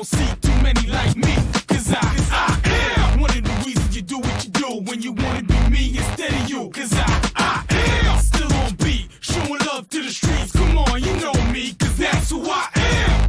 don't see too many like me. Cause I am one of the reasons you do what you do. When you wanna be me instead of you. Cause I am still on beat, showing love to the streets. Come on, you know me, cause that's who I am.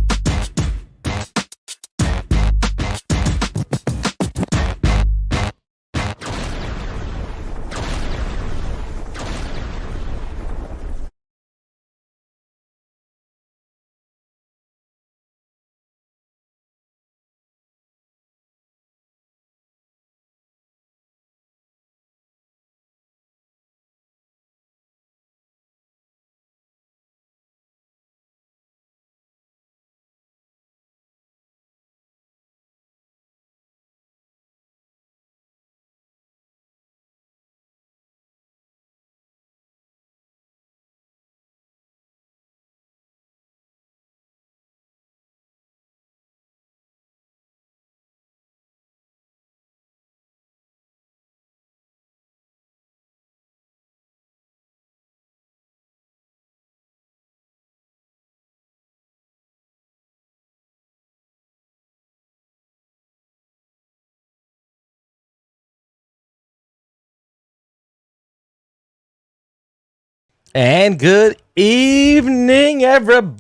And good evening, everybody.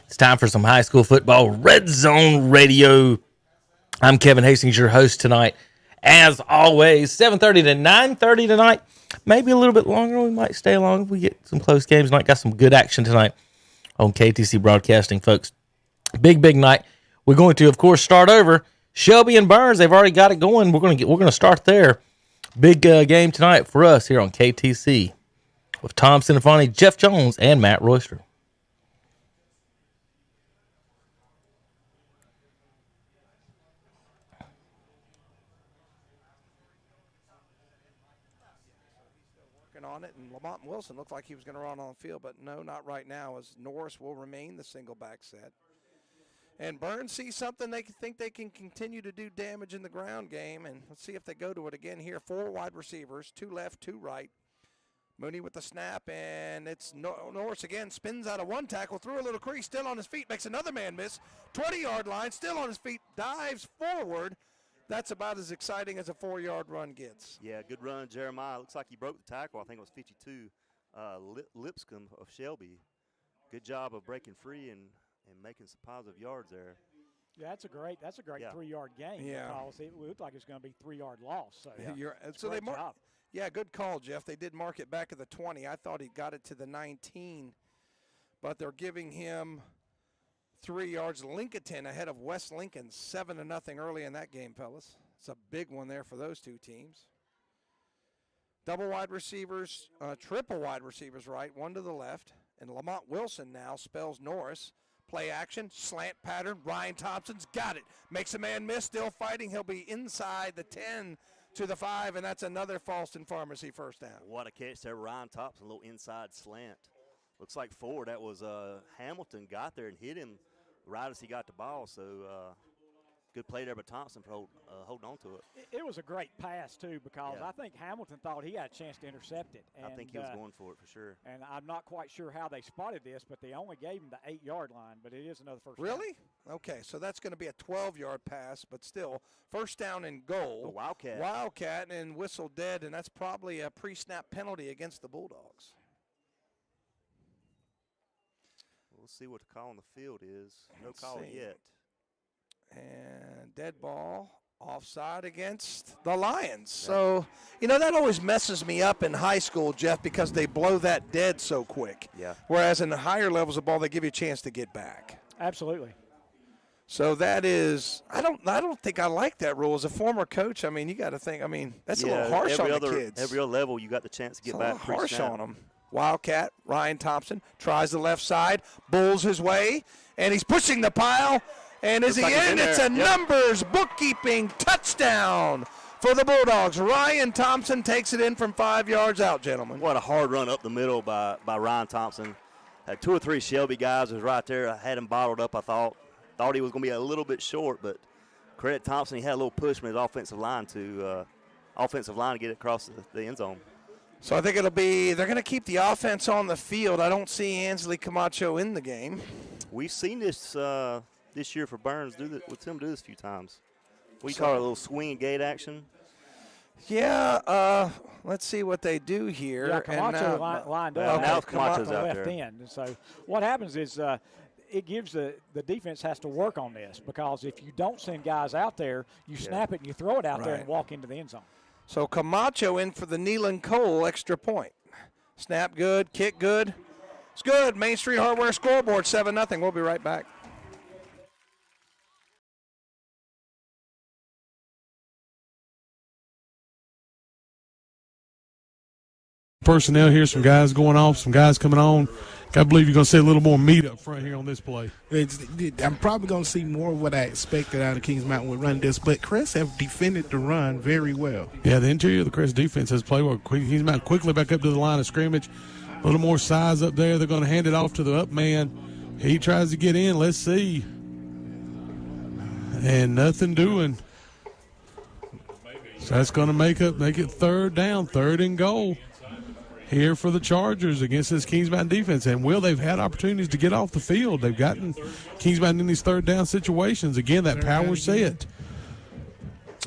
It's time for some high school football Red Zone Radio. I'm Kevin Hastings, your host tonight. As always, 7:30 to 9:30 tonight. Maybe a little bit longer. We might stay long if we get some close games tonight. Got some good action tonight on KTC Broadcasting, folks. Big night. We're going to, of course, start over. Shelby and Burns, they've already got it going. We're going to start there. Big game tonight for us here on KTC with Tom Sinifani, Jeff Jones, and Matt Royster. Working on it, and Lamont Wilson looked like he was going to run on the field, but no, not right now, as Norris will remain the single back set. And Burns sees something they think they can continue to do damage in the ground game. And let's see if they go to it again here. 4 wide receivers, 2 left, 2 right. Mooney with the snap, and it's Norris again. Spins out of one tackle, through a little crease, still on his feet, makes another man miss. 20-yard line, still on his feet, dives forward. That's about as exciting as a 4-yard run gets. Yeah, good run, Jeremiah. Looks like he broke the tackle. I think it was 52. Lipscomb of Shelby. Good job of breaking free and making some positive yards there. Yeah, that's a great 3-yard gain. Yeah. Because it looked like it's going to be 3-yard loss. So So they job. Yeah, good call, Jeff. They did mark it back at the 20. I thought he got it to the 19, but they're giving him 3 yards. Lincoln ahead of West Lincoln, 7-0 early in that game, fellas. It's a big one there for those two teams. Double wide receivers, triple wide receivers right, one to the left, and Lamont Wilson now spells Norris. Play action, slant pattern. Ryan Thompson's got it. Makes a man miss, still fighting. He'll be inside the 10 to the 5, and that's another Falston Pharmacy first down. What a catch there, Ryan Thompson, a little inside slant. Looks like forward. That was Hamilton got there and hit him right as he got the ball. So good play there by Thompson for holding on to it. It was a great pass, too, because I think Hamilton thought he had a chance to intercept it. And, I think he was going for it for sure. And I'm not quite sure how they spotted this, but they only gave him the 8-yard line, but it is another first down. Really? Okay, so that's going to be a 12-yard pass, but still, first down and goal. The Wildcat. Wildcat and whistle dead, and that's probably a pre-snap penalty against the Bulldogs. We'll see what the call on the field is. No call yet. And dead ball, offside against the Lions. So, that always messes me up in high school, Jeff, because they blow that dead so quick. Yeah. Whereas in the higher levels of ball, they give you a chance to get back. Absolutely. So that is, I don't think I like that rule. As a former coach, you got to think, that's a little harsh on the kids. Every other level, you got the chance to get back. It's a little harsh on them. Wildcat, Ryan Thompson, tries the left side, bulls his way, and he's pushing the pile. And is he in? It's a numbers bookkeeping touchdown for the Bulldogs. Ryan Thompson takes it in from 5 yards out, gentlemen. What a hard run up the middle by Ryan Thompson. Had 2 or 3 Shelby guys was right there. I had him bottled up, I thought. Thought he was going to be a little bit short, but credit Thompson. He had a little push from his offensive line to get it across the end zone. So I think they're going to keep the offense on the field. I don't see Ansley Camacho in the game. We've seen this this year for Burns. We'll see him do this a few times. We call it a little swing and gate action. Yeah, let's see what they do here. Yeah, Camacho lined up. Now Camacho's the out left there. end. And so what happens is it gives the defense has to work on this, because if you don't send guys out there, you snap it and you throw it out there and walk into the end zone. So Camacho in for the Nealon Cole extra point. Snap good, kick good. It's good. Main Street Hardware scoreboard, 7-0. We'll be right back. Personnel here, some guys going off, some guys coming on. I believe you're going to see a little more meat up front here on this play. I'm probably going to see more of what I expected out of Kings Mountain with run this, but Crest have defended the run very well. Yeah, the interior of the Crest defense has played well. Kings Mountain quickly back up to the line of scrimmage. A little more size up there. They're going to hand it off to the up man. He tries to get in. Let's see. And nothing doing. So that's going to make it third down, 3rd and goal here for the Chargers against this Kings Mountain defense. And, they've had opportunities to get off the field. They've gotten Kings Mountain in these third down situations. Again, that power set.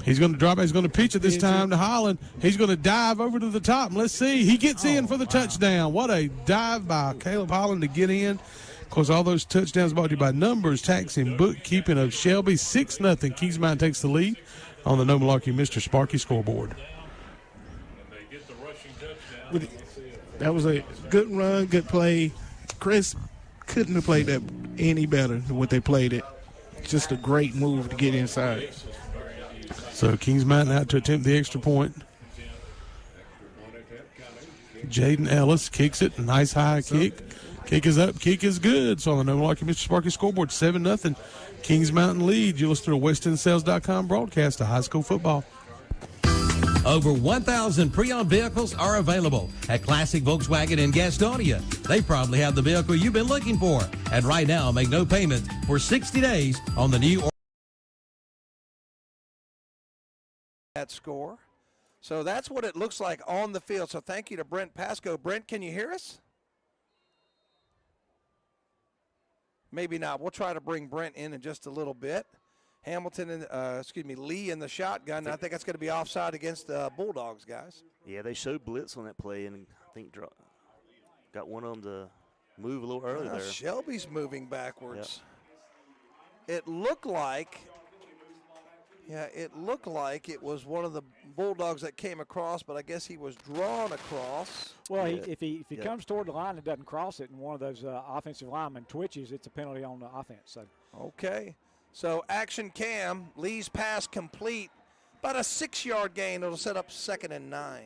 He's going to drop it. He's going to pitch it this time to Holland. He's going to dive over to the top. And let's see. He gets in for the touchdown. What a dive by Caleb Holland to get in. Of course, all those touchdowns brought to you by Numbers, Tax, and Bookkeeping of Shelby. 6-0. Kings Mountain takes the lead on the No Malarkey Mr. Sparky scoreboard. That was a good run, good play. Chris couldn't have played that any better than what they played it. Just a great move to get inside. So Kings Mountain out to attempt the extra point. Jaden Ellis kicks it. Nice high kick. Kick is up. Kick is good. So on the No Malarkey Mr. Sparky scoreboard, 7-0. Kings Mountain lead. You listen to a WestEndSales.com broadcast of high school football. Over 1,000 pre-owned vehicles are available at Classic Volkswagen in Gastonia. They probably have the vehicle you've been looking for. And right now, make no payment for 60 days on the new. That score. So that's what it looks like on the field. So thank you to Brent Pasco. Brent, can you hear us? Maybe not. We'll try to bring Brent in just a little bit. Hamilton and Lee in the shotgun. I think that's going to be offside against the Bulldogs, guys. Yeah, they showed blitz on that play, and I think got one of them to move a little early there. Shelby's moving backwards. Yep. It looked like it was one of the Bulldogs that came across, but I guess he was drawn across. Well, if he comes toward the line and doesn't cross it, and one of those offensive linemen twitches, it's a penalty on the offense. So okay. So action cam, Lee's pass complete, about a 6-yard gain. It'll set up 2nd and 9.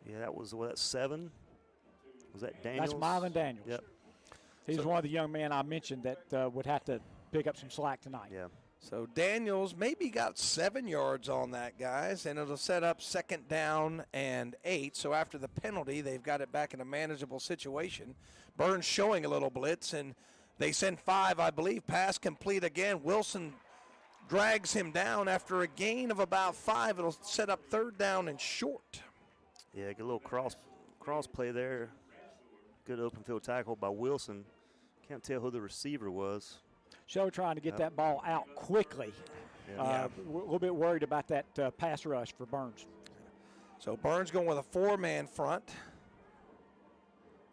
Yeah, that was, that's 7? Was that Daniels? That's Mylan Daniels. Yep. He's one of the young men I mentioned that would have to pick up some slack tonight. Yeah. So Daniels maybe got 7 yards on that, guys, and it'll set up 2nd down and 8. So after the penalty, they've got it back in a manageable situation. Burns showing a little blitz, and they send 5, I believe. Pass complete again. Wilson drags him down after a gain of about 5. It'll set up 3rd down and short. Yeah, get a little cross play there. Good open field tackle by Wilson. Can't tell who the receiver was. Show trying to get that ball out quickly. Yeah. A little bit worried about that pass rush for Burns. So Burns going with a 4-man front.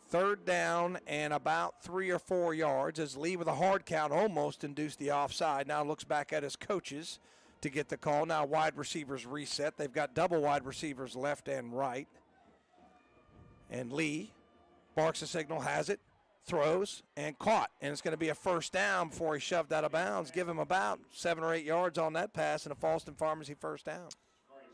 3rd down and about 3 or 4 yards as Lee with a hard count almost induced the offside. Now looks back at his coaches to get the call. Now wide receivers reset. They've got double wide receivers left and right. And Lee barks a signal, has it, throws, and caught. And it's going to be a 1st down before he shoved out of bounds. Give him about 7 or 8 yards on that pass and a Falston Pharmacy 1st down.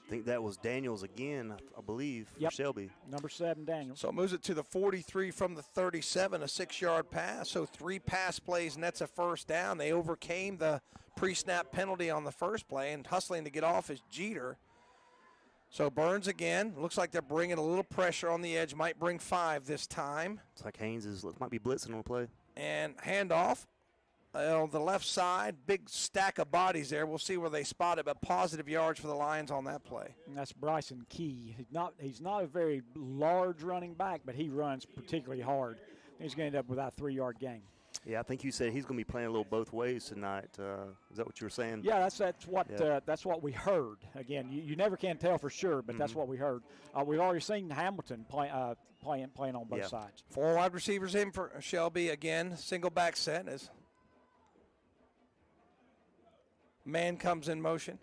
I think that was Daniels again, I believe, for Shelby. Number 7, Daniels. So it moves it to the 43 from the 37, a 6-yard pass. So 3 pass plays, and that's a 1st down. They overcame the pre-snap penalty on the first play, and hustling to get off is Jeter. So Burns again. Looks like they're bringing a little pressure on the edge. Might bring 5 this time. It's like Haynes might be blitzing on the play. And handoff. On the left side, big stack of bodies there. We'll see where they spot it, but positive yards for the Lions on that play. And that's Bryson Key. He's not a very large running back, but he runs particularly hard. He's going to end up with a 3-yard gain. Yeah, I think you said he's going to be playing a little both ways tonight. Is that what you were saying? Yeah, that's what we heard. Again, you never can tell for sure, but that's what we heard. We've already seen Hamilton playing on both sides. 4 wide receivers in for Shelby again. Single back set as man comes in motion.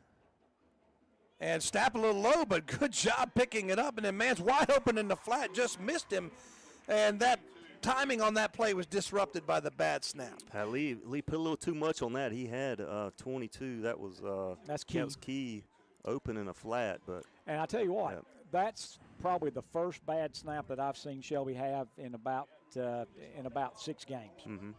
And snap a little low, but good job picking it up. And then man's wide open in the flat, just missed him. And that timing on that play was disrupted by the bad snap. Lee put a little too much on that. He had 22. That was that's key. That was key, open in a flat. But and I tell you what, that's probably the first bad snap that I've seen Shelby have in about 6 games. Mm-hmm.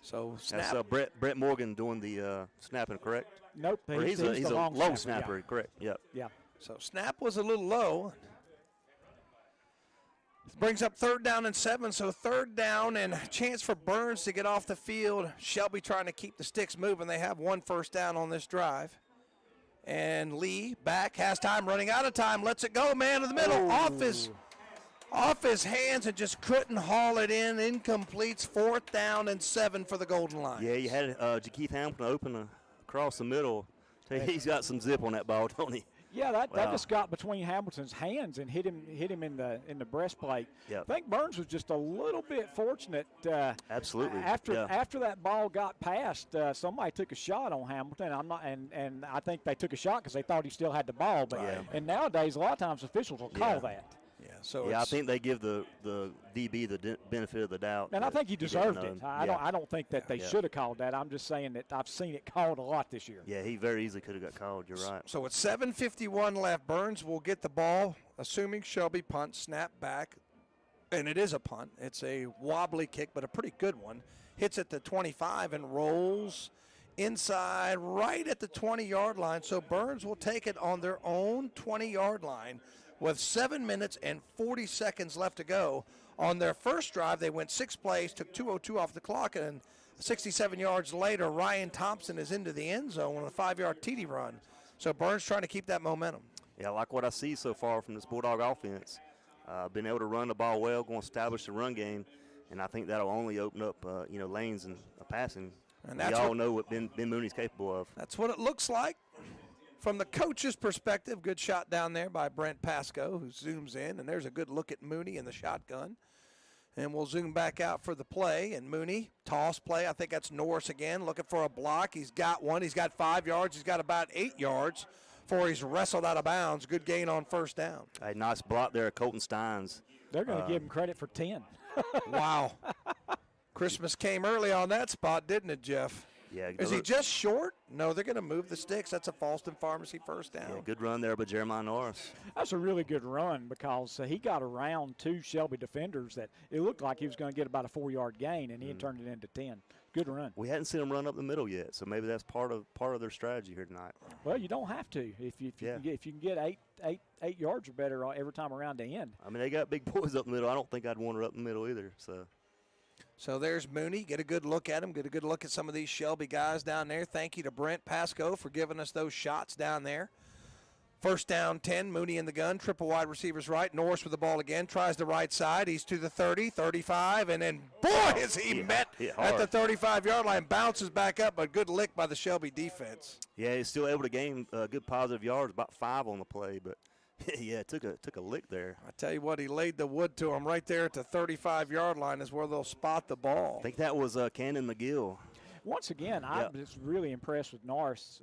So snap. That's Brett Morgan doing the snapping, correct? Nope. He's a long snapper, correct? Yep. Yeah. So snap was a little low. Brings up 3rd down and 7, so 3rd down and a chance for Burns to get off the field. Shelby trying to keep the sticks moving. They have 1 first down on this drive. And Lee back, has time, running out of time, lets it go, man in the middle, off his hands and just couldn't haul it in. Incompletes, 4th down and 7 for the Golden Lions. Yeah, you had Jakeith Hamilton open across the middle. He's got some zip on that ball, don't he? Yeah, that just got between Hamilton's hands and hit him in the breastplate. Yep. I think Burns was just a little bit fortunate. Absolutely. After that ball got passed, somebody took a shot on Hamilton. And I think they took a shot because they thought he still had the ball. But and nowadays a lot of times officials will call that. Yeah. So I think they give the DB the benefit of the doubt. And I think he deserved it. I don't think that they should have called that. I'm just saying that I've seen it called a lot this year. Yeah, he very easily could have got called. You're right. So with 7:51 left, Burns will get the ball, assuming Shelby punts, snap back, and it is a punt. It's a wobbly kick, but a pretty good one. Hits at the 25 and rolls inside right at the 20-yard line. So Burns will take it on their own 20-yard line with 7 minutes and 40 seconds left to go. On their first drive, they went 6 plays, took 2:02 off the clock, and 67 yards later, Ryan Thompson is into the end zone on a 5-yard TD run. So Burns trying to keep that momentum. Yeah, I like what I see so far from this Bulldog offense. Been able to run the ball well, going to establish the run game, and I think that'll only open up lanes and passing. And we all know what Ben Mooney's capable of. That's what it looks like. From the coach's perspective, good shot down there by Brent Pasco, who zooms in, and there's a good look at Mooney in the shotgun. And we'll zoom back out for the play, and Mooney, toss play. I think that's Norris again, looking for a block. He's got one. He's got 5 yards. He's got about 8 yards before he's wrestled out of bounds. Good gain on first down. A nice block there, Colton Steins. They're going to give him credit for 10. Wow. Christmas came early on that spot, didn't it, Jeff? Yeah. Is he just short? No, they're going to move the sticks. That's a Falston Pharmacy first down. Yeah, good run there by Jeremiah Norris. That's a really good run because he got around 2 Shelby defenders that it looked like he was going to get about a 4-yard gain, and he turned it into 10. Good run. We hadn't seen him run up the middle yet, so maybe that's part of their strategy here tonight. Well, you don't have to if you can get eight yards or better every time around the end. I mean, they got big boys up the middle. I don't think I'd want her up the middle either. So there's Mooney. Get a good look at him. Get a good look at some of these Shelby guys down there. Thank you to Brent Pasco for giving us those shots down there. First down 10, Mooney in the gun. Triple wide receivers right. Norris with the ball again. Tries the right side. He's to the 30, 35, and then, boy, is he met at the 35-yard line. Bounces back up, but good lick by the Shelby defense. Yeah, he's still able to gain good positive yards, about 5 on the play, but yeah, it took a lick there. I tell you what, he laid the wood to him right there at the 35-yard line is where they'll spot the ball. I think that was Cannon McGill. Once again, I was really impressed with Norris.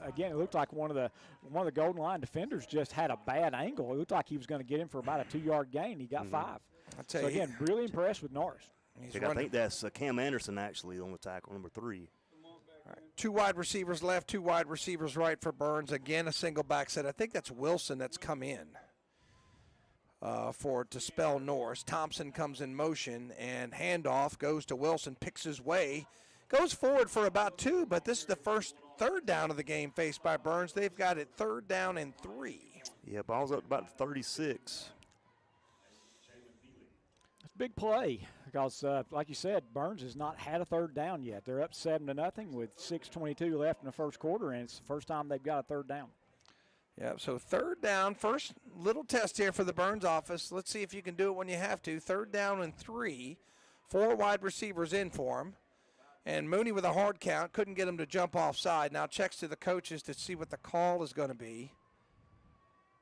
Again, it looked like one of the Golden Line defenders just had a bad angle. It looked like he was going to get him for about a 2-yard gain. He got 5. So again, really impressed with Norris. I think that's Cam Anderson actually on the tackle, number 3. All right. 2 wide receivers left, 2 wide receivers right for Burns. Again, a single back set. I think that's Wilson that's come in to spell Norris. Thompson comes in motion, and handoff goes to Wilson, picks his way, goes forward for about 2, but this is the first 3rd down of the game faced by Burns. They've got it 3rd down and 3. Yeah, ball's up about 36. It's a big play because, like you said, Burns has not had a 3rd down yet. They're up 7-0 with 6:22 left in the first quarter, and it's the first time they've got a 3rd down. Yeah, so 3rd down, first little test here for the Burns office. Let's see if you can do it when you have to. 3rd down and 3 4 wide receivers in for him. And Mooney with a hard count, couldn't get him to jump offside. Now checks to the coaches to see what the call is going to be.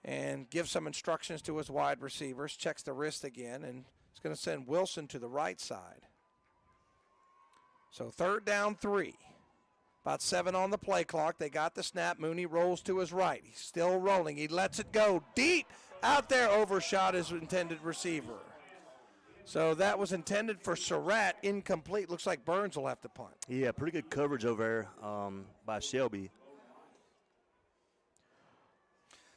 And gives some instructions to his wide receivers. Checks the wrist again, and he's going to send Wilson to the right side. So 3rd down 3. About 7 on the play clock. They got the snap. Mooney rolls to his right. He's still rolling. He lets it go deep. Out there, overshot his intended receiver. So that was intended for Surratt, incomplete. Looks like Burns will have to punt. Yeah, pretty good coverage over there by Shelby.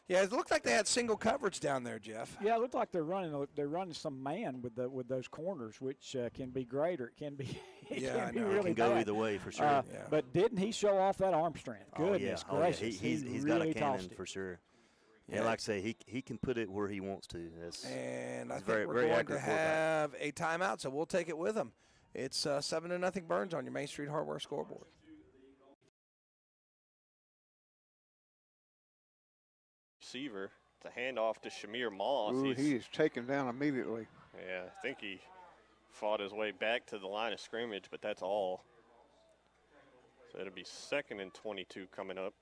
Yeah, it looked like they had single coverage down there, Jeff. Yeah, it looked like they're running some man with those corners, which can be great or it can be really it can go either way for sure. But didn't he show off that arm strength? Goodness gracious, He's really got a cannon it for sure. Yeah, like I say, he can put it where he wants to. And I think we're going to have a timeout, so we'll take it with him. It's 7-0 Burns on your Main Street Hardware scoreboard. Receiver to hand off to Shamir Moss. Ooh, he is taken down immediately. Yeah, I think he fought his way back to the line of scrimmage, but that's all. So it'll be 2nd and 22 coming up.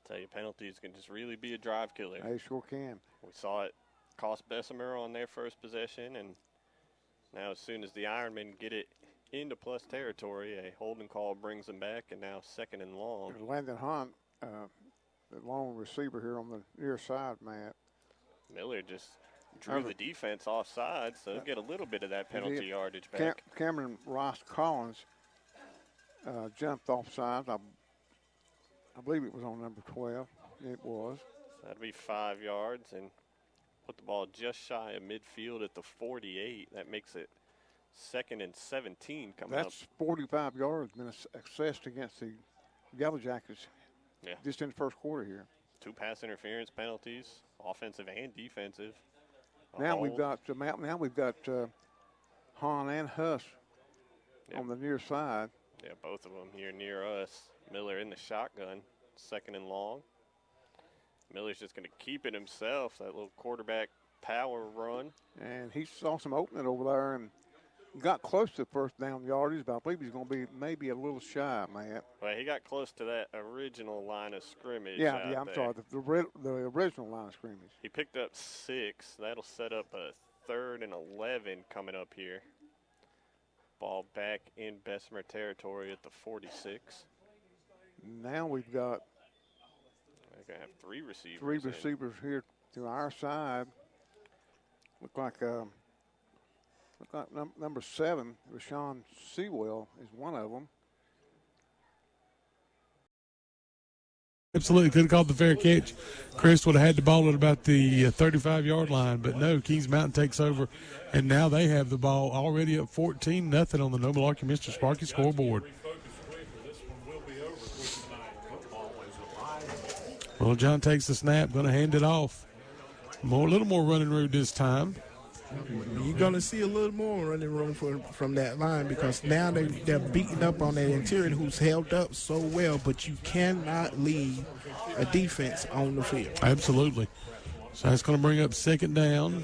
Tell you, penalties can just really be a drive killer. They sure can. We saw it cost Bessemer on their first possession, and now as soon as the Ironmen get it into plus territory, a holding call brings them back, and now 2nd and long. Landon Hunt, the long receiver here on the near side, Matt. Miller just drew the defense offside, so they'll get a little bit of that penalty yardage back. Cameron Ross Collins jumped offside. I believe it was on number 12. It was. So that'd be 5 yards and put the ball just shy of midfield at the 48. That makes it 2nd and 17 coming up. That's 45 yards been assessed against the Yellow Jackets just in the first quarter here. 2 pass interference penalties, offensive and defensive. Now we've got Hahn and Huss on the near side. Yeah, both of them here near us. Miller in the shotgun, 2nd and long. Miller's just going to keep it himself, that little quarterback power run. And he saw some opening over there and got close to 1st down yardage, but I believe he's going to be maybe a little shy, Matt. Well, he got close to that original line of scrimmage. Yeah, I'm sorry, the original line of scrimmage. He picked up 6. That'll set up a 3rd and 11 coming up here. Ball back in Bessemer territory at the 46. Now we've got they're going to have 3 receivers. 3 receivers here to our side. Look like number 7, Rashawn Sewell, is one of them. Absolutely could have called the fair catch. Crest would have had the ball at about the 35-yard line, but no, Kings Mountain takes over, and now they have the ball already up 14-0 on the No Malarkey Mr. Sparky scoreboard. Well, John takes the snap, going to hand it off. A little more running room this time. You're going to see a little more running room from that line because now they're beating up on that interior who's held up so well, but you cannot leave a defense on the field. Absolutely. So that's going to bring up 2nd down.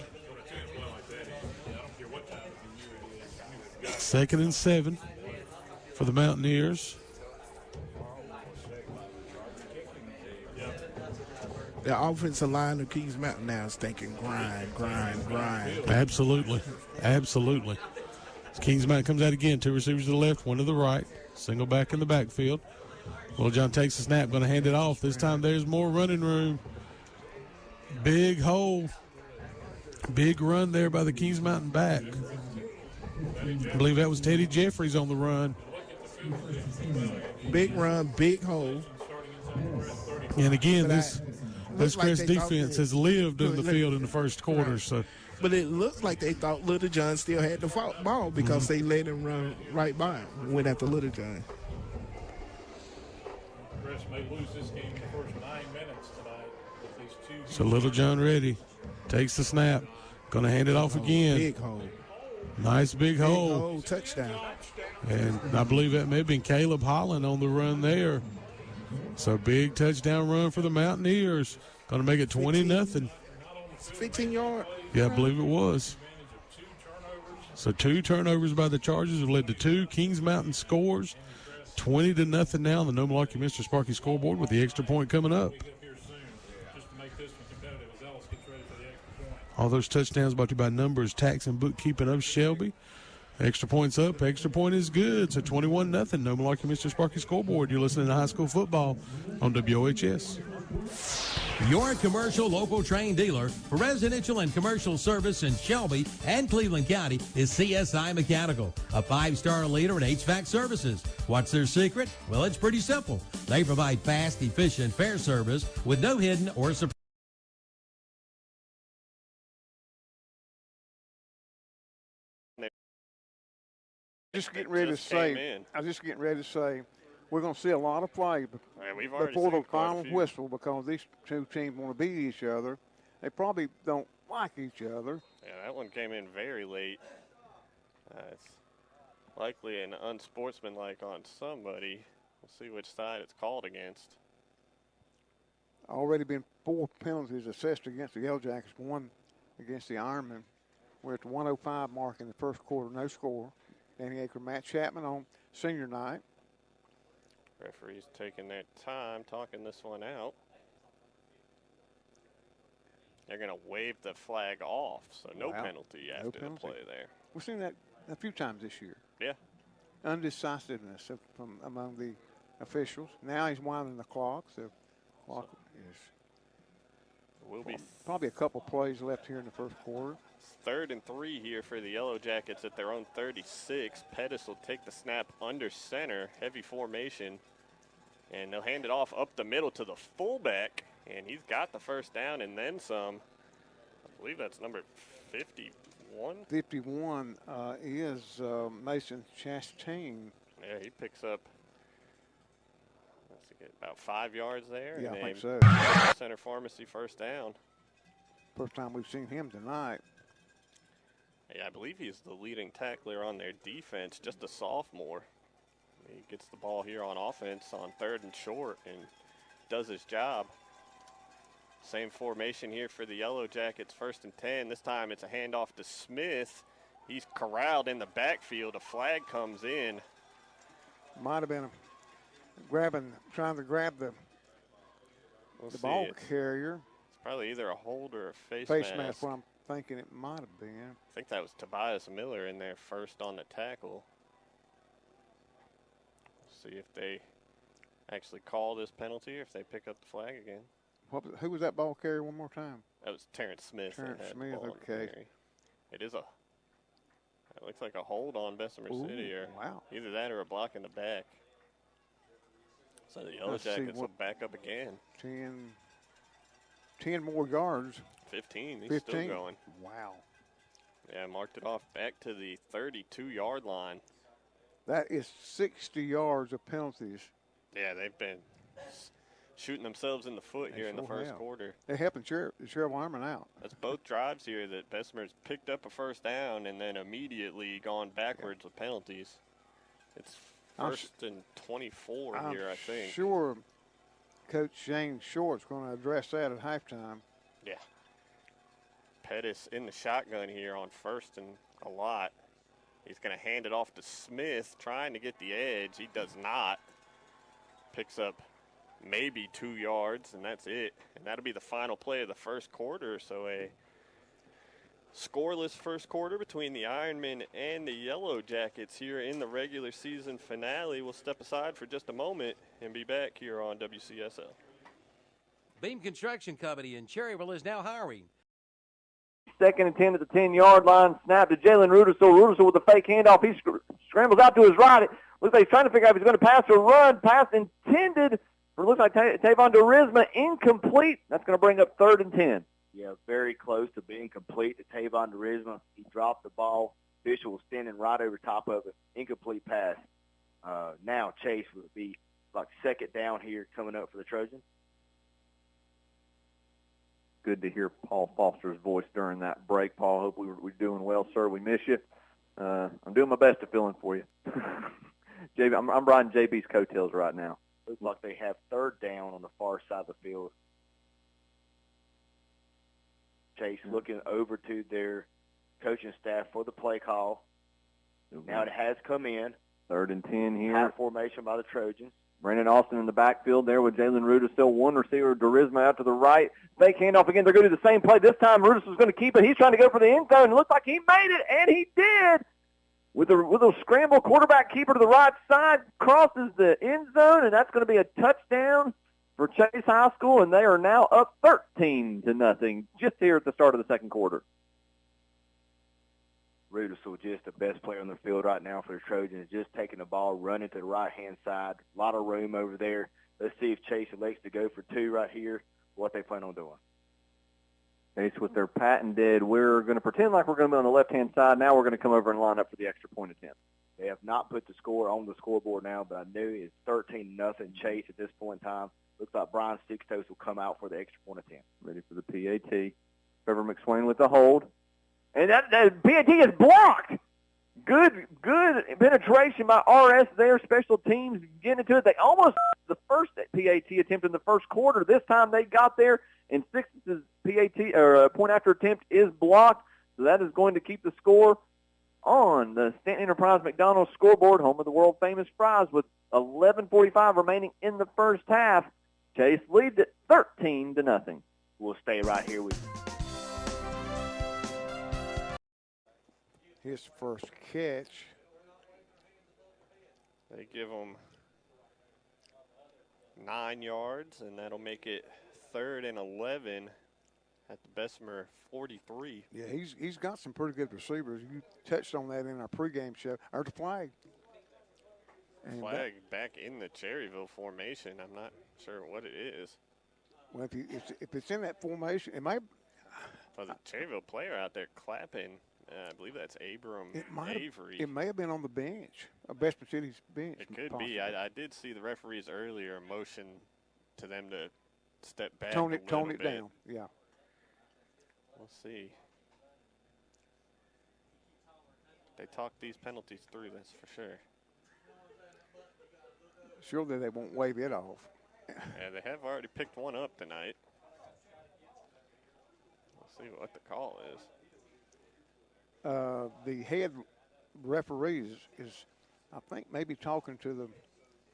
2nd and 7 for the Mountaineers. The offensive line of Kings Mountain now is thinking grind. Absolutely. Kings Mountain comes out again. 2 receivers to the left, 1 to the right. Single back in the backfield. Well, John takes the snap, going to hand it off. This time there's more running room. Big hole. Big run there by the Kings Mountain back. I believe that was Teddy Jeffries on the run. Big run, big hole. And again, this Crest defense has lived in the field in the first quarter. Right. So, but it looks like they thought Little John still had the ball because they let him run right by him. Went after Little John. Crest may lose this game in the first 9 minutes tonight with these 2. So Little John ready. Takes the snap. Going to hand it off again. Big hole. Nice big hole. Big hole, touchdown. And I believe that may have been Caleb Holland on the run there. So big touchdown run for the Mountaineers. Going to make it 20-0. 15-yard. Yeah, I believe it was. So 2 turnovers by the Chargers have led to 2. Kings Mountain scores 20-0 now on the No Malarkey Mr. Sparky scoreboard with the extra point coming up. All those touchdowns brought to you by Numbers Tax and Bookkeeping of Shelby. Extra points up. Extra point is good. So 21-0. No Malarkey Mr. Sparky scoreboard. You're listening to high school football on WOHS. Your commercial local train dealer for residential and commercial service in Shelby and Cleveland County is CSI Mechanical, a 5-star leader in HVAC services. What's their secret? Well, it's pretty simple. They provide fast, efficient, fair service with no hidden or surprise. Just getting ready to say, I was just getting ready to say, we're going to see a lot of play before the final whistle because these two teams want to beat each other. They probably don't like each other. Yeah, that one came in very late. It's likely an unsportsmanlike on somebody. We'll see which side it's called against. Already been 4 penalties assessed against the Yellow Jackets, 1 against the Ironman. We're at the 1:05 mark in the first quarter, no score. Danny Aker, Matt Chapman on senior night. Referee's taking their time talking this one out. They're going to wave the flag off, so no penalty after the play there. We've seen that a few times this year. Yeah. Undecisiveness from among the officials. Now he's winding the clock. The clock will be probably a couple plays left here in the first quarter. 3rd and 3 here for the Yellow Jackets at their own 36. Pettis will take the snap under center, heavy formation, and they'll hand it off up the middle to the fullback, and he's got the first down and then some. I believe that's number 51. 51 is Mason Chastain. Yeah, he picks up about 5 yards there. Yeah, and I think so. Center Pharmacy first down. First time we've seen him tonight. Yeah, I believe he's the leading tackler on their defense, just a sophomore. He gets the ball here on offense on 3rd and short and does his job. Same formation here for the Yellow Jackets, 1st and 10. This time it's a handoff to Smith. He's corralled in the backfield. A flag comes in. Might have been trying to grab the ball carrier. It's probably either a hold or a face mask. What I'm thinking it might have been. I think that was Tobias Miller in there first on the tackle. See if they actually call this penalty or if they pick up the flag again. Who was that ball carrier one more time? That was Terrence Smith. Terrence Smith, okay. It looks like a hold on Bessemer City, or either that or a block in the back. So the Yellow Jackets will back up again. 10 more yards. 15, he's still going. Wow. Yeah, marked it off back to the 32-yard line. That is 60 yards of penalties. Yeah, they've been shooting themselves in the foot here in the first quarter. They're helping Cherryville Ironman out. That's both drives here that Bessemer's picked up a first down and then immediately gone backwards with penalties. It's 1st and 24 here, I think. Sure Coach Shane Short's going to address that at halftime. Yeah. Pettis in the shotgun here on 1st and a lot. He's going to hand it off to Smith, trying to get the edge. He does not. Picks up maybe 2 yards, and that's it. And that'll be the final play of the first quarter. So a scoreless first quarter between the Ironmen and the Yellow Jackets here in the regular season finale. We'll step aside for just a moment and be back here on WCSL. Beam Construction Company in Cherryville is now hiring. 2nd and 10 at the 10-yard line. Snap to Jalen Ruderso. Ruderso with a fake handoff. He scrambles out to his right. It looks like he's trying to figure out if he's going to pass or run. Pass intended for, looks like Tavon Durisma. Incomplete. That's going to bring up 3rd and 10. Yeah, very close to being complete to Tavon Durisma. He dropped the ball. Bishop was standing right over top of it. Incomplete pass. Now Chase would be like 2nd down here coming up for the Trojans. Good to hear Paul Foster's voice during that break. Paul, hope we're doing well, sir. We miss you. I'm doing my best to fill in for you. JB, I'm riding JB's coattails right now. Looks like they have 3rd down on the far side of the field. Chase looking over to their coaching staff for the play call. Now it has come in. 3rd and 10 here. High formation by the Trojans. Brandon Austin in the backfield there with Jalen Rudis. Still one receiver, Durisma out to the right. Fake handoff again. They're going to do the same play. This time Rudis was going to keep it. He's trying to go for the end zone. It looks like he made it, and he did. With a scramble, quarterback keeper to the right side, crosses the end zone, and that's going to be a touchdown for Chase High School, and they are now up 13-0 just here at the start of the second quarter. Rudisell, just the best player on the field right now for the Trojans, just taking the ball, running to the right-hand side. A lot of room over there. Let's see if Chase elects to go for 2 right here, what they plan on doing. Chase with their patented, we're going to pretend like we're going to be on the left-hand side. Now we're going to come over and line up for the extra point attempt. They have not put the score on the scoreboard now, but I knew it's 13-0 Chase at this point in time. Looks like Brian Sixtos will come out for the extra point attempt. Ready for the PAT. Trevor McSwain with the hold. And that PAT is blocked. Good penetration by RS there. Special teams getting into it. They almost the first PAT attempt in the first quarter. This time they got there, and Six's PAT or point after attempt is blocked. So that is going to keep the score on the Stanton Enterprise McDonald's scoreboard, home of the world famous fries, with 11:45 remaining in the first half. Chase leads it 13-0. We'll stay right here with his first catch. They give him 9 yards, and that'll make it 3rd and 11 at the Bessemer 43. Yeah, he's got some pretty good receivers. You touched on that in our pregame show. Or the flag. And flag back in the Cherryville formation. I'm not sure what it is. Well, if it's in that formation, it might. Well, the Cherryville player out there clapping. I believe that's Abram Avery. It may have been on the bench, Bessemer City's bench. It could be. I did see the referees earlier motion to them to step back tone a it bit. down. Yeah. We'll see. They talk these penalties through, that's for sure. Surely they won't wave it off. Yeah, they have already picked one up tonight. We'll see what the call is. The head referee is, I think, maybe talking to the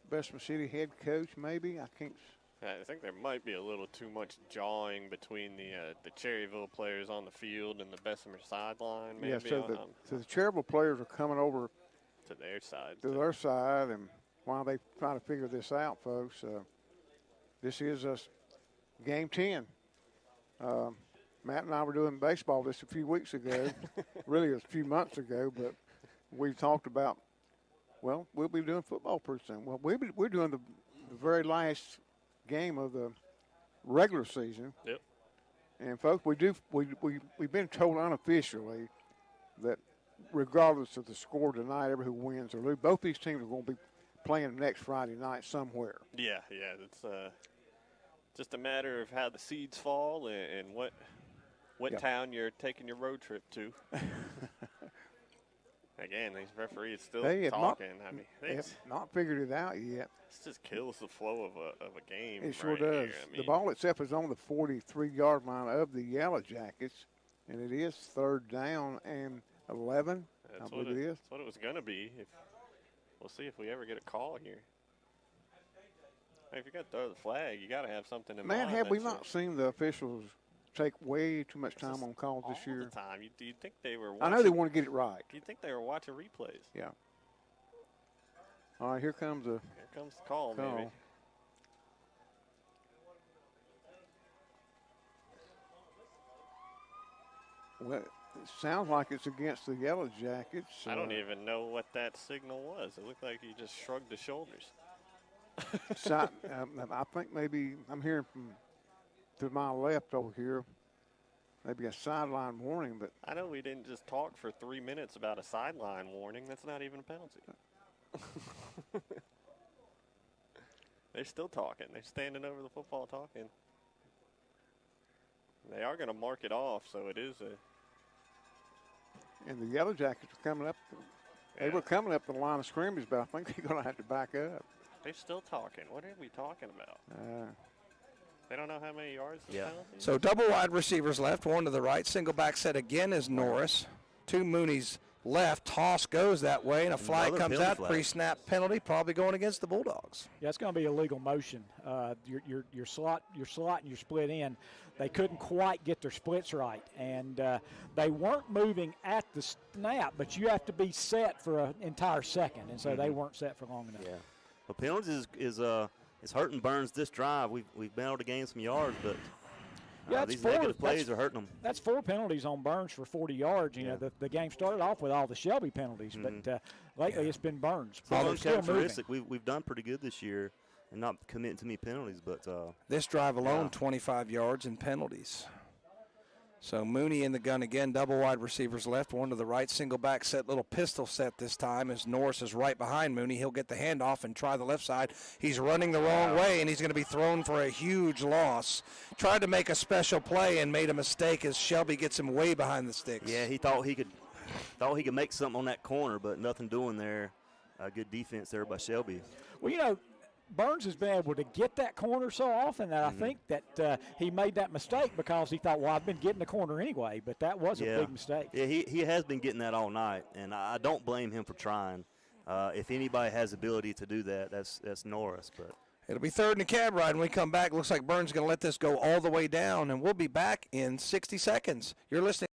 Bessemer City head coach, maybe. I can't. I think there might be a little too much jawing between the Cherryville players on the field and the Bessemer sideline. Maybe. Yeah, so the Cherryville players are coming over to their side. To their side, and while they try to figure this out, folks, this is game 10. Matt and I were doing baseball this a few weeks ago, really a few months ago, but we talked about, well, we'll be doing football pretty soon. Well, we're doing the very last game of the regular season. Yep. And folks, we've been told unofficially that regardless of the score tonight, ever who wins or loses, both these teams are going to be playing next Friday night somewhere. Yeah, it's just a matter of how the seeds fall and what town you're taking your road trip to. Again, these referees still talking. They have not figured it out yet. This just kills the flow of a game. It sure does. The ball itself is on the 43-yard line of the Yellow Jackets, and it is 3rd down and 11. I believe it is. That's what it was going to be. We'll see if we ever get a call here. If you're going to throw the flag, you got to have something in mind. Man, have we not seen the officials take way too much time on calls this year? All the time. Do you think they were watching? I know they want to get it right. Do you think they were watching replays? Yeah. All right, here comes the call. Maybe. Well, it sounds like it's against the Yellow Jackets. I don't even know what that signal was. It looked like he just shrugged his shoulders. I think maybe I'm hearing from to my left over here, maybe a sideline warning. But I know we didn't just talk for 3 minutes about a sideline warning. That's not even a penalty. They're still talking. They're standing over the football talking. They are going to mark it off, so it is a. And the Yellow Jackets are coming up. They were coming up the line of scrimmage, but I think they're going to have to back up. They're still talking. What are we talking about? They don't know how many yards the penalty is? So double wide receivers left, one to the right. Single back set again is Norris. 2 Mooney's left. Toss goes that way, and a flag comes out. Pre-snap penalty, probably going against the Bulldogs. Yeah, it's going to be illegal motion. Your slot and your split in, they couldn't quite get their splits right, and they weren't moving at the snap, but you have to be set for an entire second, and so they weren't set for long enough. Yeah. Well, penalties is hurting Burns this drive. We've been able to gain some yards, but these negative plays are hurting them. That's 4 penalties on Burns for 40 yards. You know, the game started off with all the Shelby penalties, but lately it's been Burns. Burns characteristic. We've done pretty good this year and not committing too many penalties. But this drive alone, 25 yards in penalties. So Mooney in the gun again, double wide receivers left, one to the right, single back set, little pistol set this time as Norris is right behind Mooney. He'll get the handoff and try the left side. He's running the wrong way, and he's going to be thrown for a huge loss. Tried to make a special play and made a mistake as Shelby gets him way behind the sticks. Yeah, he thought he could make something on that corner, but nothing doing there. Good defense there by Shelby. Well, you know, Burns has been able to get that corner so often that I think that he made that mistake because he thought, well, I've been getting the corner anyway, but that was a big mistake. Yeah, he has been getting that all night, and I don't blame him for trying. If anybody has the ability to do that, that's Norris. But it'll be third in the cab ride when we come back. Looks like Burns is going to let this go all the way down, and we'll be back in 60 seconds. You're listening.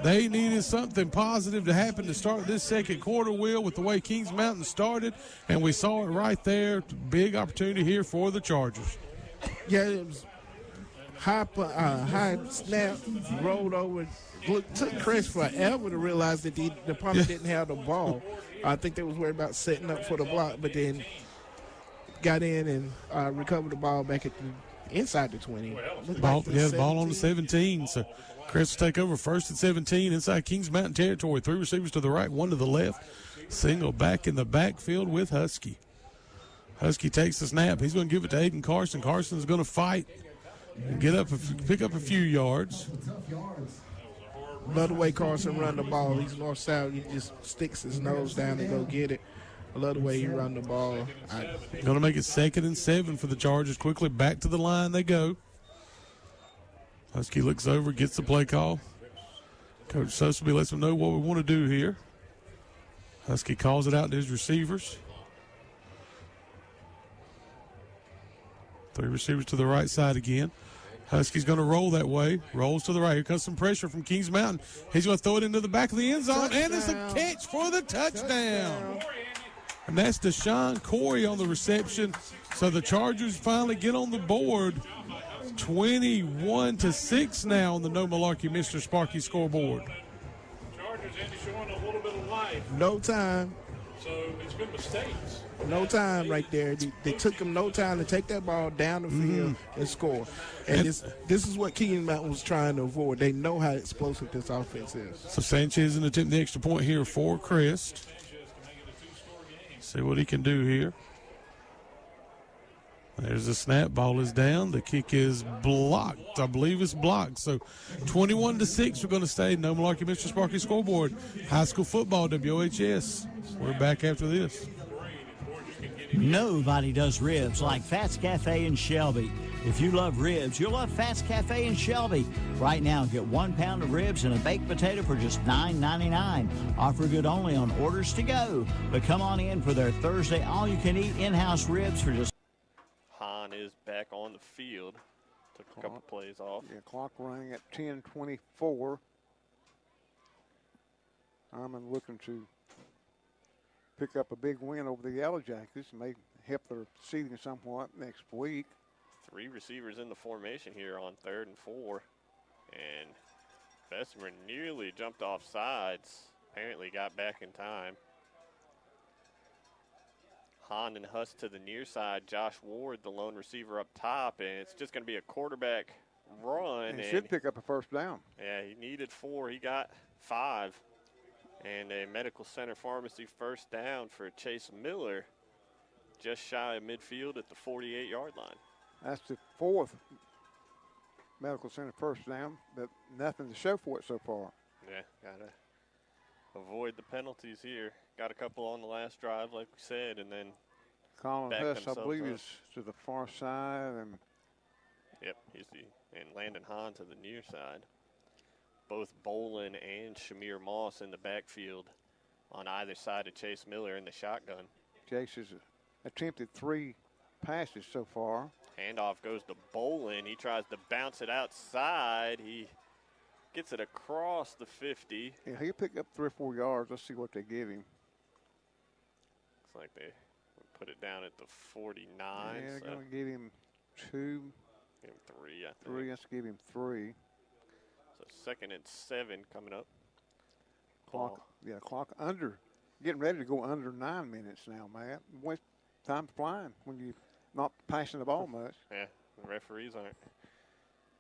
They needed something positive to happen to start this second quarter, Will, with the way Kings Mountain started, and we saw it right there. Big opportunity here for the Chargers. Yeah, it was high snap, rolled over. Took Crest forever to realize that the opponent didn't have the ball. I think they was worried about setting up for the block, but then got in and recovered the ball back at inside the 20. Ball on the 17, so Crest will take over first and 17 inside Kings Mountain territory. 3 receivers to the right, 1 to the left. Single back in the backfield with Husky. Husky takes the snap. He's going to give it to Aiden Carson. Carson's going to fight and pick up a few yards. Love the way Carson run the ball. He's north-south. He just sticks his nose down and go get it. I love the way he run the ball. Going to make it 2nd and 7 for the Chargers. Quickly back to the line they go. Husky looks over, gets the play call. Coach Susselby lets him know what we want to do here. Husky calls it out to his receivers. 3 receivers to the right side again. Husky's going to roll that way. Rolls to the right. Here comes some pressure from Kings Mountain. He's going to throw it into the back of the end zone, and it's a catch for the touchdown. And that's Deshaun Corey on the reception. So the Chargers finally get on the board. 21-6 now on the No Malarkey Mr. Sparky scoreboard. Chargers, Andy, showing a little bit of life. No time. So it's been mistakes. No time right there. They took him no time to take that ball down the field and score. And this is what Kings Mountain was trying to avoid. They know how explosive this offense is. So Sanchez in attempting the extra point here for Crest. See what he can do here. There's the snap. Ball is down. The kick is blocked. I believe it's blocked. So 21-6, we're going to stay. No Malarkey Mr. Sparky scoreboard. High school football, WHS. We're back after this. Nobody does ribs like Fats Cafe in Shelby. If you love ribs, you'll love Fats Cafe in Shelby. Right now, get 1 pound of ribs and a baked potato for just $9.99. Offer good only on orders to go. But come on in for their Thursday all-you-can-eat in-house ribs for just... Hahn is back on the field. Took a couple plays off. Yeah, clock running at 10:24. I'm looking to pick up a big win over the Yellow Jackets and may help their seeding somewhat next week. 3 receivers in the formation here on 3rd and 4. And Bessemer nearly jumped off sides. Apparently got back in time. Hahn and Huss to the near side. Josh Ward, the lone receiver up top. And it's just going to be a quarterback run. And he should pick up a first down. Yeah, he needed 4. He got 5. And a medical center pharmacy first down for Chase Miller. Just shy of midfield at the 48-yard line. That's the 4th medical center first down, but nothing to show for it so far. Yeah, got to avoid the penalties here. Got a couple on the last drive, like we said, and then Colin back Huss, I themselves believe, up. is to the far side. And Yep, and Landon Hahn to the near side. Both Bolin and Shamir Moss in the backfield on either side of Chase Miller in the shotgun. Chase has attempted 3 passes so far. Handoff goes to Bolin. He tries to bounce it outside. He gets it across the 50. Yeah, he'll pick up 3 or 4 yards. Let's see what they give him. Looks like they put it down at the 49. Yeah, they're so going to give him 2. give him 3, I think. 3, let's give him 3. So 2nd and 7 coming up. Clock under. Getting ready to go under 9 minutes now, Matt. Time's flying when you're not passing the ball much. Yeah, the referees aren't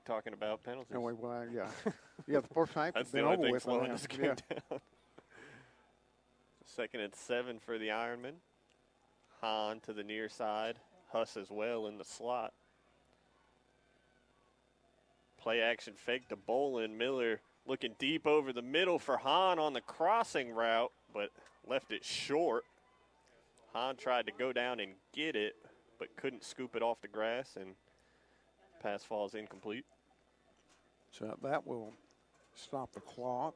talking about penalties. Anyway, well, yeah. Yeah, the first half has That's been the only over thing with. slowing this game Yeah. down. 2nd and 7 for the Ironman. Hahn to the near side. Huss as well in the slot. Play action fake to Bolin. Miller looking deep over the middle for Hahn on the crossing route, but left it short. Hahn tried to go down and get it, but couldn't scoop it off the grass, and pass falls incomplete. So that will stop the clock.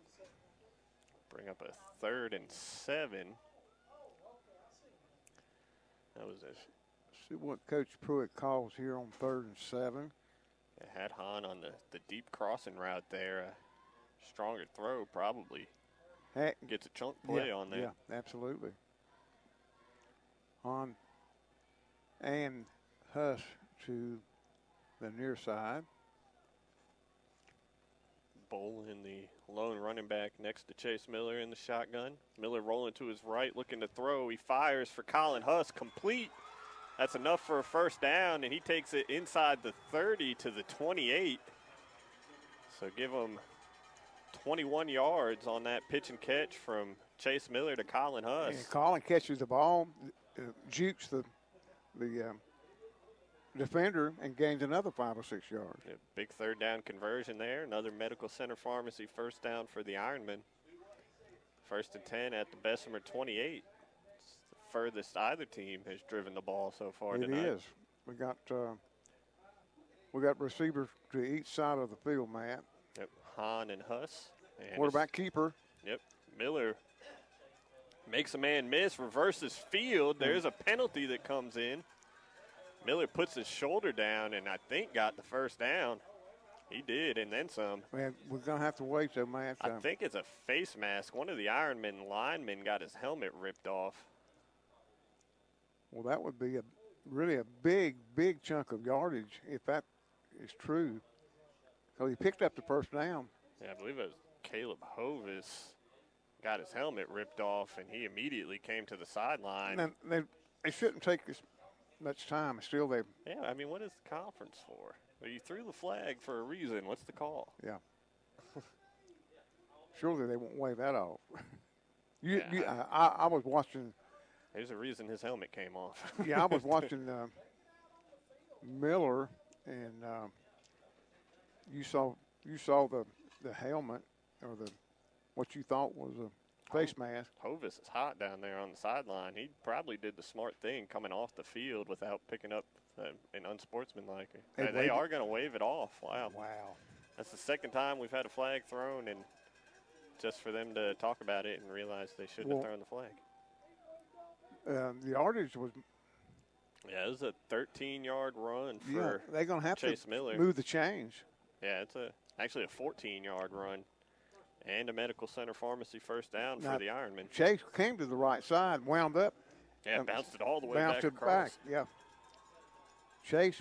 Bring up a 3rd and 7. That was it. See what Coach Pruitt calls here on 3rd and 7. It had Hahn on the deep crossing route there. A stronger throw probably. Heck, gets a chunk play on there. Yeah, absolutely. Hahn and Huss to the near side. Bolin, the lone running back next to Chase Miller in the shotgun. Miller rolling to his right, looking to throw. He fires for Colin Huss, complete. That's enough for a 1st down, and he takes it inside the 30 to the 28. So give him 21 yards on that pitch and catch from Chase Miller to Colin Huss. And Colin catches the ball, jukes the defender, and gains another 5 or 6 yards. Yeah, big 3rd down conversion there. Another Medical Center Pharmacy 1st down for the Ironman. 1st and 10 at the Bessemer 28. It's the furthest either team has driven the ball so far tonight. It is. We got receivers to each side of the field, Matt. Yep, Hahn and Huss. And quarterback keeper. Yep, Miller makes a man miss, reverses field. There's a penalty that comes in. Miller puts his shoulder down and I think got the 1st down. He did, and then some. Man, we're going to have to wait, though, Matt. I think it's a face mask. One of the Ironman linemen got his helmet ripped off. Well, that would be really a big, big chunk of yardage if that is true. So he picked up the 1st down. Yeah, I believe it was Caleb Hovis got his helmet ripped off, and he immediately came to the sideline. And they shouldn't take as much time. Still, they. Yeah, I mean, what is the conference for? Well, you threw the flag for a reason. What's the call? Yeah. Surely they won't wave that off. I was watching. There's a reason his helmet came off. Yeah, I was watching Miller, and you saw the helmet or what you thought was a face mask. Hovis is hot down there on the sideline. He probably did the smart thing coming off the field without picking up an unsportsmanlike. They are going to wave it off. Wow. That's the 2nd time we've had a flag thrown, and just for them to talk about it and realize they shouldn't have thrown the flag. The yardage was. Yeah, it was a 13-yard run for they're going to have Chase to Miller. move the change. Yeah, it's actually a 14-yard run. And a Medical Center Pharmacy 1st down for the Ironman. Chase came to the right side, wound up. Yeah, bounced it all the way back across. Back, yeah. Chase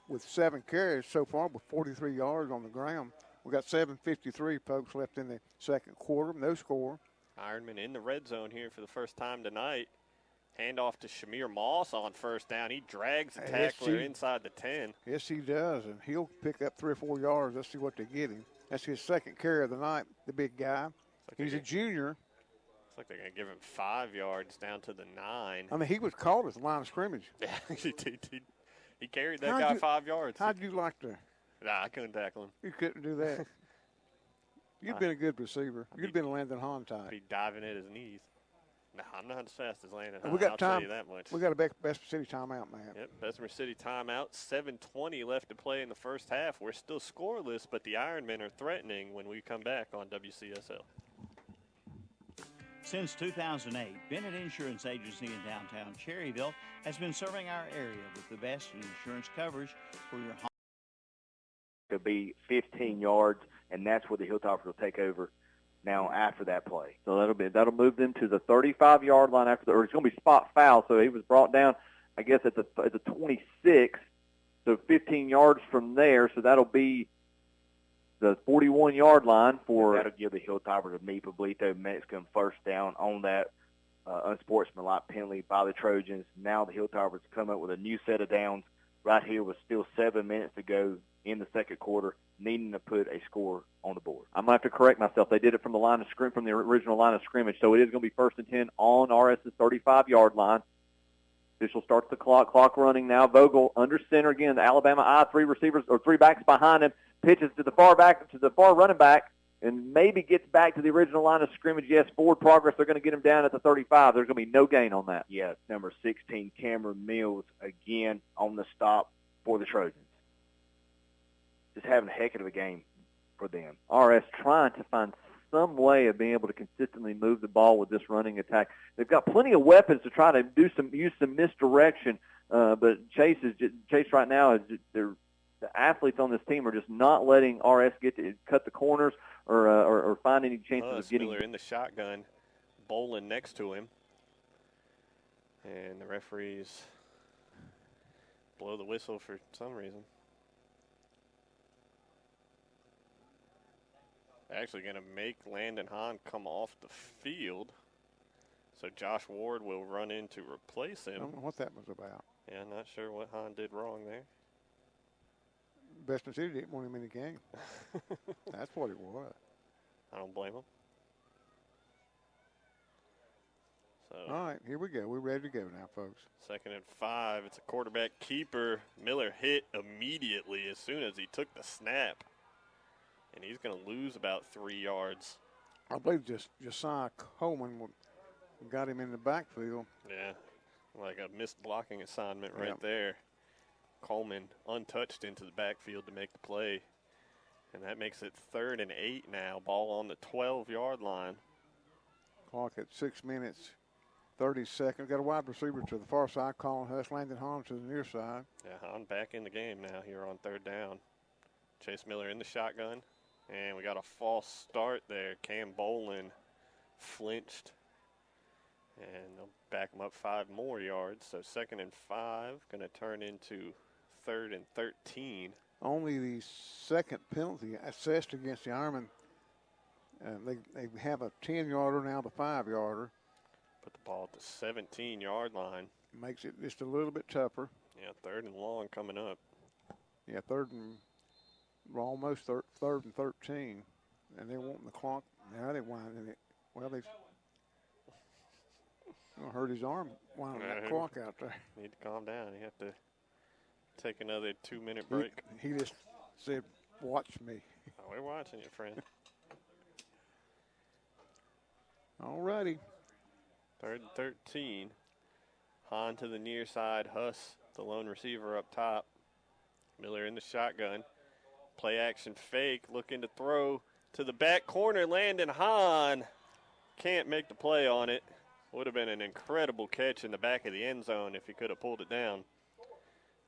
with 7 carries so far with 43 yards on the ground. We got 7:53 folks left in the 2nd quarter. No score. Ironman in the red zone here for the 1st time tonight. Handoff to Shamir Moss on 1st down. He drags the tackler inside the 10. Yes, he does, and he'll pick up 3 or 4 yards. Let's see what they get him. That's his 2nd carry of the night, the big guy. He's a junior. It's like they're going to give him 5 yards down to the 9. I mean, he was caught at the line of scrimmage. Yeah, he carried that guy 5 yards. How'd you like to? Nah, I couldn't tackle him. You couldn't do that. You've been a good receiver. You've been a Landon Hahn type. Be diving at his knees. No, I'm not as fast as Landon Hahn. We got I'll time. tell you that much. We got a Bessemer City timeout, man. Yep, Bessemer City timeout. 7:20 left to play in the first half. We're still scoreless, but the Ironmen are threatening when we come back on WCSL. Since 2008, Bennett Insurance Agency in downtown Cherryville has been serving our area with the best insurance coverage for your home. Could be 15 yards, and that's where the Hilltoppers will take over now after that play. So that'll move them to the 35-yard line after or it's going to be spot foul. So he was brought down, I guess, at the 26. So 15 yards from there. So that'll be the 41-yard line for. That'll give the Hilltoppers a Mi Pueblito Mexican first down on that unsportsmanlike penalty by the Trojans. Now the Hilltoppers come up with a new set of downs right here with still 7 minutes to go in the second quarter, needing to put a score on the board. I'm going to have to correct myself. They did it from the line of from the original line of scrimmage, so it is going to be 1st and 10 on RS's 35-yard line. Official starts the clock. Clock running now. Vogel under center again. The Alabama eye, 3 backs behind him. Pitches to the far running back, and maybe gets back to the original line of scrimmage. Yes, forward progress. They're going to get him down at the 35. There's going to be no gain on that. Yeah, number 16, Cameron Mills, again on the stop for the Trojans. Just having a heck of a game for them. RS trying to find some way of being able to consistently move the ball with this running attack. They've got plenty of weapons to try to use some misdirection, but Chase right now is the athletes on this team are just not letting RS get to cut the corners or find any chances of getting. Miller in the shotgun, Bolin next to him, and the referees blow the whistle for some reason. Actually going to make Landon Hahn come off the field. So Josh Ward will run in to replace him. I don't know what that was about. Yeah, not sure what Hahn did wrong there. Bessemer City didn't want him in the game. That's what it was. I don't blame him. So, all right, here we go. We're ready to go now, folks. 2nd and 5. It's a quarterback keeper. Miller hit immediately as soon as he took the snap. And he's going to lose about 3 yards. I believe Josiah Coleman got him in the backfield. Yeah, like a missed blocking assignment right there. Coleman untouched into the backfield to make the play. And that makes it 3rd and 8 now. Ball on the 12-yard line. Clock at 6 minutes, 30 seconds. Got a wide receiver to the far side, calling Huss. Landon Hahn to the near side. Yeah, Hahn back in the game now here on 3rd down. Chase Miller in the shotgun. And we got a false start there. Cam Bolin flinched. And they'll back him up 5 more yards. So 2nd and 5, going to turn into 3rd and 13. Only the second penalty assessed against the Ironman. They have a 10-yarder now, the 5-yarder. Put the ball at the 17-yard line. Makes it just a little bit tougher. Yeah, 3rd and long coming up. Yeah, we're almost 3rd and 13, and they're wanting the clock. Now they're winding it. Well, they've hurt his arm winding that clock out there. Need to calm down. You have to take another 2-minute break. He just said, watch me. Oh, we're watching you, friend. All righty. 3rd and 13. Hahn to the near side. Huss, the lone receiver up top. Miller in the shotgun. Play action fake, looking to throw to the back corner. Landon Hahn can't make the play on it. Would have been an incredible catch in the back of the end zone if he could have pulled it down.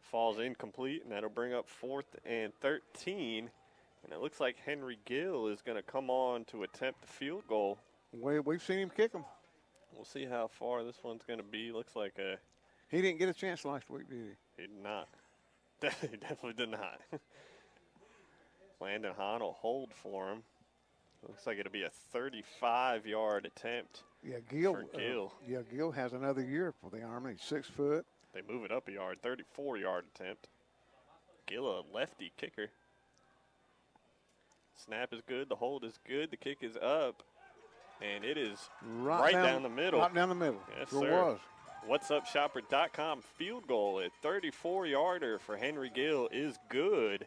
Falls incomplete, and that'll bring up 4th and 13. And it looks like Henry Gill is going to come on to attempt the field goal. We've seen him kick them. We'll see how far this one's going to be. Looks like he didn't get a chance last week, did he? He did not. He definitely did not. Landon Hahn will hold for him. Looks like it'll be a 35-yard attempt. Yeah, Gill. For Gill. Gill has another year for the Army. He's 6 foot. They move it up a yard. 34-yard attempt. Gill, a lefty kicker. Snap is good. The hold is good. The kick is up. And it is right down the middle. Right down the middle. Yes, sure sir. was. WhatsUpShopper.com field goal at 34-yarder for Henry Gill is good.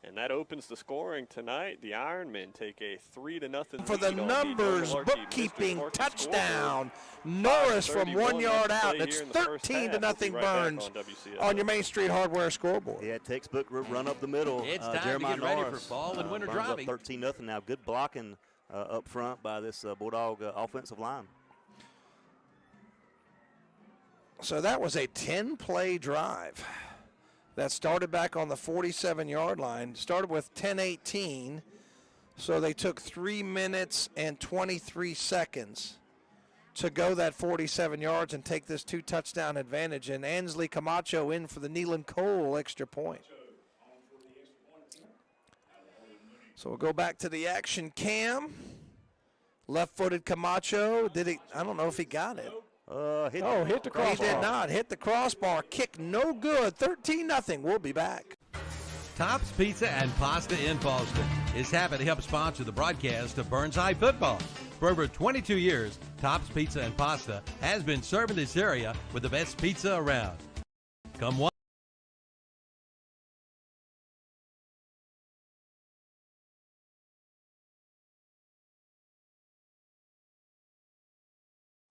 And that opens the scoring tonight. The Ironmen take a 3-0 for the numbers bookkeeping touchdown. Norris from 1 yard out, and it's 13-0 Burns on your Main Street Hardware scoreboard. Yeah, textbook run up the middle. It's time Jeremiah to get ready Norris, for fall and winter Burns driving. Up 13-0 now. Good blocking up front by this Bulldog offensive line. So that was a 10-play drive that started back on the 47-yard line. Started with 10:18, so they took 3 minutes and 23 seconds to go that 47 yards and take this 2-touchdown advantage. And Ansley Camacho in for the Neelan Cole extra point. So we'll go back to the action cam. Left-footed Camacho. Did he? I don't know if he got it. Hit the crossbar. He did not. Hit the crossbar. Kick no good. 13-0. We'll be back. Tops Pizza and Pasta in Boston is happy to help sponsor the broadcast of Burns High football. For over 22 years, Tops Pizza and Pasta has been serving this area with the best pizza around. Come one.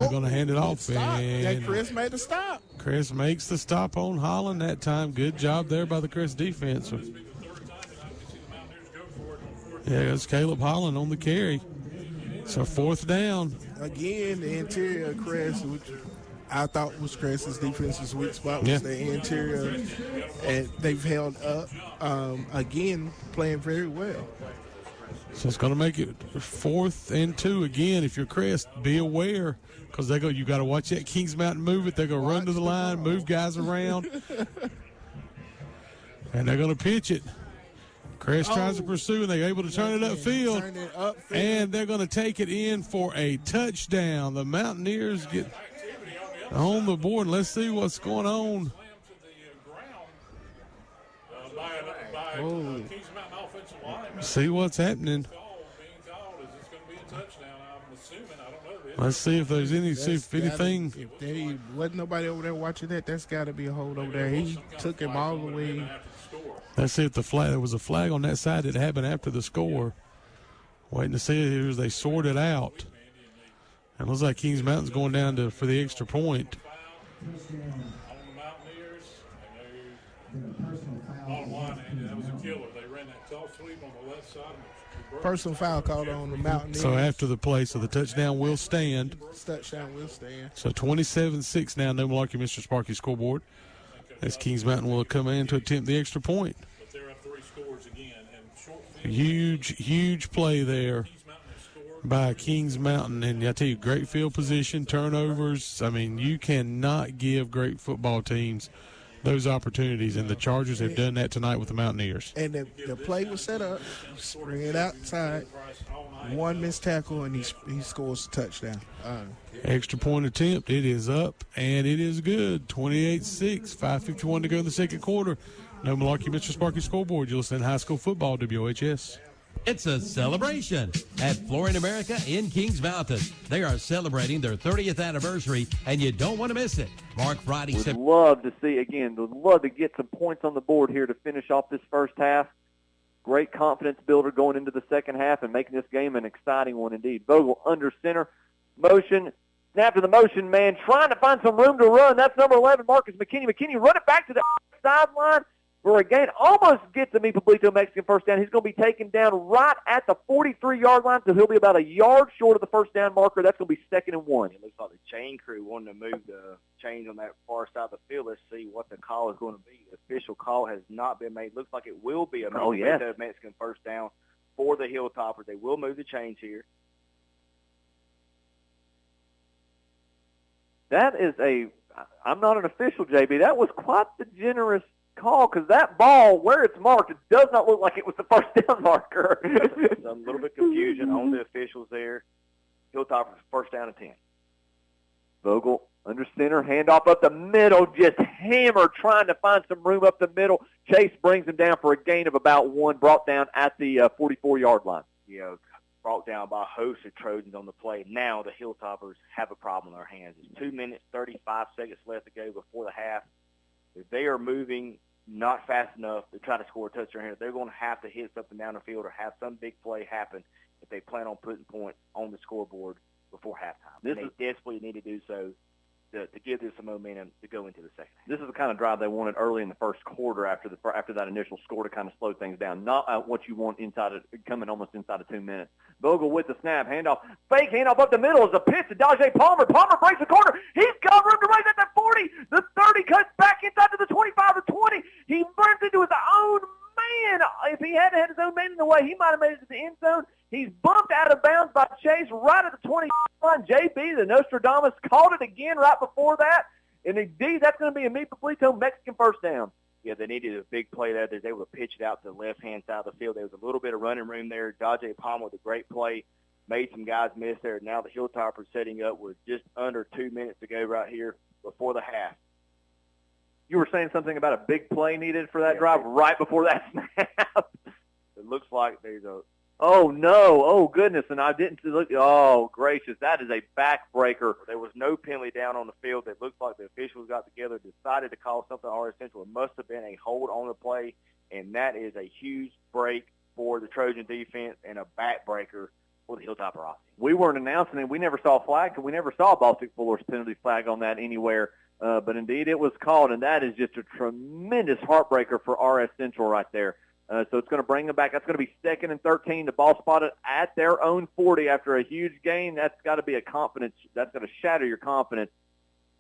They're going to hand it off. And Chris made the stop. Chris makes the stop on Holland that time. Good job there by the Crest defense. Yeah, it's Caleb Holland on the carry. So 4th down. Again, the interior of Crest, which I thought was Crest's defensive sweet spot, was the interior. And they've held up. Again, playing very well. So it's going to make it 4th and 2 again. If you're Crest, be aware, because you got to watch that Kings Mountain move it. They're going to run to the line, move guys around, and they're going to pitch it. Crest tries to pursue, and they're able to turn it upfield, and they're going to take it in for a touchdown. The Mountaineers get on the board. Let's see what's going on. See what's happening. Let's see if there's anything. If there wasn't nobody over there watching that's got to be a hold over there. He took him all the way. Let's see if there was a flag on that side that happened after the score. Waiting to see it here as they sort it out. And looks like Kings Mountain's going down for the extra point. Personal foul called on the Mountaineers. So after the play, so the touchdown will stand. Touchdown will stand. So 27-6 now, no Malarkey Mr. Sparky scoreboard. As Kings Mountain will come in to attempt the extra point. Huge play there by Kings Mountain. And I tell you, great field position, turnovers. I mean, you cannot give great football teams those opportunities, and the Chargers have done that tonight with the Mountaineers. And the play was set up, bring it outside, one missed tackle, and he scores a touchdown. Extra point attempt, it is up, and it is good. 28-6, 5:51 to go in the second quarter. No Malarkey Mr. Sparky scoreboard. You're listening to high school football, WHS. It's a celebration at Flooring America in Kings Mountain. They are celebrating their 30th anniversary, and you don't want to miss it. Mark Friday. Would love to get some points on the board here to finish off this first half. Great confidence builder going into the second half and making this game an exciting one indeed. Vogel under center, motion, snap to the motion man, trying to find some room to run. That's number 11, Marcus McKinney. McKinney run it back to the sideline for a gain. Almost gets the Pablito Mexican first down. He's going to be taken down right at the 43-yard line, so he'll be about a yard short of the first down marker. That's going to be 2nd and 1. It looks like the chain crew wanted to move the chains on that far side of the field. Let's see what the call is going to be. The official call has not been made. Looks like it will be a Pablito Mexican first down for the Hilltoppers. They will move the chains here. That is I'm not an official, JB. That was quite the generous call, because that ball, where it's marked, it does not look like it was the first down marker. A little bit confusion on the officials there. Hilltoppers first down and 10. Vogel under center, handoff up the middle, just hammered, trying to find some room up the middle. Chase brings him down for a gain of about 1, brought down at the 44-yard line. Brought down by a host of Trojans on the play. Now the Hilltoppers have a problem on their hands. It's 2 minutes, 35 seconds left to go before the half. They are moving not fast enough to try to score a touchdown here. They're going to have to hit something down the field or have some big play happen if they plan on putting points on the scoreboard before halftime. They desperately need to do so to give them some momentum to go into the second half. This is the kind of drive they wanted early in the first quarter after that initial score to kind of slow things down. Not what you want coming almost inside of 2 minutes. Vogel with the snap, handoff, fake handoff up the middle is a pitch to Dajay Palmer. Palmer breaks the corner. He's got room to raise at the 40. The 30 cuts back inside to the 25, the 20. He runs into his own man. If he hadn't had his own man in the way, he might have made it to the end zone. He's bumped out of bounds by Chase right at the 20 line. JB, the Nostradamus, called it again right before that. And indeed, that's going to be a Meat Pablito Mexican first down. Yeah, they needed a big play there. They were able to pitch it out to the left-hand side of the field. There was a little bit of running room there. Dajay Palmer with a great play. Made some guys miss there. Now the Hilltoppers setting up with just under 2 minutes to go right here before the half. You were saying something about a big play needed for that drive right before that snap. It looks like there's a Oh, no. Oh, goodness. And I didn't look. Oh, gracious. That is a backbreaker. There was no penalty down on the field. It looked like the officials got together, decided to call something RS Central. It must have been a hold on the play, and that is a huge break for the Trojan defense and a backbreaker for the Hilltopper offense. We weren't announcing it. We never saw a flag. We never saw a Baltic Fuller's penalty flag on that anywhere. But, indeed, it was called, and that is just a tremendous heartbreaker for RS Central right there. So it's going to bring them back. That's going to be 2nd and 13. The ball spotted at their own 40 after a huge gain. That's got to be a confidence. That's going to shatter your confidence.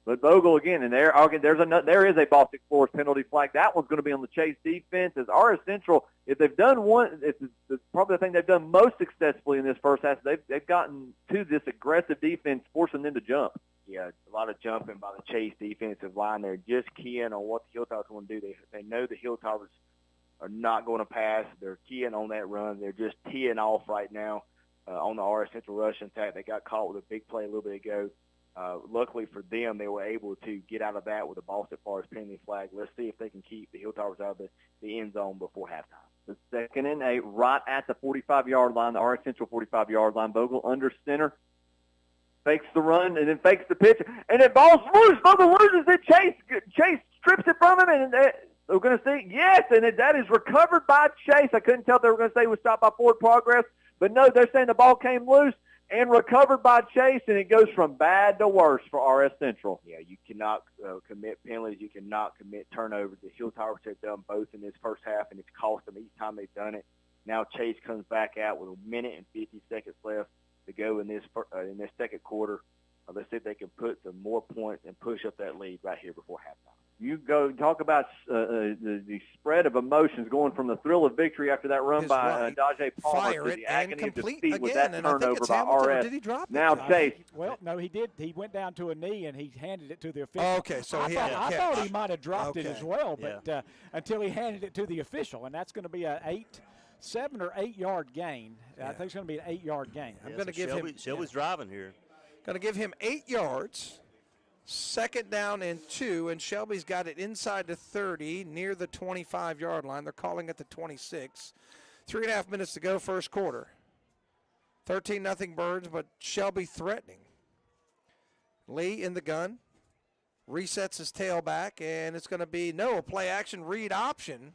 But Vogel again, and there is a Baltic Force penalty flag. That one's going to be on the Chase defense. As RS Central, if they've done one, it's probably the thing they've done most successfully in this first half. They've gotten to this aggressive defense, forcing them to jump. Yeah, a lot of jumping by the Chase defensive line there, just keying on what the Hilltoppers want to do. They know the Hilltoppers are not going to pass. They're keying on that run. They're just teeing off right now on the RS Central rush attack. They got caught with a big play a little bit ago. Luckily for them, they were able to get out of that with a Boston Forest penalty flag. Let's see if they can keep the Hilltoppers out of the end zone before halftime. The 2nd and 8, right at the 45-yard line, the RS Central 45-yard line. Vogel under center. Fakes the run and then fakes the pitch. And it ball's loose. Vogel loses it. Chase strips it from him, and we're going to see, yes, and that is recovered by Chase. I couldn't tell if they were going to say it was stopped by forward progress, but no, they're saying the ball came loose and recovered by Chase, and it goes from bad to worse for RS Central. Yeah, you cannot commit penalties. You cannot commit turnovers. The Hilltoppers have done both in this first half, and it's cost them each time they've done it. Now Chase comes back out with 1 minute and 50 seconds left to go in this second quarter. Let's see if they can put some more points and push up that lead right here before halftime. You go talk about the spread of emotions going from the thrill of victory after that run by Dajay Palmer to the agony of defeat with that turnover by RS. Did he drop it? Now Chase. Well, no, he did. He went down to a knee and he handed it to the official. Oh, okay, so I thought he might have dropped it as well, but until he handed it to the official, and that's going to be a 7 or 8 yard gain. I think it's going to be an 8 yard gain. I'm going to give him. Shelby's driving here. Going to give him 8 yards. 2nd down and 2, and Shelby's got it inside the 30, near the 25-yard line. They're calling it the 26. 3.5 minutes to go, first quarter. 13-0 Birds, but Shelby threatening. Lee in the gun. Resets his tail back, and it's going to be, a play action read option.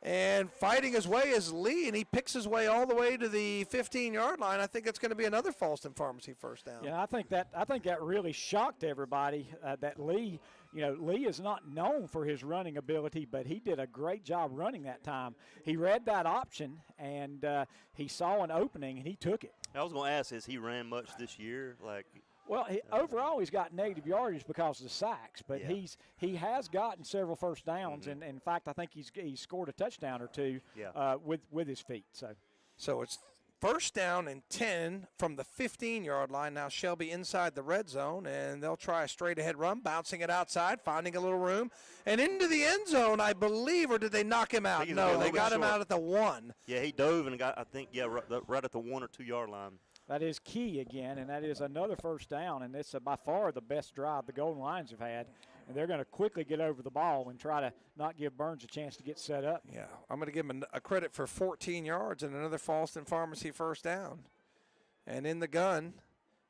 And fighting his way is Lee, and he picks his way all the way to the 15-yard line. I think it's going to be another Falston Pharmacy first down. Yeah, I think that really shocked everybody. That Lee, Lee is not known for his running ability, but he did a great job running that time. He read that option, and he saw an opening, and he took it. I was going to ask, has he ran much this year? Well, overall he's got negative yardage because of the sacks, but he has gotten several first downs, and in fact I think he's scored a touchdown or two with his feet. So it's first down and 10 from the 15-yard line. Now Shelby inside the red zone, and they'll try a straight-ahead run, bouncing it outside, finding a little room, and into the end zone, I believe, or did they knock him out? No, they got him out at the 1. Yeah, he dove and got, I think, right at the 1 or 2 yard line. That is key again, and that is another first down, and it's by far the best drive the Golden Lions have had. And they're going to quickly get over the ball and try to not give Burns a chance to get set up. Yeah, I'm going to give him a credit for 14 yards and another Falston Pharmacy first down. And in the gun,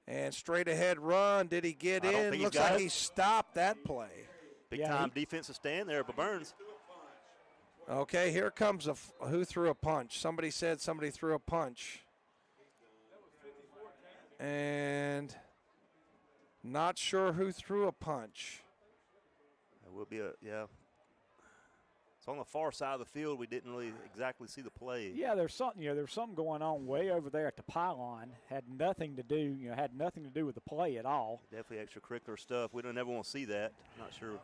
and straight ahead run. Did he get in? Looks like he stopped that play. Big time defensive stand there by Burns. Okay, here comes who threw a punch. Somebody said somebody threw a punch. And not sure who threw a punch. It will be it's on the far side of the field. We didn't really exactly see the play. Yeah, there's something going on way over there at the pylon. Had nothing to do with the play at all. Definitely extracurricular stuff. We don't ever want to see that. Not sure.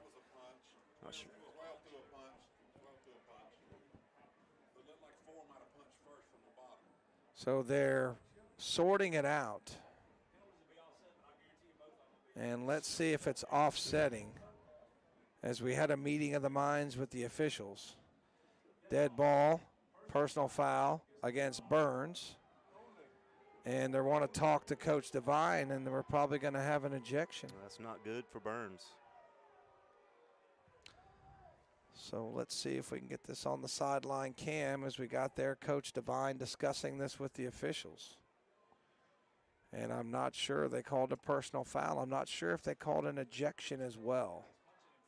So they're sorting it out. And let's see if it's offsetting, as we had a meeting of the minds with the officials. Dead ball, personal foul against Burns. And they want to talk to Coach Devine, and we're probably going to have an ejection. That's not good for Burns. So let's see if we can get this on the sideline cam as we got there. Coach Devine discussing this with the officials. And I'm not sure they called a personal foul. I'm not sure if they called an ejection as well.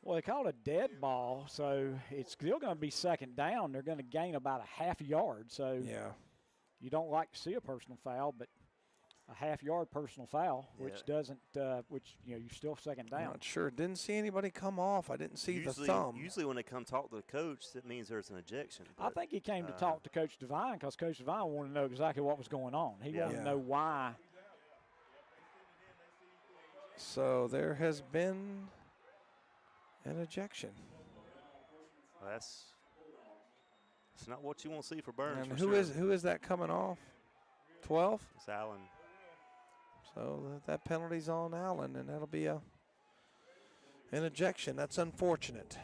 Well, they called a dead ball, so it's still going to be second down. They're going to gain about a half yard. So yeah, you don't like to see a personal foul, but a half-yard personal foul, which doesn't, you're still second down. I'm not sure. Didn't see anybody come off. I didn't see the thumb. Usually when they come talk to the coach, that means there's an ejection. I think he came to talk to Coach Devine because Coach Devine wanted to know exactly what was going on. He wanted to know why. So there has been an ejection. Well, that's not what you want to see for Burns. And for who is that coming off? 12? It's Allen. So that penalty's on Allen, and that'll be an ejection. That's unfortunate.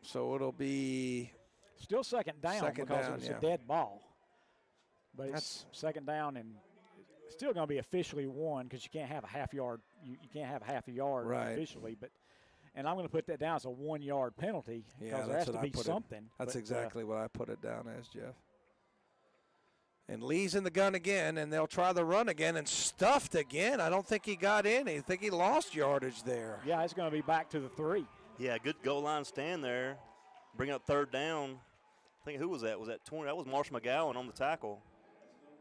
So it'll be still second down because it's a dead ball. But it's second down, and it's still going to be officially one because you can't have a half yard. You can't have a half a yard officially. And I'm going to put that down as a 1 yard penalty because there has to be something. That's exactly what I put it down as, Jeff. And Lee's in the gun again, and they'll try the run again, and stuffed again. I don't think he got in. I think he lost yardage there. Yeah, it's going to be back to the 3. Yeah, good goal line stand there. Bring up third down. I think who was that? Was that 20? That was Marsh McGowan on the tackle.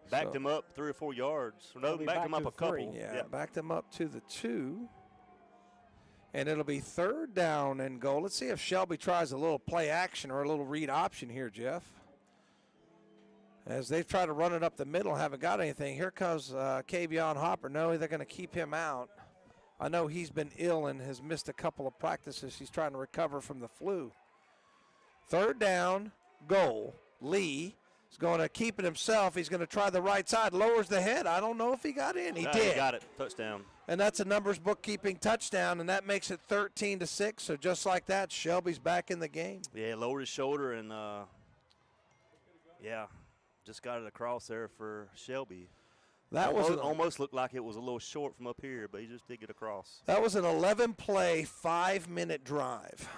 Backed him up 3 or 4 yards. No, backed him up a couple. Yeah, backed him up to the 2. And it'll be third down and goal. Let's see if Shelby tries a little play action or a little read option here, Jeff. As they've tried to run it up the middle, haven't got anything. Here comes Kavion Hopper. No, they're going to keep him out. I know he's been ill and has missed a couple of practices. He's trying to recover from the flu. Third down, goal. Lee is going to keep it himself. He's going to try the right side, lowers the head. I don't know if he got in. He did. He got it. Touchdown. And that's a numbers bookkeeping touchdown, and that makes it 13-6. So just like that, Shelby's back in the game. Yeah, lowered his shoulder and, just got it across there for Shelby. That almost looked like it was a little short from up here, but he just did get across. That was an 11-play, 5-minute drive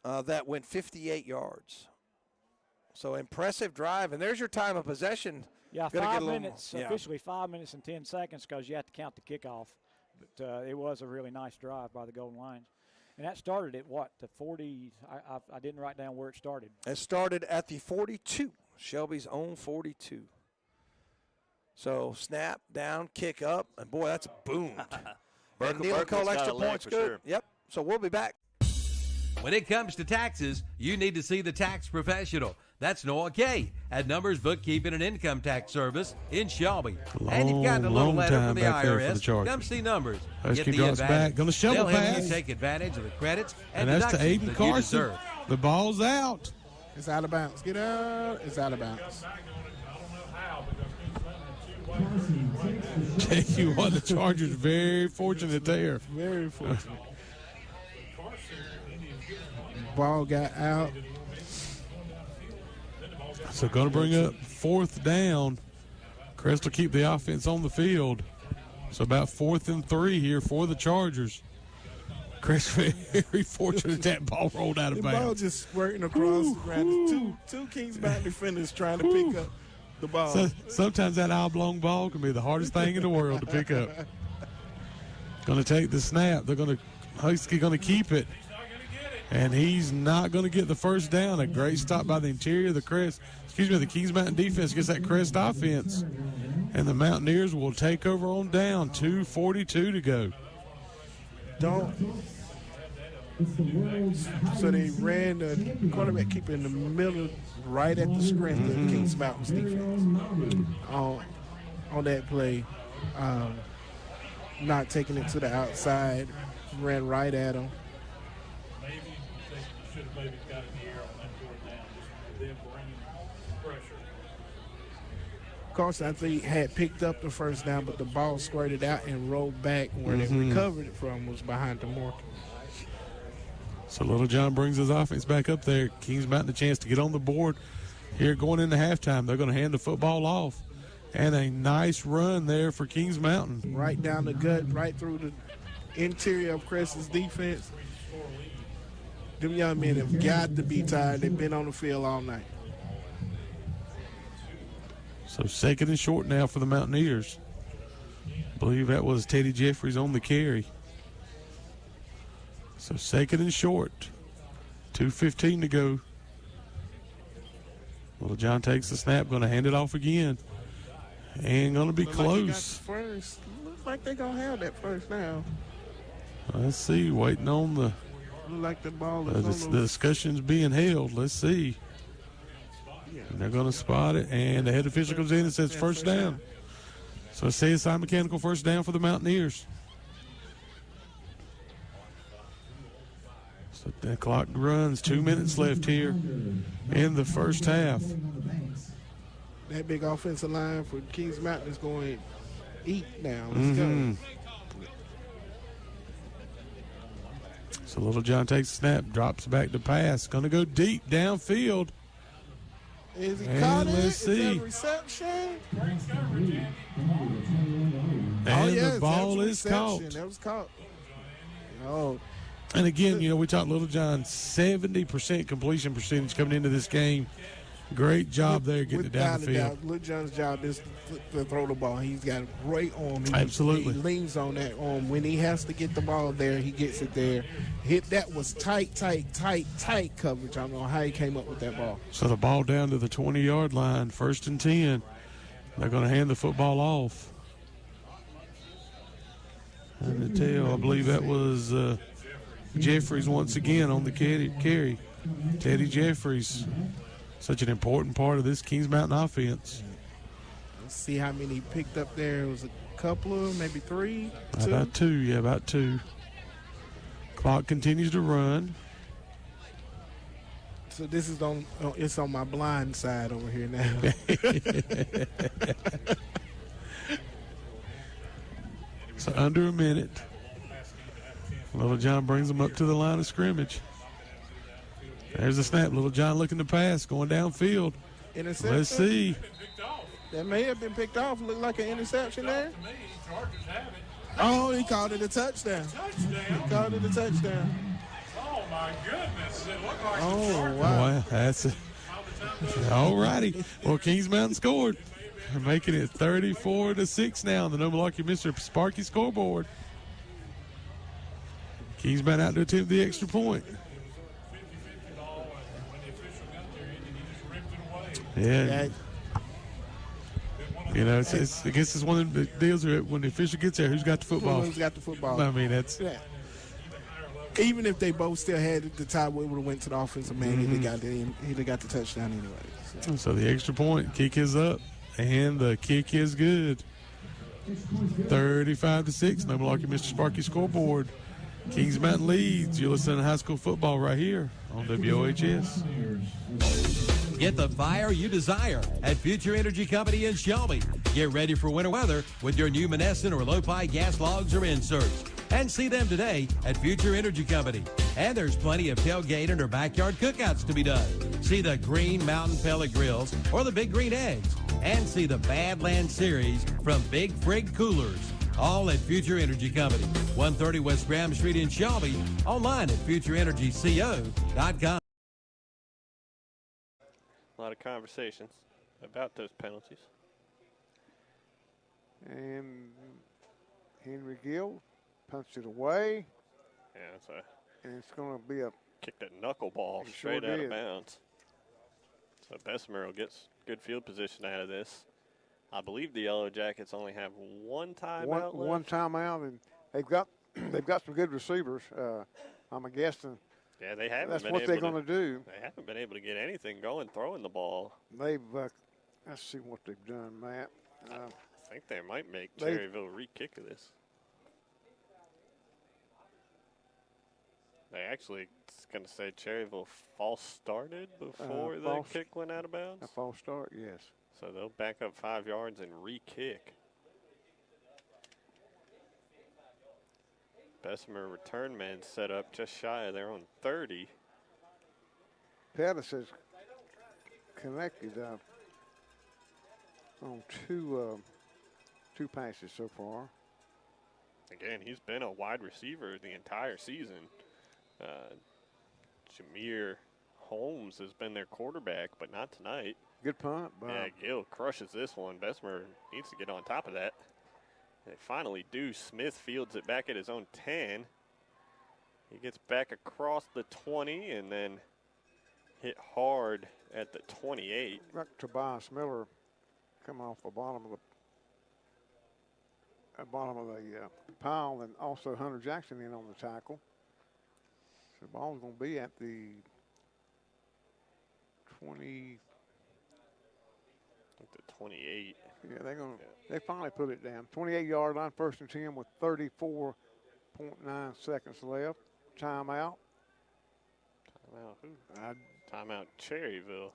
that went 58 yards. So impressive drive, and there's your time of possession. Yeah, 5 minutes, officially 5 minutes and 10 seconds because you have to count the kickoff. But it was a really nice drive by the Golden Lions. And that started at what, the 40? I didn't write down where it started. It started at the 42, Shelby's own 42. So snap, down, kick up, and boy, that's boomed. And Neal Cole extra points good. Sure. Yep, so we'll be back. When it comes to taxes, you need to see the tax professional. That's Noah Kay at Numbers Bookkeeping and Income Tax Service in Shelby. And you've got a little letter from the IRS. Come see Numbers. Get the advantage. Back. Gonna shovel They'll help pass. you take advantage of the credits and that's to Aiden Carson. The ball's out. It's out of bounds. Get out. It's out of bounds. Tell you what, the Chargers very fortunate there. Very fortunate. Ball got out. So going to bring up fourth down. Crest will keep the offense on the field. So about 4th and 3 here for the Chargers. Crest very fortunate that ball rolled out of bounds. The ball just squirting across the ground. Two Kingsbound defenders trying to pick up the ball. So, sometimes that oblong ball can be the hardest thing in the world to pick up. Going to take the snap. Husky going to keep it. And he's not going to get the first down. A great stop by the interior, the Kings Mountain defense gets that Crest offense. And the Mountaineers will take over on down. 2:42 to go. So they ran the quarterback keeper in the middle, right at the strength of Kings Mountain's defense on that play. Not taking it to the outside, ran right at him. Maybe they should have maybe got in the air on that fourth down, just them bringing pressure. Of course, I think had picked up the first down, but the ball squirted out and rolled back where they recovered it from was behind the mark. So Little John brings his offense back up there. Kings Mountain a chance to get on the board here going into halftime. They're going to hand the football off. And a nice run there for Kings Mountain. Right down the gut, right through the interior of Crest's defense. Them young men have got to be tired. They've been on the field all night. So 2nd and short now for the Mountaineers. I believe that was Teddy Jeffries on the carry. So 2nd and short. 2:15 to go. Little John takes the snap, going to hand it off again. And going to be close. First. Looks like they're going to have that first now. Let's see. Waiting on the. Like the ball is the discussion's being held. Let's see. And they're going to spot it. And the head official comes in and says first down. So it says CSI Mechanical first down for the Mountaineers. So the clock runs. 2 minutes left here in the first half. That big offensive line for Kings Mountain is going to eat now. Let's go. So Little John takes a snap, drops back to pass. Going to go deep downfield. Is he caught it? Let's see. Is that reception? And the ball is caught. That was caught. Oh. And again, we talked Little John, 70% completion percentage coming into this game. Great job there getting it down the field. Little John's job is to throw the ball. He's got a great arm. Absolutely. He leans on that arm. When he has to get the ball there, he gets it there. That was tight coverage. I don't know how he came up with that ball. So the ball down to the 20-yard line, 1st and 10. They're going to hand the football off. And the tail, I believe that was Jeffries once again on the carry. Teddy Jeffries. Such an important part of this Kings Mountain offense. Let's see how many he picked up there. It was a couple of, maybe 3, 2. About 2, yeah, about 2. Clock continues to run. So this is it's on my blind side over here now. So under a minute. Little John brings them up to the line of scrimmage. There's the snap. Little John looking to pass, going downfield. Interception. Let's see. That may have been picked off. Looked like an interception there. Oh, he called it a touchdown. He called it a touchdown. Oh, my goodness. It looked like wow. Wow, that's it. All righty. Well, Kings Mountain scored. They're making it 34-6 now on the No Malarkey Mr. Sparky scoreboard. Kings Mountain out to attempt the extra point. Yeah. I guess it's one of the deals where when the official gets there, who's got the football? Who's got the football? I mean, that's. Yeah. Even if they both still had it, the tie would have went to the offensive man. He'd have got the touchdown anyway. So the extra point, kick is up, and the kick is good. 35-6, No Malarkey Mr. Sparky scoreboard. Kings Mountain leads. You're listening to high school football right here on WOHS. Get the fire you desire at Future Energy Company in Shelby. Get ready for winter weather with your new Monessen or Lopi gas logs or inserts. And see them today at Future Energy Company. And there's plenty of tailgate and or backyard cookouts to be done. See the Green Mountain Pellet Grills or the Big Green Eggs. And see the Badlands Series from Big Frig Coolers. All at Future Energy Company. 130 West Graham Street in Shelby. Online at futureenergyco.com. A lot of conversations about those penalties. And Henry Gill punched it away. Yeah, and it's going to be a Kicked a knuckleball straight out of bounds. So Bessemer will get good field position out of this. I believe the Yellow Jackets only have one timeout. One timeout, and they've got some good receivers. I'm guessing. Yeah, they haven't. That's what they're going to do. They haven't been able to get anything going throwing the ball. They've. Let's see what they've done, Matt. I think they might make Cherryville re-kick of this. They actually going to say Cherryville false started before the kick went out of bounds. A false start, yes. So they'll back up 5 yards and re-kick. Bessemer return man set up just shy of their own 30. Pettis has connected on two passes so far. Again, he's been a wide receiver the entire season. Jameer Holmes has been their quarterback, but not tonight. Good punt. Yeah, Gill crushes this one. Bessemer needs to get on top of that. They finally do. Smith fields it back at his own 10. He gets back across the 20 and then hit hard at the 28. Right, Tobias Miller coming off the bottom of the pile, and also Hunter Jackson in on the tackle. So the ball's going to be at the 20. At the 28. Yeah, they finally put it down. 28-yard line, 1st and 10 with 34.9 seconds left. Timeout. Timeout who? Timeout Cherryville.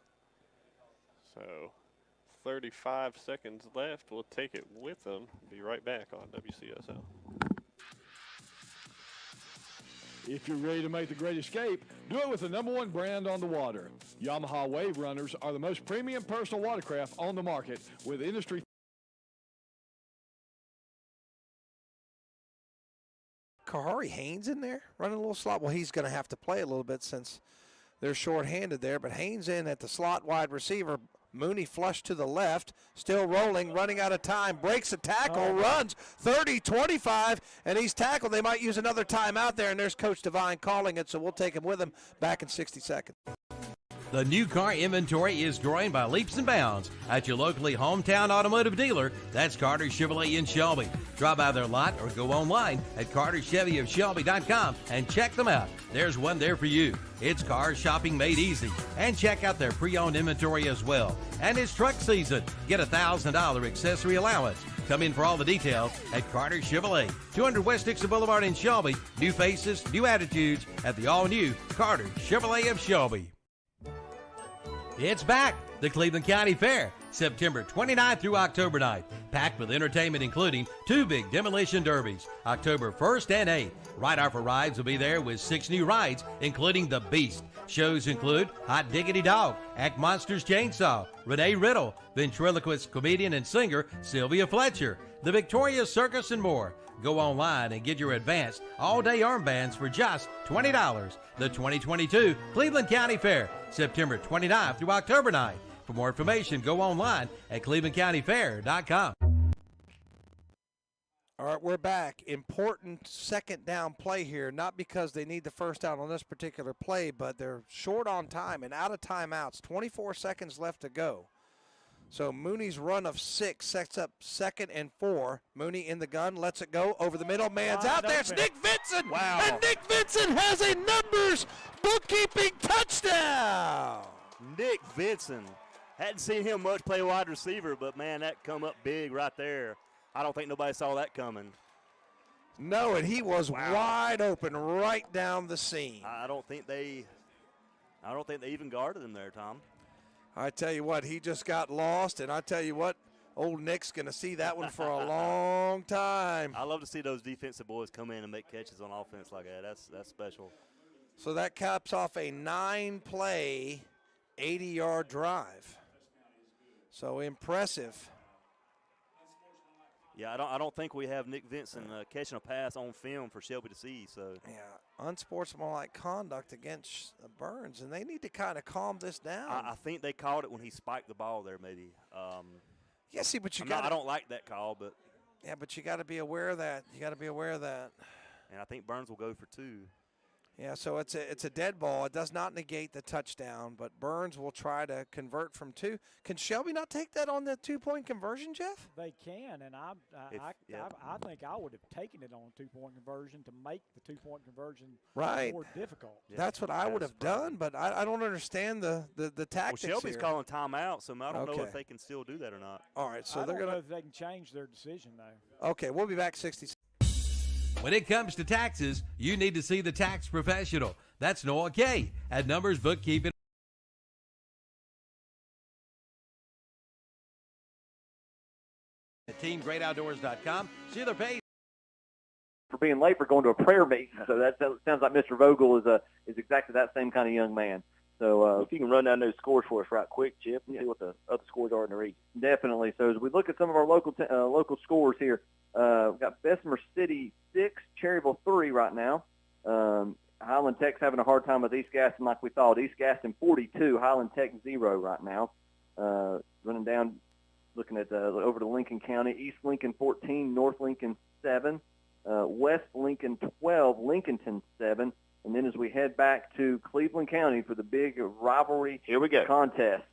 So 35 seconds left. We'll take it with them. Be right back on WCSL. If you're ready to make the great escape, do it with the #1 brand on the water. Yamaha Wave Runners are the most premium personal watercraft on the market with industry. Kahari Haynes in there running a little slot. Well, he's going to have to play a little bit since they're short-handed there, but Haynes in at the slot wide receiver. Mooney flush to the left, still rolling, running out of time, breaks a tackle, runs 30-25, and he's tackled. They might use another timeout there, and there's Coach Devine calling it, so we'll take him with him back in 60 seconds. The new car inventory is growing by leaps and bounds at your locally hometown automotive dealer. That's Carter Chevrolet in Shelby. Drop by their lot or go online at carterchevyofshelby.com and check them out. There's one there for you. It's car shopping made easy. And check out their pre-owned inventory as well. And it's truck season. Get a $1,000 accessory allowance. Come in for all the details at Carter Chevrolet, 200 West Dixon Boulevard in Shelby. New faces, new attitudes at the all-new Carter Chevrolet of Shelby. It's back, the Cleveland County Fair, September 29th through October 9th, packed with entertainment including 2 big demolition derbies, October 1st and 8th. Ride Off for Rides will be there with 6 new rides, including The Beast. Shows include Hot Diggity Dog, Act Monsters Chainsaw, Renee Riddle, ventriloquist comedian and singer Sylvia Fletcher, The Victoria Circus, and more. Go online and get your advanced all-day armbands for just $20. The 2022 Cleveland County Fair, September 29th through October 9th. For more information, go online at clevelandcountyfair.com. All right, we're back. Important second down play here, not because they need the first down on this particular play, but they're short on time and out of timeouts. 24 seconds left to go. So Mooney's run of 6 sets up 2nd and 4. Mooney in the gun, lets it go over the middle. Man's out there. It's Nick Vinson. Wow. And Nick Vinson has a numbers bookkeeping touchdown. Nick Vinson. Hadn't seen him much play wide receiver, but, man, that come up big right there. I don't think nobody saw that coming. No, and he was wide open right down the seam. I don't think they even guarded him there, Tom. I tell you what, he just got lost, and I tell you what, old Nick's going to see that one for a long time. I love to see those defensive boys come in and make catches on offense like that. That's special. So that caps off a 9-play, 80-yard drive. So impressive. Yeah, I don't think we have Nick Vinson catching a pass on film for Shelby to see. So yeah, unsportsmanlike conduct against Burns, and they need to kind of calm this down. I think they called it when he spiked the ball there, maybe. Yeah, see, but I don't like that call, but yeah, but you got to be aware of that. You got to be aware of that. And I think Burns will go for 2. Yeah, so it's a dead ball. It does not negate the touchdown, but Burns will try to convert from 2. Can Shelby not take that on the 2-point conversion, Jeff? They can, and I think I would have taken it on 2-point conversion to make the 2-point conversion more difficult. Yeah. That's what I would have done, but I don't understand the tactics. Well, Shelby's here. calling timeout, so I don't know if they can still do that or not. All right, so I they're don't going know if they can change their decision, though. Okay, we'll be back 60 seconds. When it comes to taxes, you need to see the tax professional. That's Noah Kay at Numbers Bookkeeping. At TeamGreatOutdoors.com. See their page. For being late for going to a prayer meeting, so that sounds like Mr. Vogel is exactly that same kind of young man. So if you can run down those scores for us right quick, Chip, and see what the other scores are in the region. Definitely. So as we look at some of our local scores here, we've got Bessemer City 6, Cherryville 3 right now. Highland Tech's having a hard time with East Gaston like we thought. East Gaston 42, Highland Tech 0 right now. Running down, looking at over to Lincoln County, East Lincoln 14, North Lincoln 7, West Lincoln 12, Lincolnton 7. And then as we head back to Cleveland County for the big rivalry contest,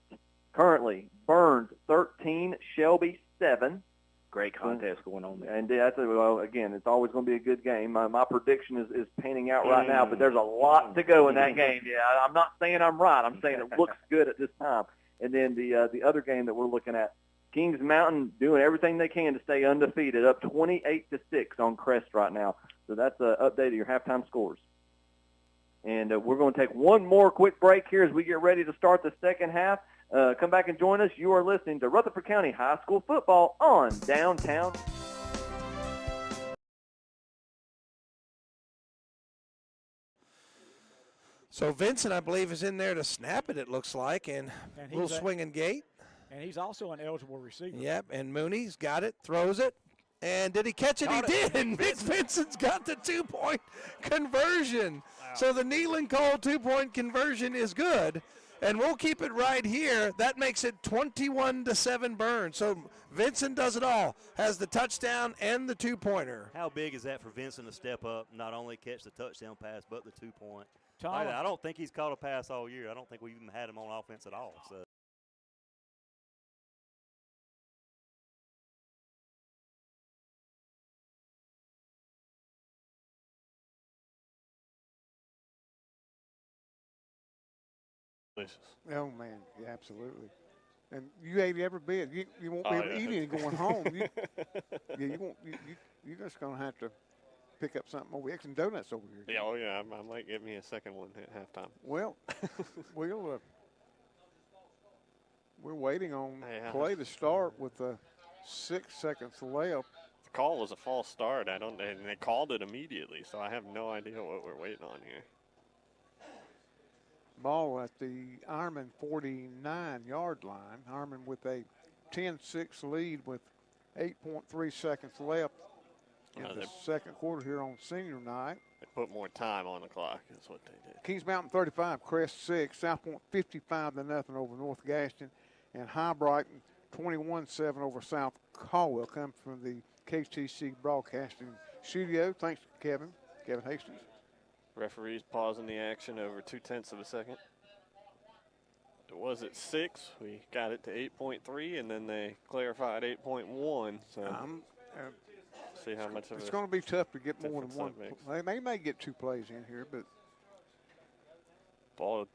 currently Burns 13, Shelby 7. Great contest going on there. And again, it's always going to be a good game. My prediction is panning out right now, but there's a lot to go in that game. Yeah, I'm not saying I'm right. I'm saying it looks good at this time. And then the other game that we're looking at, Kings Mountain doing everything they can to stay undefeated, up 28-6 on Crest right now. So that's an update of your halftime scores. And we're going to take one more quick break here as we get ready to start the second half. Come back and join us. You are listening to Rutherford County High School football on Downtown. So Vincent, I believe, is in there to snap it looks like, and a little swinging gate. And he's also an eligible receiver. Yep, and Mooney's got it, throws it. And did he catch it? He did. And Nick Vincent's got the 2-point conversion. Wow. So the Neelan Cole 2-point conversion is good. And we'll keep it right here. That makes it 21-7 Burns. So Vincent does it all. Has the touchdown and the 2-pointer. How big is that for Vincent to step up, not only catch the touchdown pass, but the 2-point? I don't think he's caught a pass all year. I don't think we even had him on offense at all. So. Oh man, yeah, absolutely. And you ate every bit. You won't be able to eat any going home. You won't. You're just gonna have to pick up something over. Some donuts over here. Yeah, I might get me a second one at halftime. Well, we're waiting on play to start with 6 seconds left. The call was a false start. And they called it immediately, so I have no idea what we're waiting on here. Ball at the Ironman 49-yard line. Ironman with a 10-6 lead with 8.3 seconds left in the second quarter here on senior night. They put more time on the clock. That's what they did. Kings Mountain 35, Crest 6, South Point 55-0 over North Gaston, and High Brighton 21-7 over South Caldwell. Comes from the KTC Broadcasting Studio. Thanks to Kevin Hastings. Referees pausing the action over 0.2 of a second. It was at 6. We got it to 8.3, and then they clarified 8.1. So see how much of it's going to be tough to get more than one. They may get 2 plays in here, but ball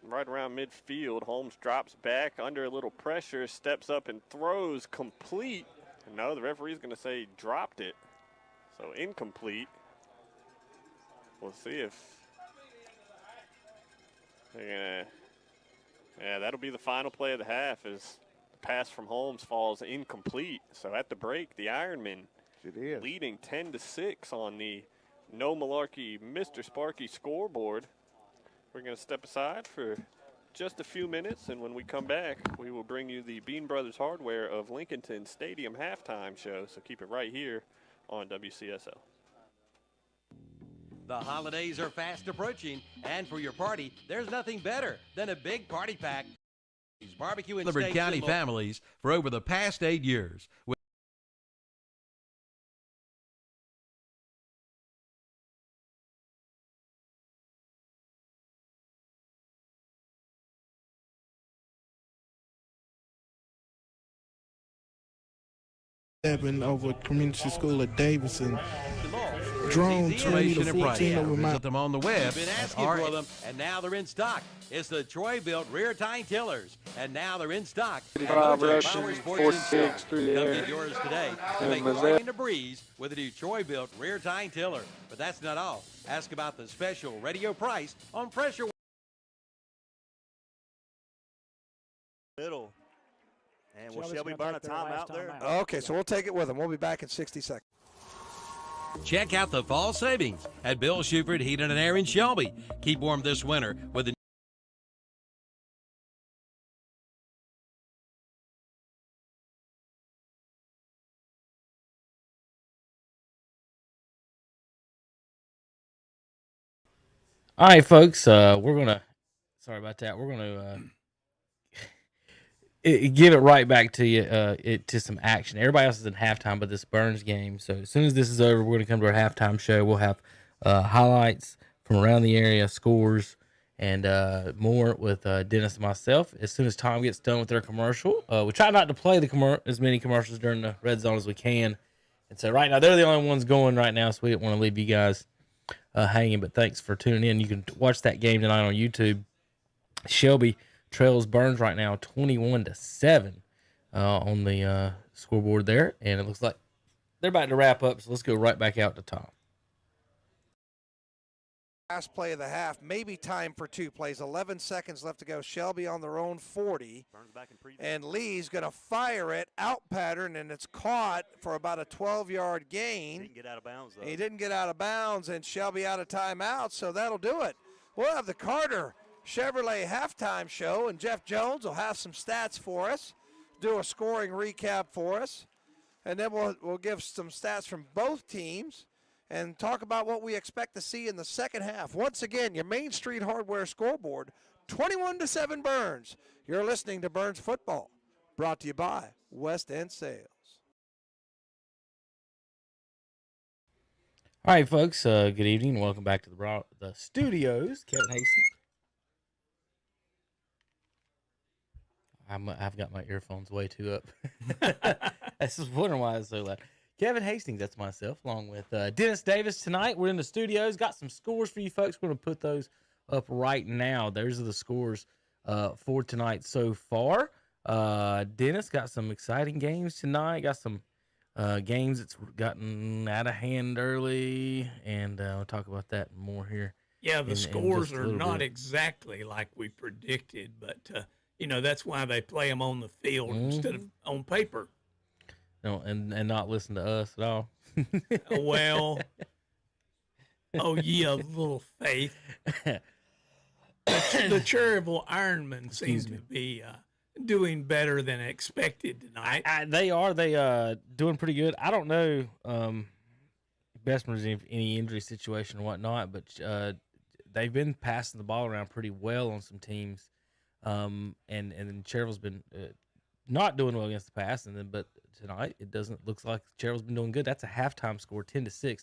right around midfield. Holmes drops back under a little pressure, steps up and throws complete. No, the referee's going to say dropped it. So incomplete. We'll see if they're going to, that'll be the final play of the half as the pass from Holmes falls incomplete. So at the break, the Ironmen leading 10-6 on the No Malarkey Mr. Sparky scoreboard. We're going to step aside for just a few minutes, and when we come back, we will bring you the Bean Brothers Hardware of Lincolnton Stadium halftime show. So keep it right here on WCSL. The holidays are fast approaching, and for your party, there's nothing better than a big party pack. Barbecue and Rutherford County families for over the past 8 years. 7 over Community School of Davidson. Drone 20 to 14 over Mount. Put them on the web. Been asking for them, and now they're in stock. It's the Troy-built rear tine tillers, and now they're in stock. 46 through the air. Come get yours today to make spraying the breeze with a new Troy-built rear tine tiller. But that's not all. Ask about the special radio price on pressure. Middle. And will Shelby burn a timeout there? Okay, so we'll take it with them. We'll be back in 60 seconds. Check out the fall savings at Bill Shuford Heating and Air in Shelby. Keep warm this winter with the All right, folks, we're going to, sorry about that, we're going to give it right back to you, to some action. Everybody else is in halftime, but this Burns game. So as soon as this is over, we're going to come to our halftime show. We'll have highlights from around the area, scores, and more with Dennis and myself. As soon as Tom gets done with their commercial, we try not to play as many commercials during the red zone as we can. And so right now, they're the only ones going right now, so we didn't want to leave you guys hanging. But thanks for tuning in. You can watch that game tonight on YouTube. Shelby trails Burns right now 21-7 on the scoreboard there, and it looks like they're about to wrap up, so let's go right back out to Tom. Last play of the half, maybe time for two plays. 11 seconds left to go. Shelby on their own 40, and Lee's going to fire it out pattern, and it's caught for about a 12-yard gain. He didn't get out of bounds, though. He didn't get out of bounds, and Shelby out of timeout, so that'll do it. We'll have the Carter Chevrolet halftime show, and Jeff Jones will have some stats for us, do a scoring recap for us, and then we'll give some stats from both teams and talk about what we expect to see in the second half. Once again, your Main Street Hardware scoreboard, 21-7 Burns. You're listening to Burns Football, brought to you by West End Sales. All right, folks, good evening. Welcome back to the studios. Kevin Hastings. I've got my earphones way too up. I was just wondering why it's so loud. Kevin Hastings, that's myself, along with Dennis Davis tonight. We're in the studios. Got some scores for you folks. We're going to put those up right now. Those are the scores for tonight so far. Dennis got some exciting games tonight. Got some games that's gotten out of hand early, and we'll talk about that more here. Yeah, the scores are not exactly like we predicted, but that's why they play them on the field instead of on paper. No, and not listen to us at all. Well, ye of little faith. The Cherryville Ironman seems to be doing better than expected tonight. They are. They doing pretty good. I don't know Bessemer's in any injury situation or whatnot, but they've been passing the ball around pretty well on some teams. And Cherryville's been not doing well against the pass, but tonight looks like Cherryville's been doing good. That's a halftime score, 10-6.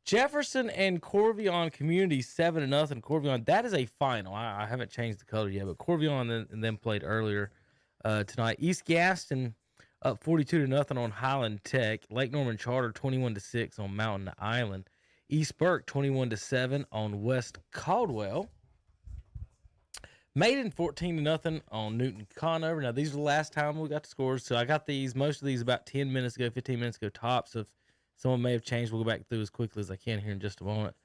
Jefferson and Corvion Community 7-0. Corvion, that is a final. I haven't changed the color yet, but Corvion and them played earlier tonight. East Gaston up 42-0 on Highland Tech. Lake Norman Charter 21-6 on Mountain Island. East Burke 21-7 on West Caldwell. Maiden 14-0 on Newton Conover. Now, these are the last time we got the scores, so I got most of these about 10 minutes ago, 15 minutes ago tops. So if someone may have changed, we'll go back through as quickly as I can here in just a moment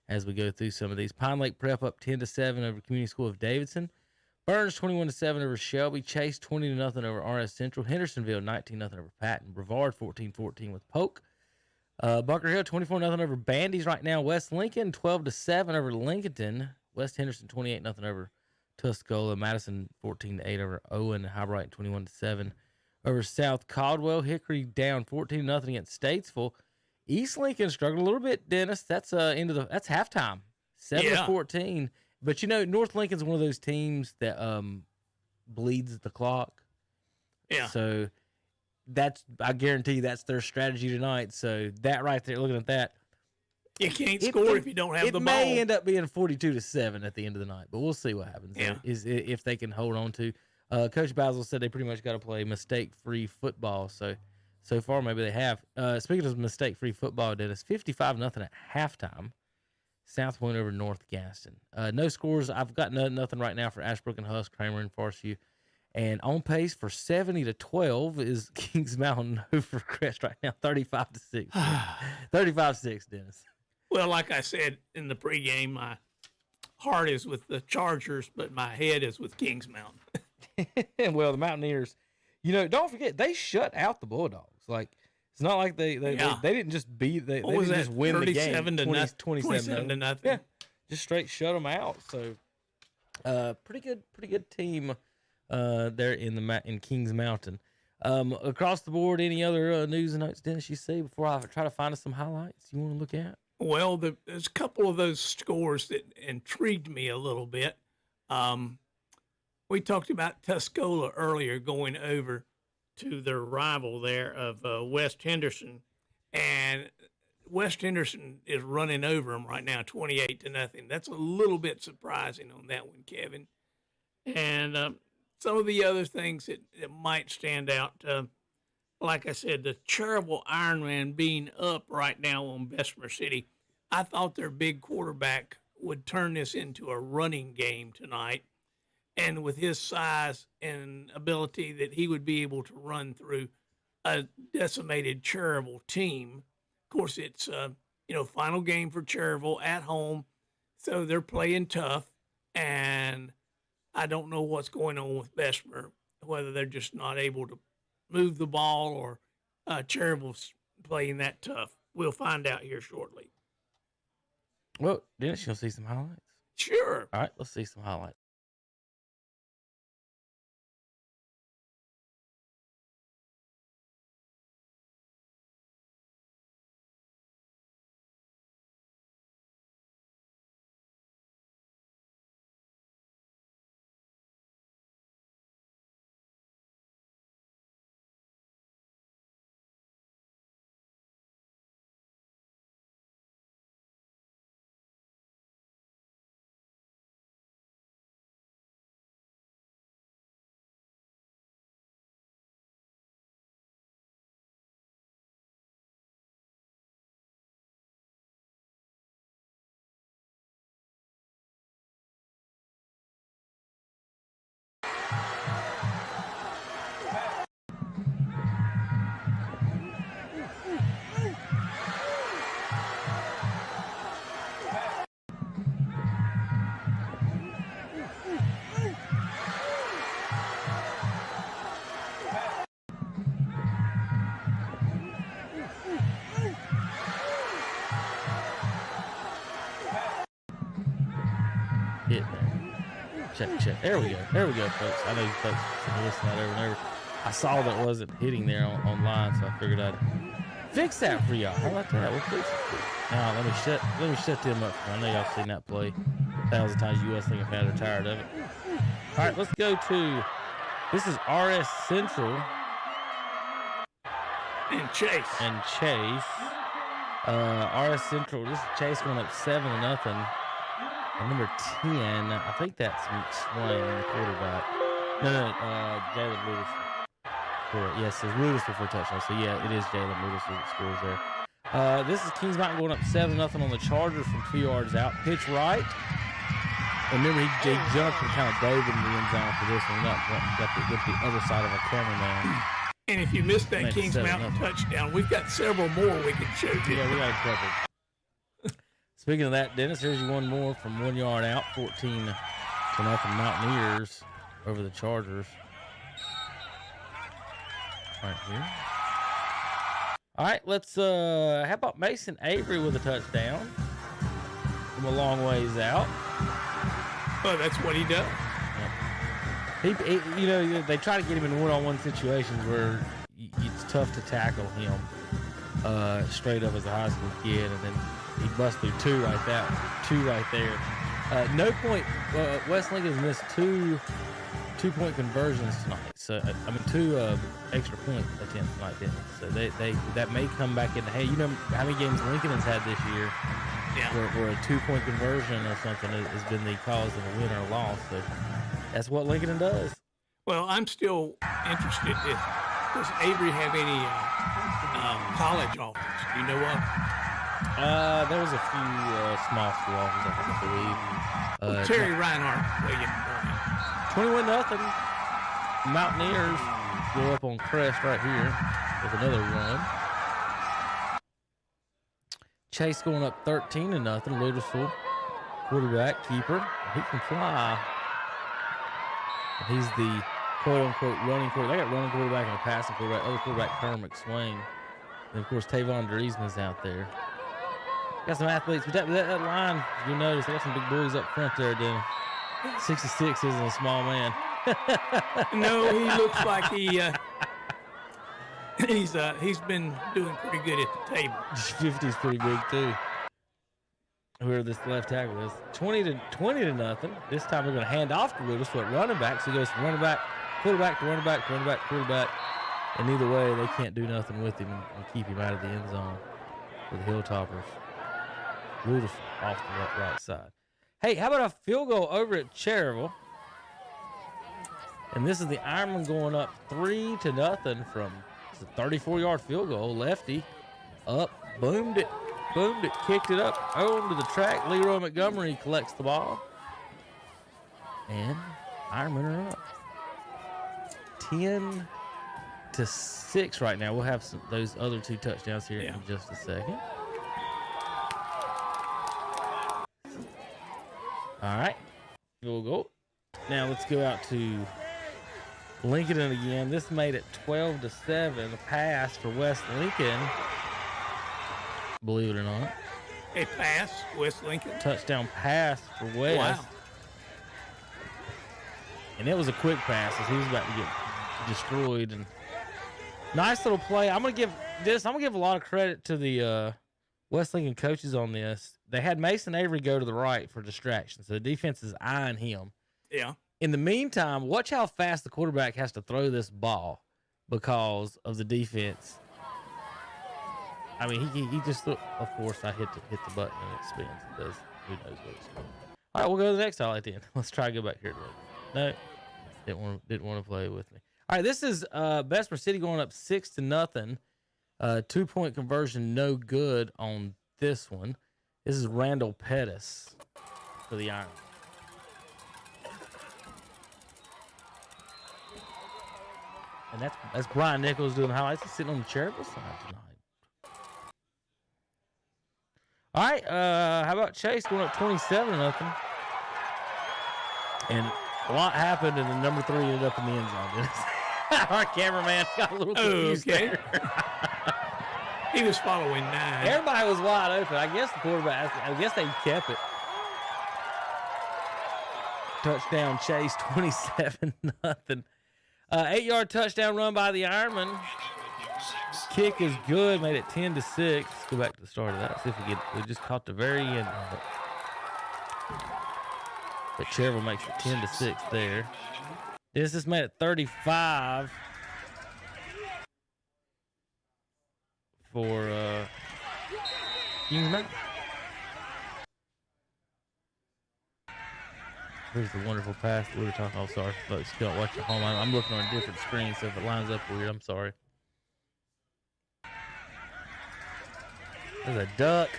as we go through some of these. Pine Lake Prep up 10-7 over Community School of Davidson. Burns 21-7 over Shelby. Chase 20-0 over RS Central. Hendersonville 19-0 over Patton. Brevard 14-14 with Polk. Bunker Hill 24-0 over Bandy's right now. West Lincoln 12-7 over Lincolnton. West Henderson 28-0 over Tuscola. Madison 14-8 over Owen. High Brighton 21-7 over South Caldwell. Hickory down 14-0 against Statesville. East Lincoln struggled a little bit, Dennis. That's that's halftime. 7-14. But North Lincoln's one of those teams that bleeds the clock. Yeah. So I guarantee you that's their strategy tonight. So that right there, looking at that, you can't score if you don't have the ball. It may end up being 42-7 at the end of the night, but we'll see what happens. Yeah. If they can hold on to. Coach Basil said they pretty much got to play mistake-free football. So so far. Maybe they have. Speaking of mistake-free football, Dennis, 55-0 at halftime. South win over North Gaston. No scores. I've got nothing right now for Ashbrook and Husk, Kramer and Farsview. And on pace for 70-12 is Kings Mountain over Crest right now, 35-6. 35-6, Dennis. Well, like I said in the pregame, my heart is with the Chargers, but my head is with Kings Mountain. Well, the Mountaineers, don't forget, they shut out the Bulldogs. Like, it's not like they didn't just beat, they didn't just win the game 27-0. Yeah, just straight shut them out. So, pretty good team there in Kings Mountain. Across the board, any other news and notes, Dennis, you see before I try to find us some highlights you want to look at? Well, there's a couple of those scores that intrigued me a little bit. We talked about Tuscola earlier going over to their rival there of West Henderson, and West Henderson is running over them right now, 28-0. That's a little bit surprising on that one, Kevin. And some of the other things that might stand out, like I said, the Cherryville Ironman being up right now on Bessemer City. I thought their big quarterback would turn this into a running game tonight. And with his size and ability that he would be able to run through a decimated Cherryville team. Of course, it's, final game for Cherryville at home. So they're playing tough. And I don't know what's going on with Bessemer, whether they're just not able to move the ball or Cherryville's playing that tough. We'll find out here shortly. Well, Dennis, you'll see some highlights? Sure. All right, let's see some highlights. Check. There we go, folks. I know you folks can listen to that over and over. I saw that wasn't hitting there online, so I figured I'd fix that for y'all. How about that? We'll fix it. Now let me shut them up. I know y'all seen that play 1,000 times. US thinking fans are tired of it. All right, let's go to this is RS Central and Chase. RS Central. This is Chase going up 7-0. And number 10, I think that's Swain, the quarterback. No, Jalen Ludus. Yes, it's Ludus before touchdown. So, yeah, it is Jalen Ludus that scores there. This is Kings Mountain going up 7-0 on the Chargers from 2 yards out. Pitch right. And remember, he jumped and kind of dove in the end zone for this one. Got the other side of a cameraman. And if you missed that Kings Mountain touchdown, we've got several more we can show you. Yeah, we got a couple. Speaking of that, Dennis, here's one more from 1 yard out, 14-0 Mountaineers over the Chargers. Right here. All right, let's, how about Mason Avery with a touchdown from a long ways out? Well, that's what he does. He they try to get him in one-on-one situations where it's tough to tackle him straight up as a high school kid, and then he busts through two right there. No point. West Lincoln's missed two 2-point conversions tonight. So two extra point attempts tonight, didn't it? So that may come back into, hey, you know how many games Lincoln has had this year where a 2-point conversion or something has been the cause of a win or a loss. So that's what Lincoln does. Well, I'm still interested. Does Avery have any college offers? Do you know what? There was a few small school offers, I believe. Terry Reinhardt, William. 21-0. Mountaineers go up on Crest right here with another run. Chase going up 13-0. Louisville quarterback, keeper. He can fly. And he's the quote-unquote running quarterback. They got running quarterback and a passing quarterback. Other quarterback, Kerr McSwain. And, of course, Tavon Driesman's out there. Got some athletes. But that line, you notice, they got some big boys up front there, Dan. 66 isn't a small man. No, he looks like he's been doing pretty good at the table. 50's pretty big too. Whoever this left tackle is, 20-0. This time we're going to hand off to Lewis at running back. So he goes from running back, quarterback to running back, to running back, quarterback, and either way they can't do nothing with him and keep him out of the end zone for the Hilltoppers. Lewis off the right side. Hey, how about a field goal over at Cherryville? And this is the Ironman going up 3-0 from a 34-yard field goal. Lefty up, boomed it, kicked it up onto the track. Leroy Montgomery collects the ball. And Ironman are up 10-6 right now. We'll have those other two touchdowns here in just a second. All right, field goal. Now let's go out to Lincoln again. This made it 12-7. A pass for West Lincoln. Believe it or not. A pass, West Lincoln. Touchdown pass for West. Wow. And it was a quick pass as he was about to get destroyed. And nice little play. I'm gonna give a lot of credit to the West Lincoln coaches on this. They had Mason Avery go to the right for distraction, so the defense is eyeing him. Yeah. In the meantime, watch how fast the quarterback has to throw this ball because of the defense. I mean, he just looked. Of course, I hit the button and it spins. It does. Who knows what it's doing? All right, we'll go to the next highlight then. Let's try to go back here. No, didn't want to play with me. All right, this is Bessemer City going up 6-0. 2-point conversion, no good on this one. This is Randall Pettis for the Iron. And that's Brian Nichols doing the highlights. He's sitting on the Cherryville side tonight. All right, how about Chase going up 27-0? And a lot happened, and the number 3 ended up in the end zone. Our cameraman got a little confused there. He was following 9. Everybody was wide open. I guess the quarterback, I guess they kept it. Touchdown Chase, 27-0. 8-yard touchdown run by the Ironman. Kick is good, made it 10-6. Let's go back to the start of that. See if we just caught the very end of it. But Cherryville makes it 10-6 there. This just made it 35 for Kings Mountain. Here's the wonderful pass that we were talking. Oh, sorry, folks. Don't watch at home. I'm looking on a different screen, so if it lines up weird, I'm sorry. There's a duck.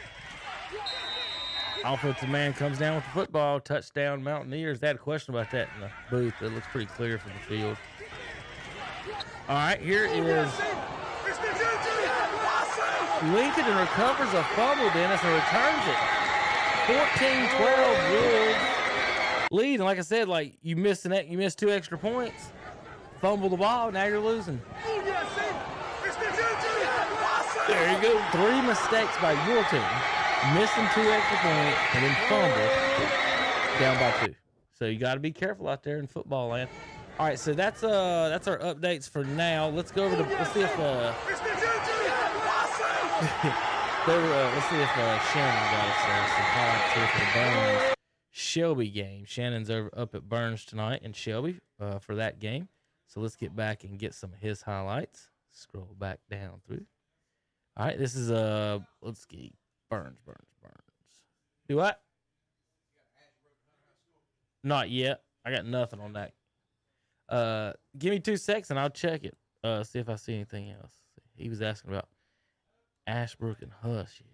Offensive man comes down with the football. Touchdown, Mountaineers. They had a question about that in the booth. It looks pretty clear from the field. All right, here is Lincoln and recovers a fumble, Dennis, and returns it. 14-12 Wolves lead. And like I said, like you missed 2 extra points. Fumble the ball, now you're losing. There you go. 3 mistakes by your team. Missing 2 extra points and then fumble down by 2. So you got to be careful out there in football land. All right, so that's our updates for now. Let's go over to let's see if Shannon got us some highlights here for the Burns Shelby game. Shannon's up at Burns tonight in Shelby for that game. So let's get back and get some of his highlights. Scroll back down through. All right, this is let's get Burns. Do what? Not yet. I got nothing on that. Give me 2 seconds and I'll check it. See if I see anything else. He was asking about Ashbrook and Huss yet.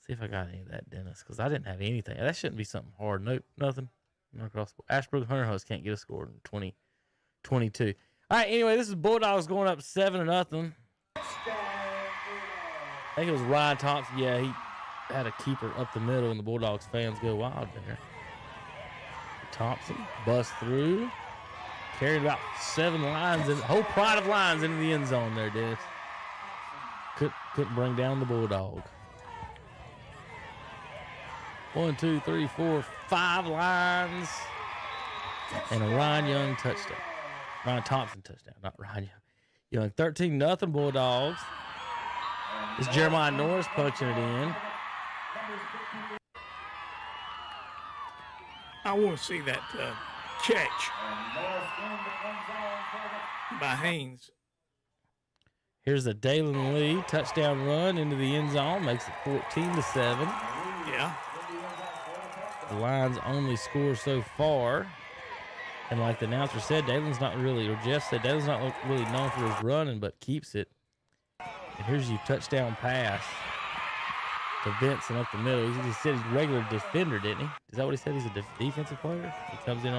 See if I got any of that, Dennis, because I didn't have anything. That shouldn't be something hard. Nope, nothing. Not across the board. Ashbrook and Hunter Huss can't get a score in 2022. All right, anyway, this is Bulldogs going up 7-0. I think it was Ryan Thompson. Yeah, he had a keeper up the middle, and the Bulldogs fans go wild there. Thompson busts through, carried about 7 lines, and whole pride of lines into the end zone there, Dennis. Couldn't bring down the Bulldog. 1, 2, 3, 4, 5 lines, and a Ryan Young touchdown. Ryan Thompson touchdown, not Ryan Young. 13-0 Bulldogs. It's Jeremiah Norris punching it in. I want to see that catch by Haynes. Here's a Dalen Lee touchdown run into the end zone, makes it 14-7. Yeah. The Lions only score so far. And like the announcer said, Dalen's not really, or Jeff said, Dalen's not really known for his running, but keeps it. And here's your touchdown pass to Vincent up the middle. He just said he's a regular defender, didn't he? Is that what he said? He's a defensive player? He came in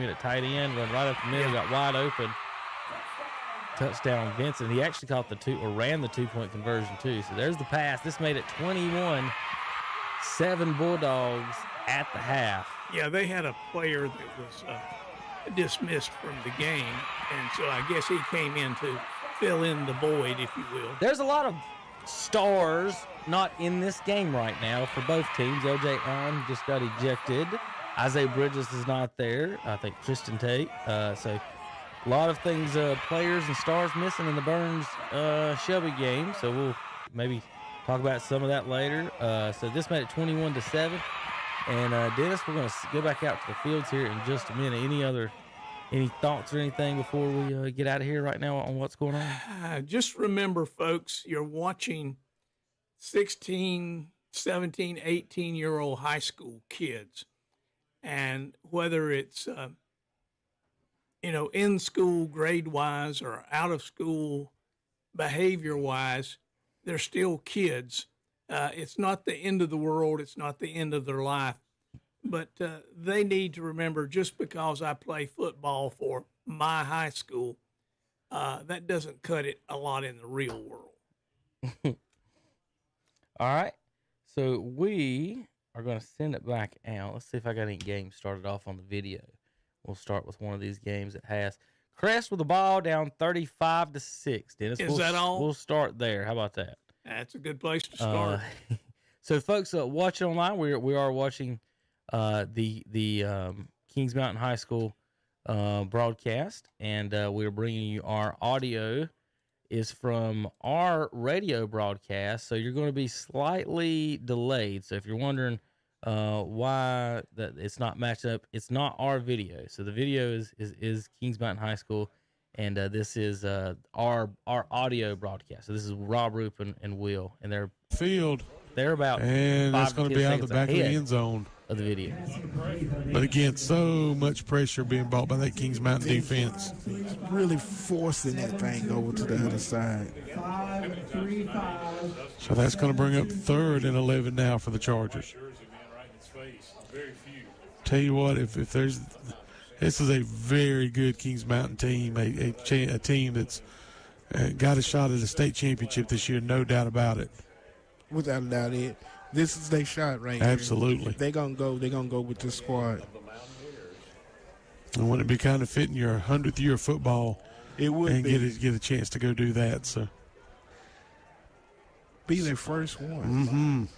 at tight end, run right up the middle, got wide open. Touchdown, Vincent. He actually caught ran the 2-point conversion too. So there's the pass. This made it 21-7 Bulldogs at the half. Yeah, they had a player that was dismissed from the game, and so I guess he came in to fill in the void, if you will. There's a lot of stars not in this game right now for both teams. O.J. Allen just got ejected. Isaiah Bridges is not there. I think Tristan Tate. So a lot of things, players and stars missing in the Burns Shelby game. So we'll maybe talk about some of that later. So this made it 21-7. And Dennis, we're going to go back out to the fields here in just a minute. Any thoughts or anything before we get out of here right now on what's going on? Just remember, folks, you're watching 16, 17, 18-year-old high school kids. And whether it's, in school grade-wise or out of school behavior-wise, they're still kids. It's not the end of the world. It's not the end of their life. But they need to remember, just because I play football for my high school, that doesn't cut it a lot in the real world. All right. So we are going to send it back out. Let's see if I got any games started off on the video. We'll start with one of these games that has Crest with the ball down 35-6. Dennis, is that all? We'll start there. How about that? That's a good place to start. So, folks, watching online, we are watching the Kings Mountain High School broadcast, and we are bringing you our audio is from our radio broadcast. So you're going to be slightly delayed. So if you're wondering why that it's not matched up, it's not our video. So the video is Kings Mountain High School. And this is our audio broadcast. So this is Rob Roop and Will, and they're about and that's going to be out of the back of the end zone of the video. But again, so much pressure being brought by that Kings Mountain defense. Really forcing that thing over to the other side. So that's going to bring up 3rd and 11 now for the Chargers. Tell you what, if there's. This is a very good Kings Mountain team, a team that's got a shot at a state championship this year, no doubt about it. Without a doubt, this is their shot right Absolutely. here. They're gonna go with this squad. And wouldn't it be kind of fitting your 100th year of football? It would and be. get a chance to go do that. So be their first one.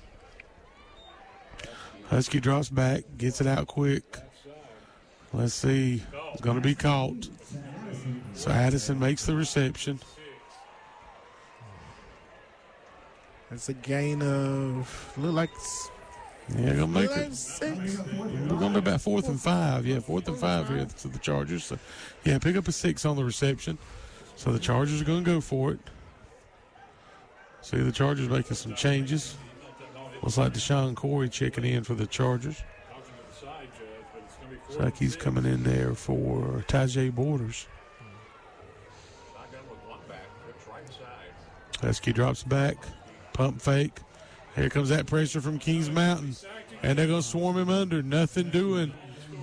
Husky drops back, gets it out quick. Let's see. It's going to be caught. So Addison makes the reception. That's a gain of, look like. Yeah, going to make like it. 6. We're going to be about 4th and 5. Yeah, 4th and 5 here to the Chargers. So, yeah, pick up a 6 on the reception. So the Chargers are going to go for it. See the Chargers making some changes. Looks like Deshaun Corey checking in for the Chargers. Looks like he's coming in there for Tajay Borders. Husky drops back, pump fake. Here comes that pressure from Kings Mountain, and they're going to swarm him under. Nothing doing.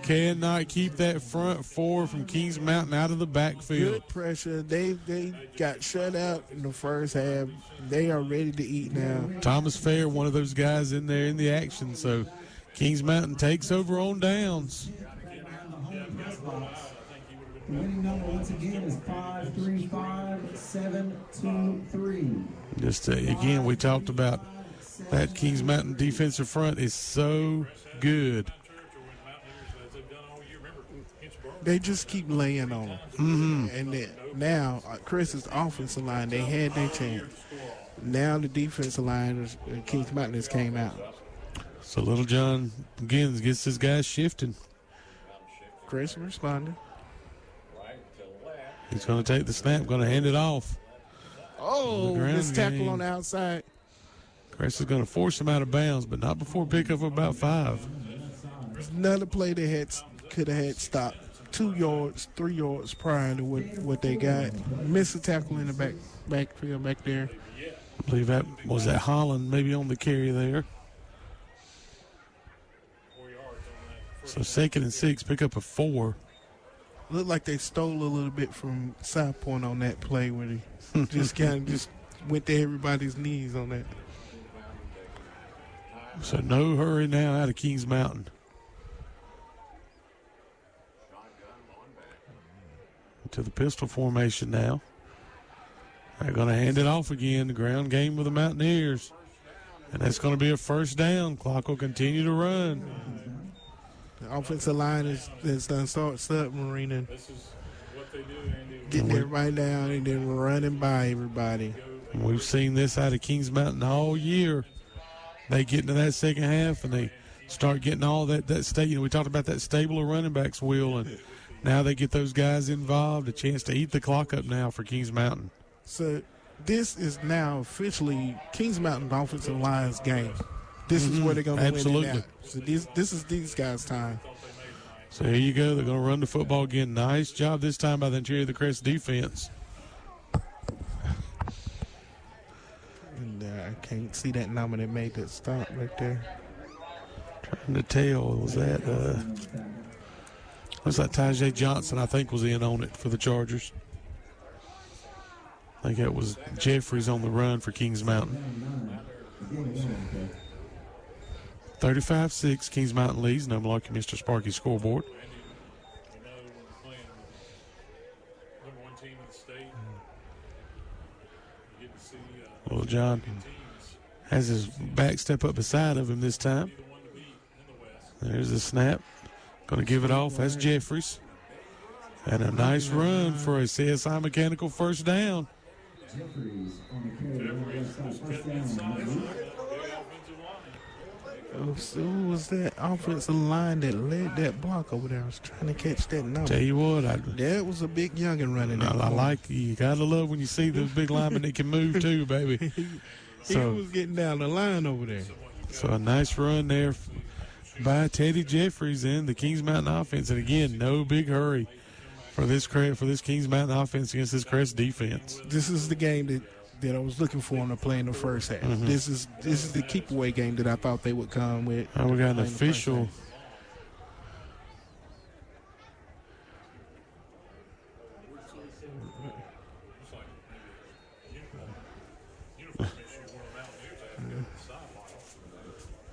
Cannot keep that front four from Kings Mountain out of the backfield. Good pressure. They got shut out in the first half. They are ready to eat now. Thomas Fair, one of those guys in there in the action. So Kings Mountain takes over on downs. Winning number once again is 535723. Just again, we talked about that Kings Mountain defensive front is so good. They just keep laying on them. Mm-hmm. And then now, Crest's offensive line, they had their chance. Now the defensive line, Kings Mountain has came out. So Little John, again, gets his guys shifting. Crest responding. He's going to take the snap, going to hand it off. Oh, this tackle on the outside. Crest is going to force him out of bounds, but not before pickup of about 5. There's another play they could have had stopped 2 yards, 3 yards prior to what they got. Missed a tackle in the backfield back there. I believe that was Holland maybe on the carry there. So 2nd and 6, pick up a 4. Looked like they stole a little bit from South Point on that play where they just went to everybody's knees on that. So no hurry now out of Kings Mountain. To the pistol formation now. They're going to hand it off again. The ground game with the Mountaineers. And that's going to be a first down. Clock will continue to run. The offensive line is done submarining. Getting everybody down and then running by everybody. We've seen this out of Kings Mountain all year. They get into that second half and they start getting all that state. We talked about that stable of running backs, Will, and now they get those guys involved, a chance to eat the clock up now for Kings Mountain. So this is now officially Kings Mountain offensive line's game. This is where they're going to win it out. So this is these guys' time. So here you go. They're going to run the football again. Nice job this time by the interior of the Crest defense. And I can't see that number that made that stop right there. Trying to tell. Was that looks like Tajay Johnson, I think, was in on it for the Chargers. I think that was Jeffries on the run for Kings Mountain. 35-6, Kings Mountain leads. No Milwaukee Mr. Sparky scoreboard. Little John has his back step up beside of him this time. There's the snap. Going to give it off. That's Jeffries. And a nice run for a CSI Mechanical first down. So who was that offensive line that led that block over there? I was trying to catch that number. Tell you what, that was a big youngin running. I like you. Gotta love when you see those big linemen that can move too, baby. He was getting down the line over there. So a nice run there by Teddy Jeffries and the Kings Mountain offense. And again, no big hurry for this Kings Mountain offense against this Crest defense. This is the game that I was looking for them to play in the first half. This is the keep away game that I thought they would come with. Oh, we got an official.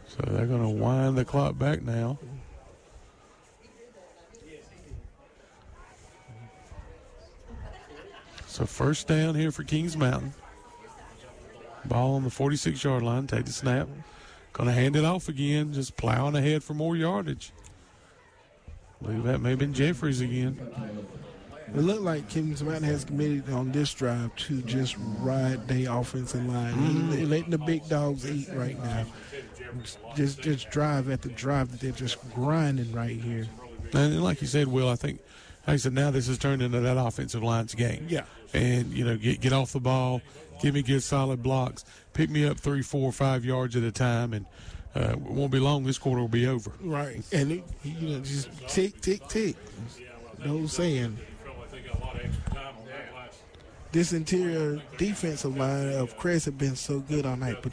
So they're going to wind the clock back now. So first down here for Kings Mountain. Ball on the 46-yard line. Take the snap. Going to hand it off again. Just plowing ahead for more yardage. I believe that may have been Jeffries again. It looked like Kings Mountain has committed on this drive to just ride their offensive line. They're letting the big dogs eat right now. Just drive at the drive that they're just grinding right here. And like you said, Will, I think, like I said, now this has turned into that offensive line's game. Yeah. And, get off the ball, give me good solid blocks, pick me up 3, 4, 5 yards at a time, and it won't be long. This quarter will be over. Right. And, just tick, tick, tick. No saying. this interior defensive line of Crest have been so good all night, but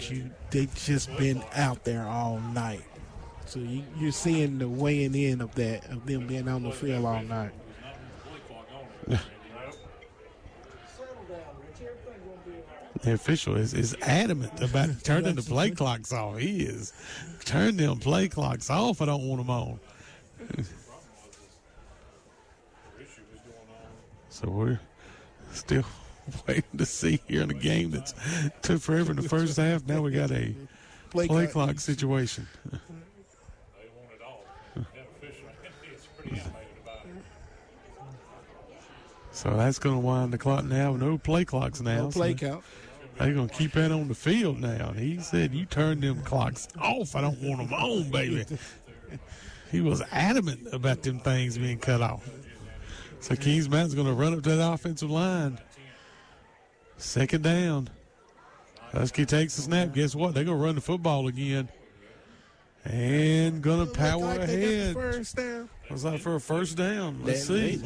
they just been out there all night. So you're seeing the weighing in of that, of them being on the field all night. The official is adamant about turning the play clocks off. He is. Turn them play clocks off. I don't want them on. So we're still waiting to see here in a game that's took forever in the first half. Now we got a play clock situation. So that's going to wind the clock now. No play clocks now. No play count. They're going to keep that on the field now. He said, you turn them clocks off. I don't want them on, baby. He was adamant about them things being cut off. So Kings Mountain's going to run up to that offensive line. Second down. Husky takes the snap. Guess what? They're going to run the football again. And going to power like ahead. First down. What's that for a first down? Let's see.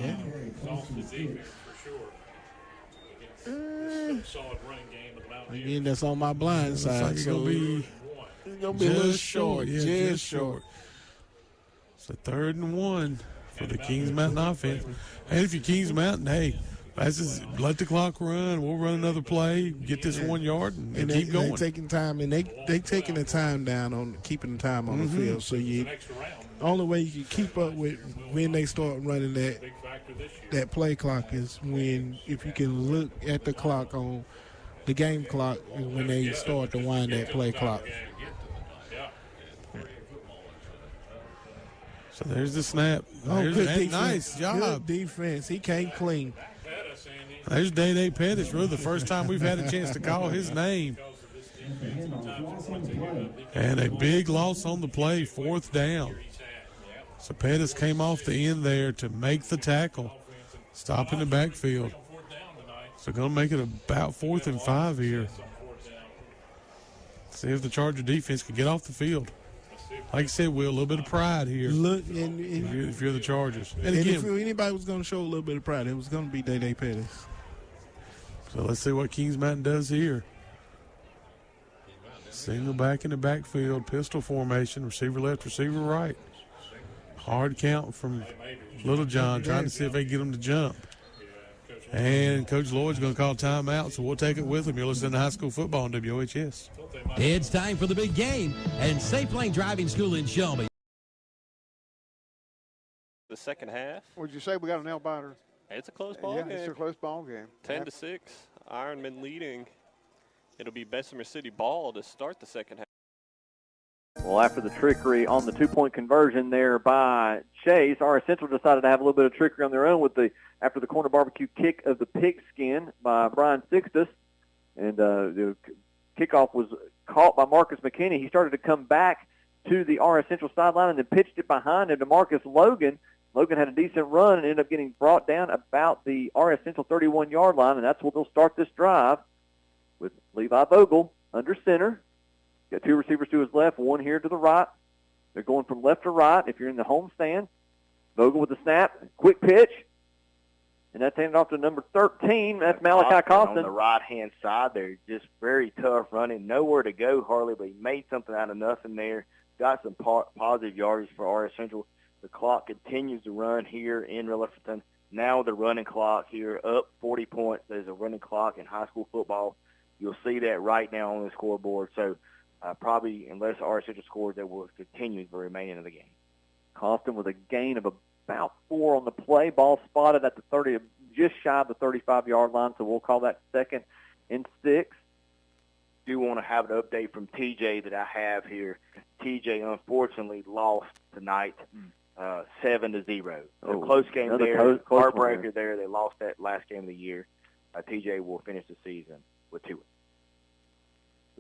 Again, that's on my blind side. Like it's going to be a little short. Yeah, just short. It's a 3rd and 1 for the Kings Mountain offense. And if you're Kings Mountain, hey, that's just let the clock run. We'll run another play, get this 1 yard, and keep going. They're taking time, and they taking the time down on keeping the time on the field. So only way you can keep up with when they start running that play clock is if you can look at the clock on the game clock and when they start to wind that play clock. So there's the snap. Good defense. Nice job. Good defense. He came clean. There's Day Pettis. Really the first time we've had a chance to call his name. And a big loss on the play, 4th down. So Pettis came off the end there to make the tackle, stop in the backfield. So going to make it about 4th and 5 here. See if the Charger defense can get off the field. Like I said, Will, a little bit of pride here. Look, if you're the Chargers. And again, if anybody was going to show a little bit of pride, it was going to be Day Pettis. So let's see what Kings Mountain does here. Single back in the backfield, pistol formation, receiver left, receiver right. Hard count from Little John, trying to see if they get him to jump. And Coach Lloyd's going to call timeout, so we'll take it with him. You're listening to High School Football on WHS. It's time for the big game and Safe Lane Driving School in Shelby. The second half. Would you say we got a nail biter? It's a close ball game. Yeah, it's a close ball game. 10-6. Ironman leading. It'll be Bessemer City ball to start the second half. Well, after the trickery on the 2-point conversion there by Chase, RS Central decided to have a little bit of trickery on their own after the corner barbecue kick of the pigskin by Brian Sixtus. And the kickoff was caught by Marcus McKinney. He started to come back to the RS Central sideline and then pitched it behind him to Marcus Logan. Logan had a decent run and ended up getting brought down about the RS Central 31-yard line, and that's where they'll start this drive with Levi Vogel under center. Got 2 receivers to his left, 1 here to the right. They're going from left to right if you're in the home stand. Vogel with the snap, quick pitch. And that's handed off to number 13. That's Malachi Costin. On the right-hand side there, just very tough running. Nowhere to go hardly, but he made something out of nothing there. Got some positive yardage for RS Central. The clock continues to run here in Riverton. Now the running clock here up 40 points. There's a running clock in high school football. You'll see that right now on the scoreboard. So probably, unless RS Central scores, that will continue the remaining of the game. Costin with a gain of about 4 on the play. Ball spotted at the 30, just shy of the 35-yard line, so we'll call that 2nd and 6. Do want to have an update from TJ that I have here. TJ unfortunately lost tonight, 7-0. A close game there, heartbreaker there. They lost that last game of the year. TJ will finish the season with 2 wins.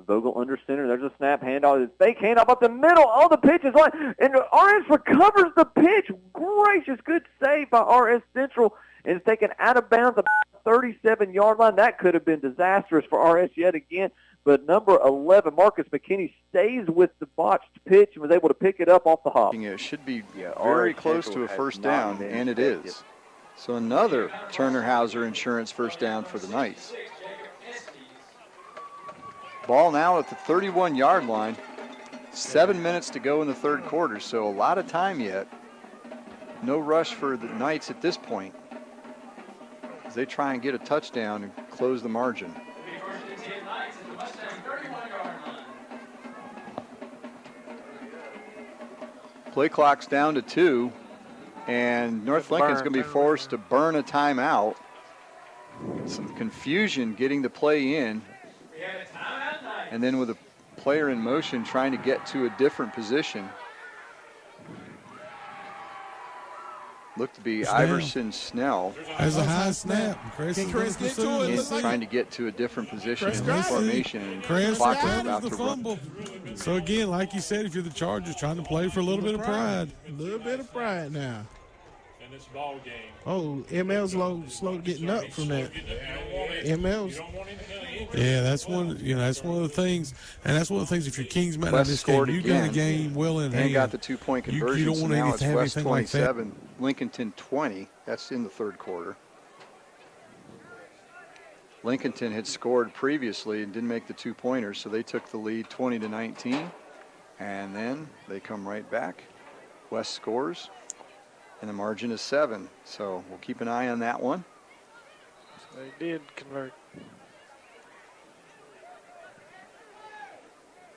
Vogel under center. There's a snap handoff. Fake handoff up the middle. Oh, the pitch is on. And RS recovers the pitch. Gracious, good save by RS Central. And it's taken out of bounds about the 37-yard line. That could have been disastrous for RS yet again. But number 11, Marcus McKinney, stays with the botched pitch and was able to pick it up off the hop. It should be very close to a first down, and it is. So another Turner Hauser Insurance first down for the Knights. Ball now at the 31-yard line. 7 minutes to go in the third quarter, so a lot of time yet. No rush for the Knights at this point as they try and get a touchdown and close the margin. Play clock's down to 2, and North Lincoln's going to be forced to burn a timeout. Some confusion getting the play in, and then with a player in motion trying to get to a different position. Looked to be Iverson Snell. There's a high snap. Crest is going to pursue it. Trying to get to a different position in the formation. Crest Clock was recovers about the to fumble. So again, like you said, if you're the Chargers, trying to play for a little bit of pride. A little bit of pride now. In this ball game. Oh, ML's slow getting up from that. ML's. Yeah, that's one. That's one of the things, and that's one of the things. If you're Kings Mountain in this game, you got a game well in hand. And got the 2-point conversion. You don't want so now to have West anything like 27, Lincolnton 20. That's in the third quarter. Lincolnton had scored previously and didn't make the 2-pointers, so they took the lead 20-19, and then they come right back. West scores, and the margin is 7. So we'll keep an eye on that one. So they did convert.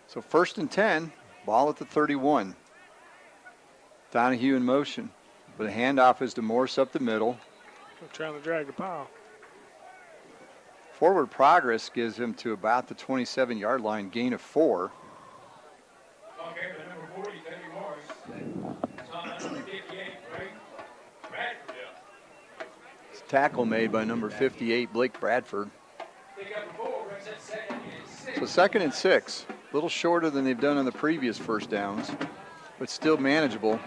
So 1st and 10, ball at the 31. Donahue in motion, but a handoff is to Morse up the middle. They're trying to drag the pile. Forward progress gives him to about the 27-yard line, gain of 4. It's a tackle made by number 58, Blake Bradford. So 2nd and 6. A little shorter than they've done on the previous first downs, but still manageable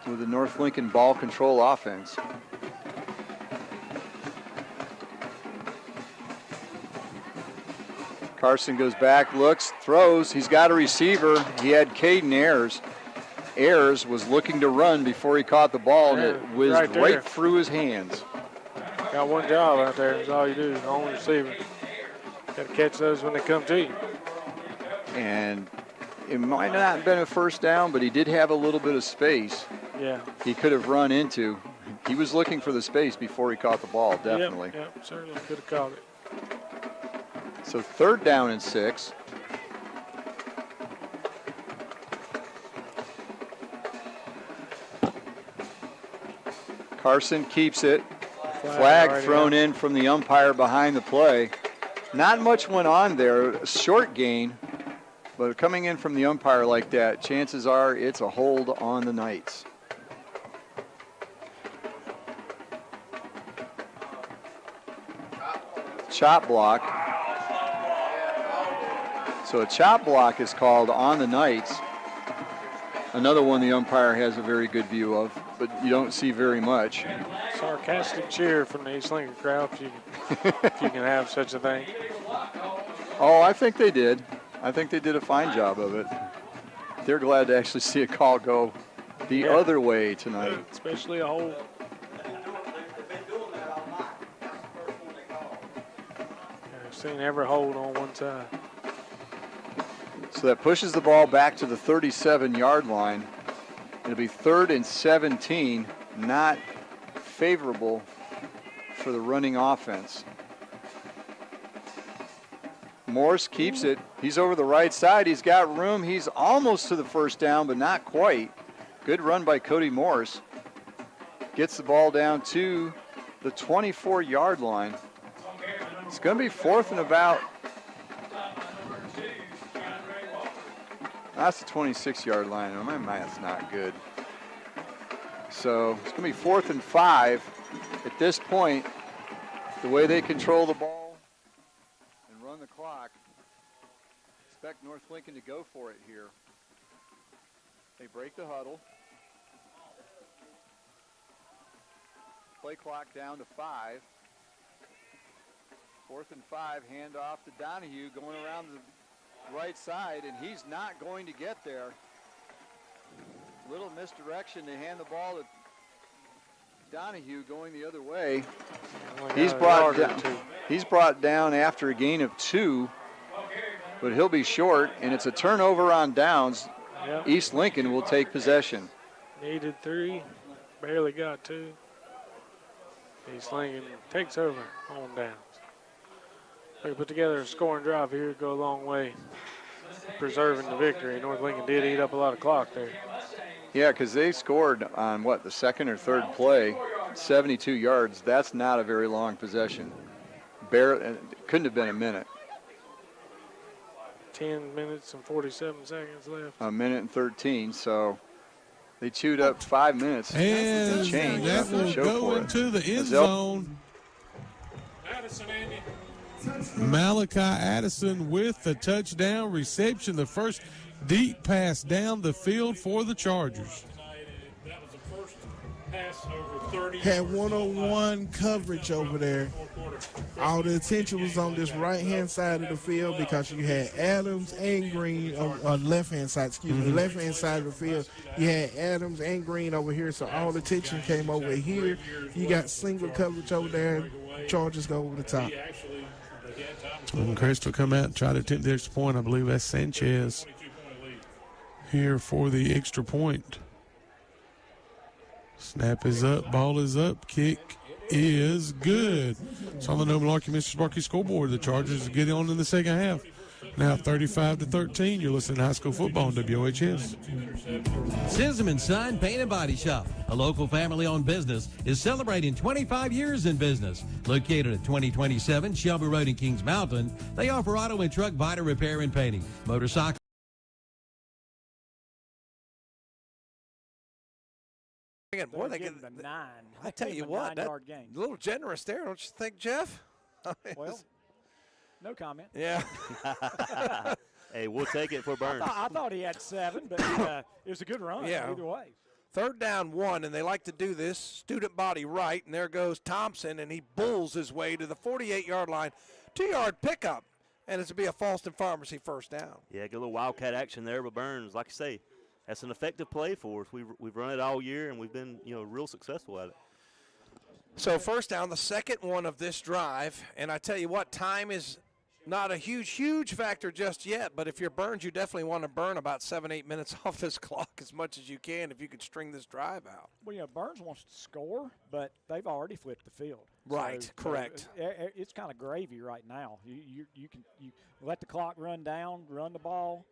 with the North Lincoln ball control offense. Carson goes back, looks, throws. He's got a receiver. He had Caden Ayers. Ayers was looking to run before he caught the ball, and it whizzed right through his hands. Got one job out there. That's all you do, only receiver. Got to catch those when they come to you. And it might not have been a first down, but he did have a little bit of space. Yeah. He could have run into. He was looking for the space before he caught the ball, definitely. Yep, certainly could have caught it. So 3rd down and 6. Carson keeps it. Flag thrown in from the umpire behind the play. Not much went on there. A short gain, but coming in from the umpire like that, chances are it's a hold on the Knights. Chop block. So a chop block is called on the Knights. Another one the umpire has a very good view of, but you don't see very much. Sarcastic cheer from the East Lincoln crowd, if you can have such a thing. Oh, I think they did. I think they did a fine job of it. They're glad to actually see a call go the other way tonight. Especially a hold. I've seen every hold on one side. So that pushes the ball back to the 37-yard line. It'll be 3rd and 17, not favorable for the running offense. Morse keeps it. He's over the right side. He's got room. He's almost to the first down, but not quite. Good run by Cody Morse. Gets the ball down to the 24-yard line. It's going to be 4th and about. That's the 26-yard line. Oh, my math's not good. So it's going to be 4th and 5. At this point, the way they control the ball and run the clock, expect North Lincoln to go for it here. They break the huddle. Play clock down to 5. 4th and 5, handoff to Donahue going around the right side, and he's not going to get there. Little misdirection. They hand the ball to Donahue going the other way. He's brought down after a gain of 2, but he'll be short, and it's a turnover on downs. Yep. East Lincoln will take possession. Needed 3, barely got 2. East Lincoln takes over on downs. They put together a scoring drive here, go a long way, preserving the victory. North Lincoln did eat up a lot of clock there. Yeah, because they scored on, the second or third play, 72 yards. That's not a very long possession. Couldn't have been a minute. 10 minutes and 47 seconds left. A minute and 13, so they chewed up 5 minutes. And change. that will go into the end zone. Malachi Addison with the touchdown reception, the first deep pass down the field for the Chargers. Had one-on-one coverage over there. All the attention was on this right-hand side of the field because you had Adams and Green on left-hand side, left-hand side of the field. You had Adams and Green over here, so all the attention came over here. You got single coverage over there. Chargers go over the top. And Crest will come out and try to attempt the extra point. I believe that's Sanchez here for the extra point. Snap is up, ball is up, kick is good. It's on the No Malarkey Mr. Sparky scoreboard. The Chargers get on in the second half. Now 35-13. You're listening to high school football on WOHS. Sisman Son Paint and Body Shop, a local family-owned business, is celebrating 25 years in business. Located at 2027 Shelby Road in Kings Mountain, they offer auto and truck body repair and painting, motorcycle. Boy, they get the 9. I tell you what, that's a little generous there, don't you think, Jeff? Well, no comment. Yeah. Hey, we'll take it for Burns. I thought he had 7, but it was a good run either way. 3rd down 1, and they like to do this. Student body right, and there goes Thompson, and he bulls his way to the 48-yard line. 2-yard pickup, and it's to be a Falston Pharmacy first down. Yeah, get a little wildcat action there with Burns. Like I say, that's an effective play for us. We've run it all year, and we've been, real successful at it. So first down, the second one of this drive, and I tell you what, time is not a huge factor just yet, but if you're Burns, you definitely want to burn about 7-8 minutes off this clock as much as you can if you could string this drive out. Well, Burns wants to score, but they've already flipped the field. Right, so, correct. It's kind of gravy right now. You can let the clock run down, run the ball.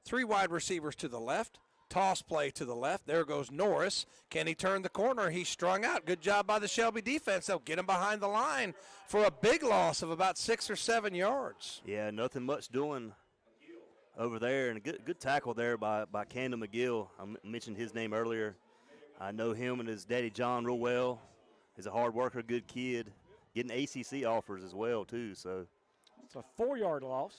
3 wide receivers to the left. Toss play to the left. There goes Norris. Can he turn the corner? He's strung out. Good job by the Shelby defense. They'll get him behind the line for a big loss of about 6 or 7 yards. Yeah, nothing much doing over there. And a good tackle there by Camden McGill. I mentioned his name earlier. I know him and his daddy John real well. He's a hard worker, good kid. Getting ACC offers as well, too. So it's a 4-yard loss.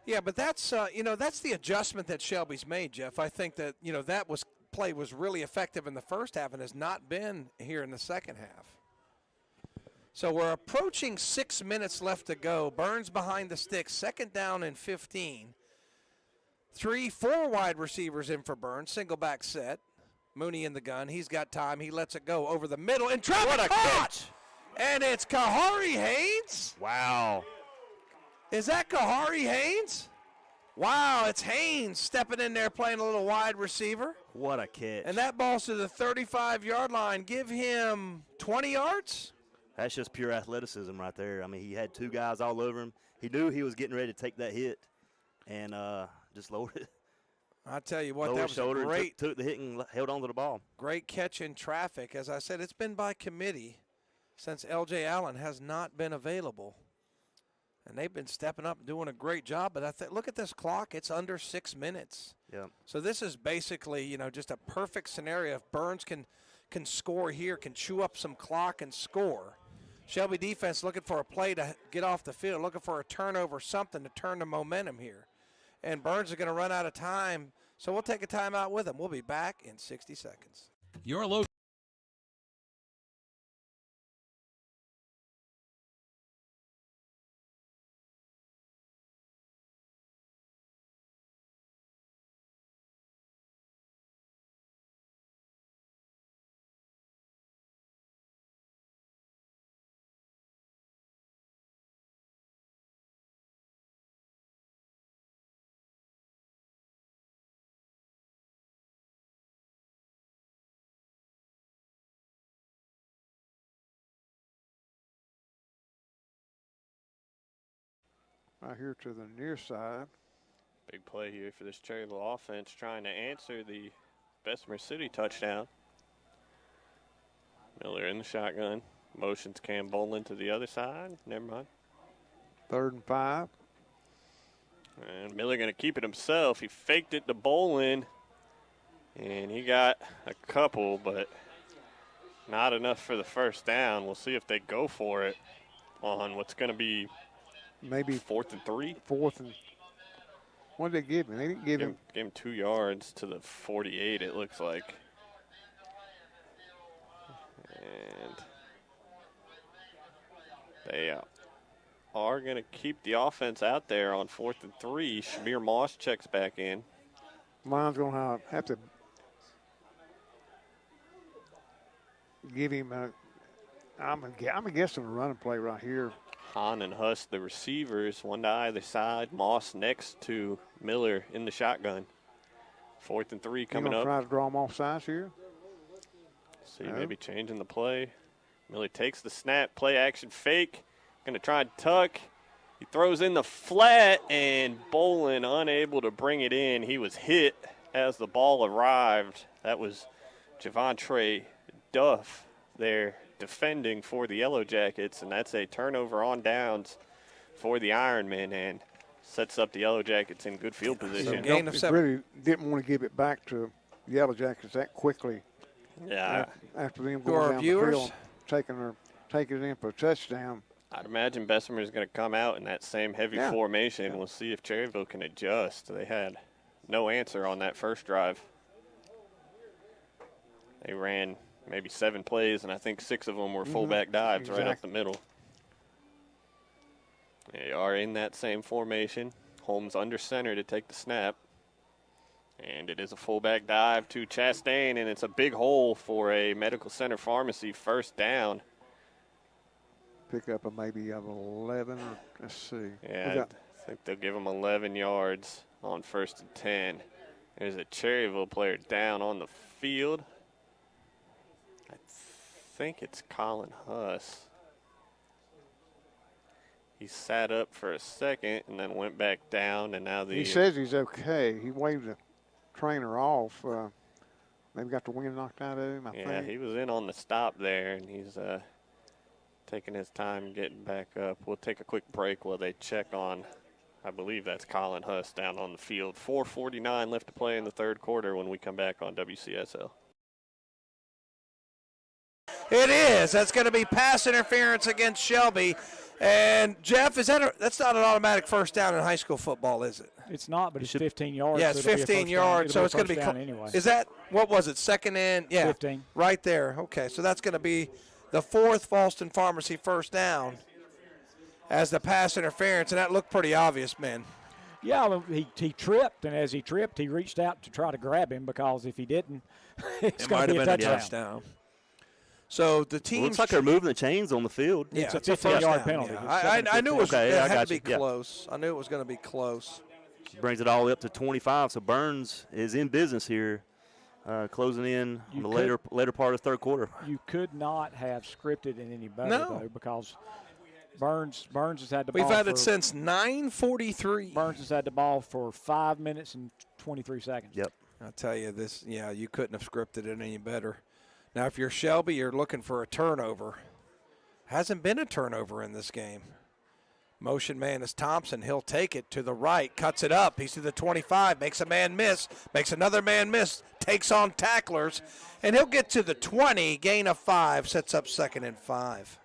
Yeah, but that's that's the adjustment that Shelby's made, Jeff. I think that that play was really effective in the first half and has not been here in the second half. So we're approaching 6 minutes left to go. Burns behind the sticks, 2nd down and 15. 4 wide receivers in for Burns, single back set. Mooney in the gun. He's got time. He lets it go over the middle and what a catch! And it's Kahari Haynes. Wow. Is that Kahari Haynes? Wow, it's Haynes stepping in there playing a little wide receiver. What a catch. And that ball's to the 35-yard line. Give him 20 yards? That's just pure athleticism right there. I mean, he had 2 guys all over him. He knew he was getting ready to take that hit and just lowered it. I tell you what, that was great. Took the hit and held on to the ball. Great catch in traffic. As I said, it's been by committee since L.J. Allen has not been available. And they've been stepping up and doing a great job. But look at this clock. It's under 6 minutes. Yeah. So this is basically, just a perfect scenario. If Burns can score here, can chew up some clock and score. Shelby defense looking for a play to get off the field, looking for a turnover, something to turn the momentum here. And Burns is going to run out of time. So we'll take a timeout with him. We'll be back in 60 seconds. Your local right here to the near side. Big play here for this Cherryville offense, trying to answer the Bessemer City touchdown. Miller in the shotgun. Motions Cam Bolin to the other side. Never mind. 3rd and 5. And Miller going to keep it himself. He faked it to Bolin, and he got a couple, but not enough for the first down. We'll see if they go for it on what's going to be maybe 4th and 3. 4th and what did they give him? They didn't give him 2 yards to the 48, it looks like. And they are going to keep the offense out there on 4th and 3. Shamir Moss checks back in. Line's going to have to give him I'm guessing a running play right here. Hahn and Huss, the receivers, one to either side. Moss next to Miller in the shotgun. 4th and 3 coming up. Try to draw them off sides here. See, maybe changing the play. Miller takes the snap, play action fake. Going to try and tuck. He throws in the flat, and Bolin unable to bring it in. He was hit as the ball arrived. That was Javontre Duff there defending for the Yellow Jackets, and that's a turnover on downs for the Ironmen and sets up the Yellow Jackets in good field position. Gain of 7. Really didn't want to give it back to the Yellow Jackets that quickly. Yeah. After them going down the field, taking it in for a touchdown. I'd imagine Bessemer is going to come out in that same heavy formation. We'll see if Cherryville can adjust. They had no answer on that first drive. They ran maybe 7 plays, and I think 6 of them were fullback dives right up the middle. They are in that same formation. Holmes under center to take the snap. And it is a fullback dive to Chastain, and it's a big hole for a Medical Center Pharmacy first down. Pick up a maybe of 11. Let's see. Yeah, I think they'll give them 11 yards on 1st and 10. There's a Cherryville player down on the field. I think it's Colin Huss. He sat up for a second and then went back down, and now he says he's okay. He waved the trainer off. Maybe got the wind knocked out of him, I think. He was in on the stop there, and he's taking his time getting back up. We'll take a quick break while they check on, I believe that's Colin Huss down on the field. 4:49 left to play in the 3rd quarter when we come back on WCSL. It is. That's going to be pass interference against Shelby. And, Jeff, that's not an automatic first down in high school football, is it? It's not, but it's 15 yards. Yeah, it's 15 yards, so it's going to be anyway. Is that, what was it, 2nd and? Yeah, 15. Right there. Okay, so that's going to be the 4th Falston Pharmacy first down as the pass interference, and that looked pretty obvious, man. Yeah, he tripped, and as he tripped, he reached out to try to grab him because if he didn't, it's going to be a touchdown. So the team looks like they're moving the chains on the field. Yeah, it's a 15-yard penalty. Yeah. I knew it had to be close. I knew it was going to be close. Brings it all the way up to 25, so Burns is in business here, closing in on the later part of the 3rd quarter. You could not have scripted it any better, though, because Burns has had the ball. We've had it since 9:43. Burns has had the ball for 5 minutes and 23 seconds. Yep. I'll tell you this, you couldn't have scripted it any better. Now, if you're Shelby, you're looking for a turnover. Hasn't been a turnover in this game. Motion man is Thompson. He'll take it to the right, cuts it up. He's to the 25, makes a man miss, makes another man miss, takes on tacklers, and he'll get to the 20, gain of 5, sets up 2nd and 5.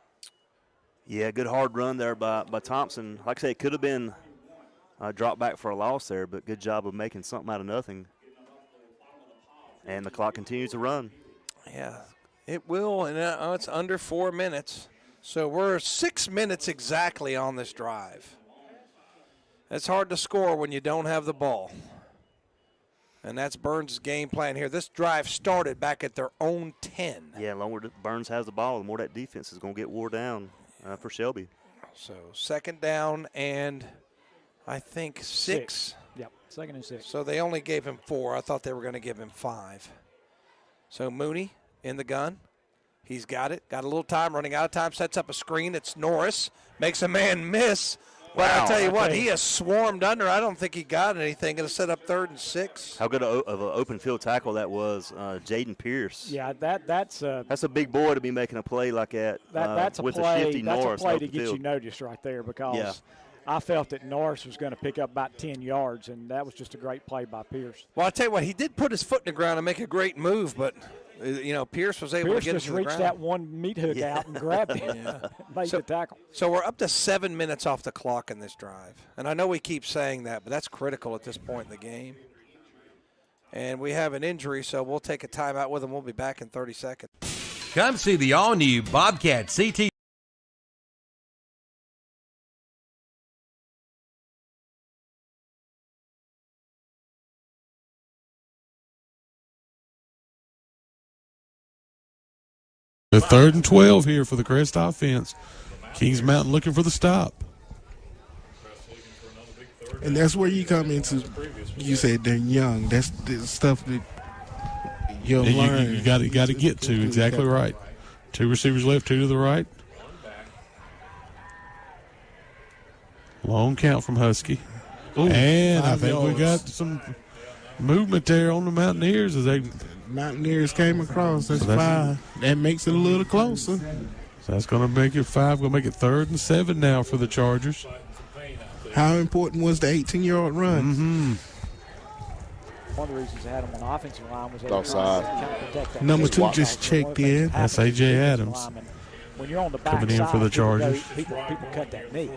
Yeah, good hard run there by Thompson. Like I say, it could have been a drop back for a loss there, but good job of making something out of nothing. And the clock continues to run. Yeah, it will, and it's under 4 minutes. So we're 6 minutes exactly on this drive. It's hard to score when you don't have the ball. And that's Burns' game plan here. This drive started back at their own 10. Yeah, the longer Burns has the ball, the more that defense is going to get wore down for Shelby. So 2nd down and I think 6. Yep, 2nd and 6. So they only gave him 4. I thought they were going to give him 5. So Mooney in the gun. He's got it. Got a little time, running out of time, sets up a screen. It's Norris. Makes a man miss. Well, I tell you what, he has swarmed under. I don't think he got anything. Going to set up 3rd and 6. How good of an open field tackle that was, Jaden Pierce. Yeah, that's a big boy to be making a play like that. That's a with play. a shifty That's Norris a play open to get field. you noticed right there because I felt that Norris was going to pick up about 10 yards, and that was just a great play by Pierce. Well, I tell you what, he did put his foot in the ground and make a great move, but Pierce was able to get just to the reached ground. that one meat hook out and grabbed it, made the tackle. So we're up to 7 minutes off the clock in this drive, and I know we keep saying that, but that's critical at this point in the game. And we have an injury, so we'll take a timeout with him. We'll be back in 30 seconds. Come see the all-new Bobcat CT. The 3rd and 12 here for the Crest offense. Kings Mountain looking for the stop. And that's where you come into, you said they're young. That's the stuff that you'll learn. You got to get to. Exactly right. 2 receivers left, 2 to the right. Long count from Husky. Ooh, and I 5 think we yards. got some movement there on the Mountaineers as they Mountaineers came across. That's 5. That makes it a little closer. So that's going to make it 5. Going to make it 3rd and 7 now for the Chargers. How important was the 18-yard run? Mm-hmm. One of the reasons they had him on the offensive line was they Offside. were trying to protect that Number field. 2 just checked in. That's A.J. Adams. When you're on the back coming in for the Chargers. People cut that knee.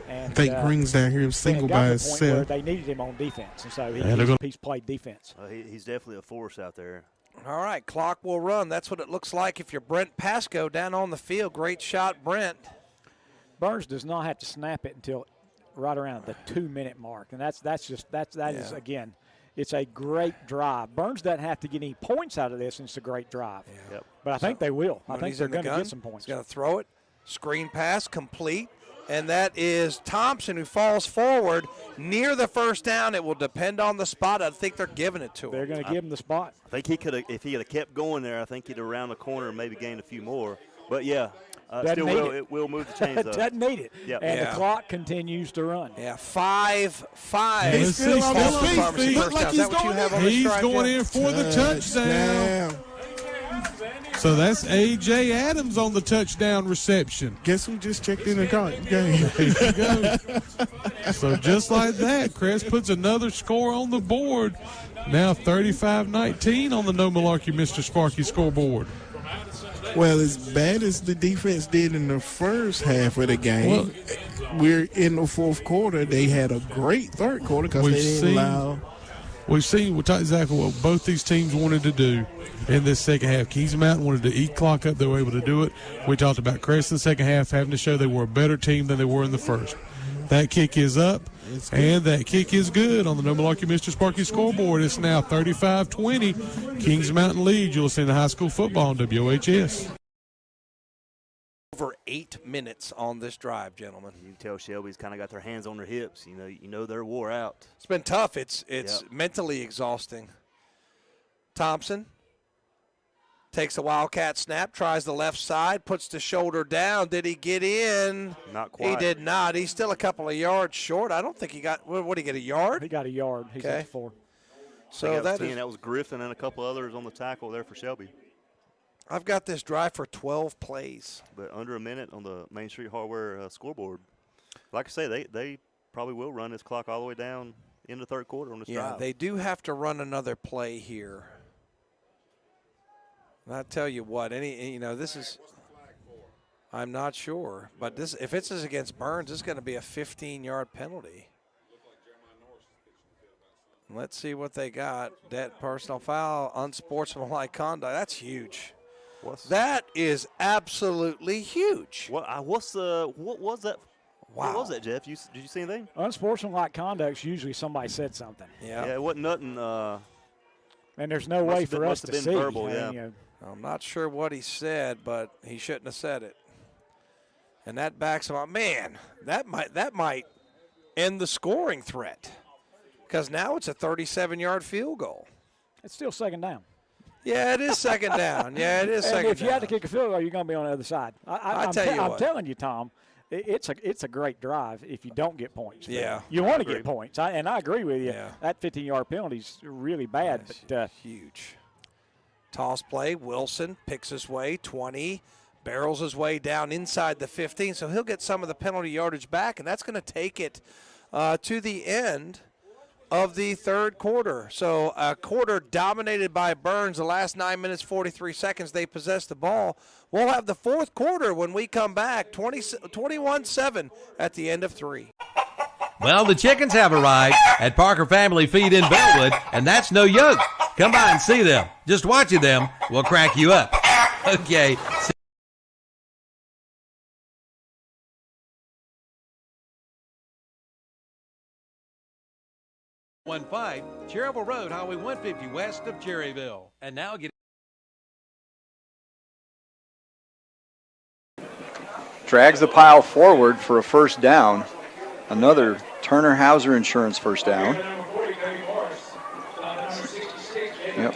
And, I think Green's down here single by himself. They needed him on defense, and so he's played defense. He's definitely a force out there. All right, clock will run. That's what it looks like if you're Brent Pasco down on the field. Great shot, Brent. Burns does not have to snap it until right around the 2-minute mark, and that is again, it's a great drive. Burns doesn't have to get any points out of this, and it's a great drive. Yeah. But I think they will. I think they're going to get some points. He's going to throw it. Screen pass complete. And that is Thompson who falls forward near the first down. It will depend on the spot. I think they're giving it to him. They're going to give him the spot. I think he could have, if he had kept going there, I think he'd have around the corner and maybe gained a few more. But yeah, it will move the chains up. Doesn't need it. Yep. And the clock continues to run. Yeah, 5-5. He's still on his feet. Look like he's going in. He's going in for the touchdown. So that's A.J. Adams on the touchdown reception. Guess who just checked in the game? There you go. So just like that, Crest puts another score on the board. Now 35-19 on the No Malarkey Mr. Sparky scoreboard. Well, as bad as the defense did in the first half of the game, we're in the fourth quarter. They had a great third quarter because they didn't allow. We've seen exactly what both these teams wanted to do in this second half. Kings Mountain wanted to eat clock up. They were able to do it. We talked about Crest in the second half having to show they were a better team than they were in the first. That kick is up, and that kick is good on the No Malarkey Mr. Sparky scoreboard. It's now 35-20. Kings Mountain lead. You'll see in high school football on WHS. Over 8 minutes on this drive, gentlemen. You can tell Shelby's kind of got their hands on their hips. You know they're wore out. It's been tough. It's mentally exhausting. Thompson takes a Wildcat snap, tries the left side, puts the shoulder down. Did he get in? Not quite. He did not. He's still a couple of yards short. I don't think he got – what did he get, a yard? He got a yard. He's at 4. So that was Griffin and a couple others on the tackle there for Shelby. I've got this drive for 12 plays. But under a minute on the Main Street Hardware scoreboard. Like I say, they probably will run this clock all the way down in the third quarter on this drive. Yeah, they do have to run another play here. And I tell you what, this is – I'm not sure. But if it's against Burns, it's going to be a 15-yard penalty. Let's see what they got. That personal foul, unsportsmanlike conduct. That's huge. That is absolutely huge. What was that? Wow. What was that, Jeff? Did you see anything? Unsportsmanlike conduct, usually somebody said something. Yeah. Yeah, it wasn't nothing. And there's no way for us to see. Verbal, yeah. I'm not sure what he said, but he shouldn't have said it. And that backs him up. Man, that might end the scoring threat because now it's a 37-yard field goal. It's still second down. Yeah, it is second down. Yeah, it is second down. And if you have to kick a field goal, you're going to be on the other side. I'm telling you, Tom, it's a great drive if you don't get points. Yeah. You want to get points. I agree with you. Yeah. That 15-yard penalty is really bad. But huge. Toss play. Wilson picks his way 20, barrels his way down inside the 15, so he'll get some of the penalty yardage back, and that's going to take it to the end of the third quarter. So a quarter dominated by Burns. The last 9 minutes, 43 seconds, they possessed the ball. We'll have the fourth quarter when we come back, 21-7 at the end of 3. Well, the chickens have arrived at Parker Family Feed in Bellwood, and that's no yoke. Come by and see them. Just watching them will crack you up. Okay. 15, Cherryville Road, Highway 150, west of Cherryville. And now get drags the pile forward for a first down. Another Turner Hauser Insurance first down. Yep.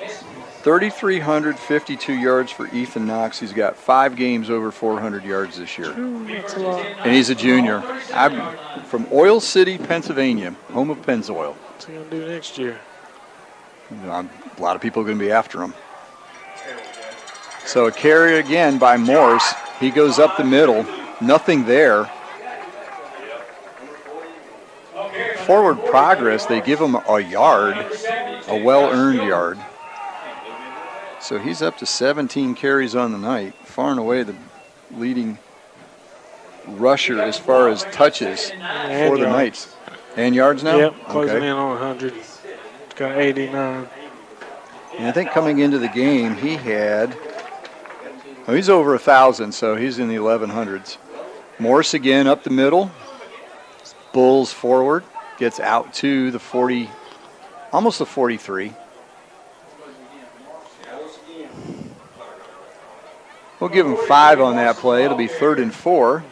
3,352 yards for Ethan Knox. He's got 5 games over 400 yards this year. That's a lot. And he's a junior. I'm from Oil City, Pennsylvania, home of Pennzoil. What's he going to do next year? A lot of people are going to be after him. So a carry again by Morse. He goes up the middle. Nothing there. Forward progress, they give him a yard, a well-earned yard. So he's up to 17 carries on the night, far and away the leading rusher as far as touches for the Knights. And yards now? Yep, closing in on 100. It's got 89. And I think coming into the game, he had, he's over 1,000, so he's in the 1,100s. Morse again up the middle. Bulls forward. Gets out to the 40, almost the 43. We'll give him 5 on that play. It'll be 3rd and 4.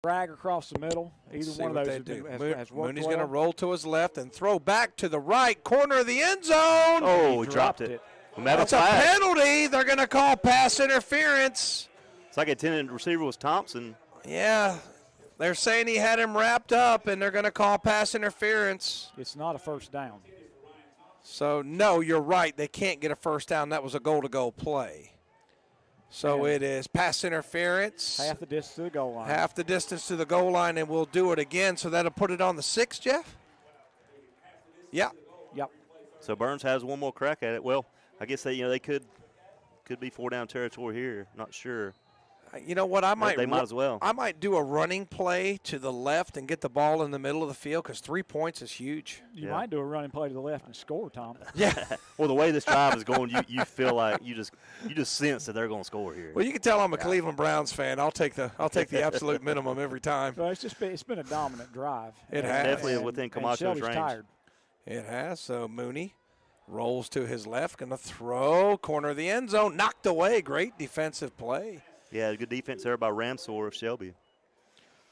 Drag across the middle. Either one of those has Mooney's going to roll to his left and throw back to the right corner of the end zone. Oh, he dropped it. That's a penalty. They're going to call pass interference. It's like intended receiver was Thompson. Yeah. They're saying he had him wrapped up, and they're going to call pass interference. It's not a first down. So, no, you're right. They can't get a first down. That was a goal-to-goal play. So it is pass interference. Half the distance to the goal line. Half the distance to the goal line, and we'll do it again. So that'll put it on the 6, Jeff? Yeah. Yep. So Burns has one more crack at it. Well, I guess they could be 4-down territory here. Not sure. You know what? They might as well. I might do a running play to the left and get the ball in the middle of the field because 3 points is huge. You might do a running play to the left and score, Tom. Yeah. Well, the way this drive is going, you feel like you just sense that they're going to score here. Well, you can tell I'm a Cleveland Browns fan. I'll take the absolute minimum every time. Well, it's been a dominant drive. It has. Definitely within Camacho's range. Tired. It has. So Mooney rolls to his left, going to throw corner of the end zone, knocked away. Great defensive play. Yeah, good defense there by Ramsor of Shelby.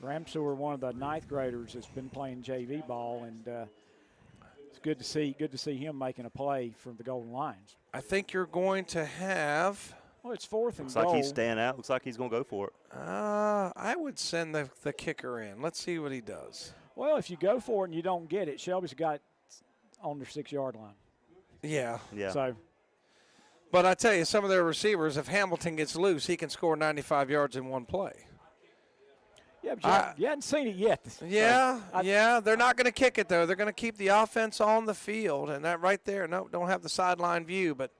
Ramsor, one of the 9th graders, has been playing JV ball, and it's good to see him making a play from the golden lines. I think you're going to have. Well, it's 4th and Looks goal. like he's staying out. Looks like he's going to go for it. I would send the kicker in. Let's see what he does. Well, if you go for it and you don't get it, Shelby's got on their 6-yard line. Yeah. So. But I tell you, some of their receivers, if Hamilton gets loose, he can score 95 yards in one play. Yeah, but you hadn't seen it yet. Yeah. They're not going to kick it, though. They're going to keep the offense on the field. And that right there, no, don't have the sideline view. But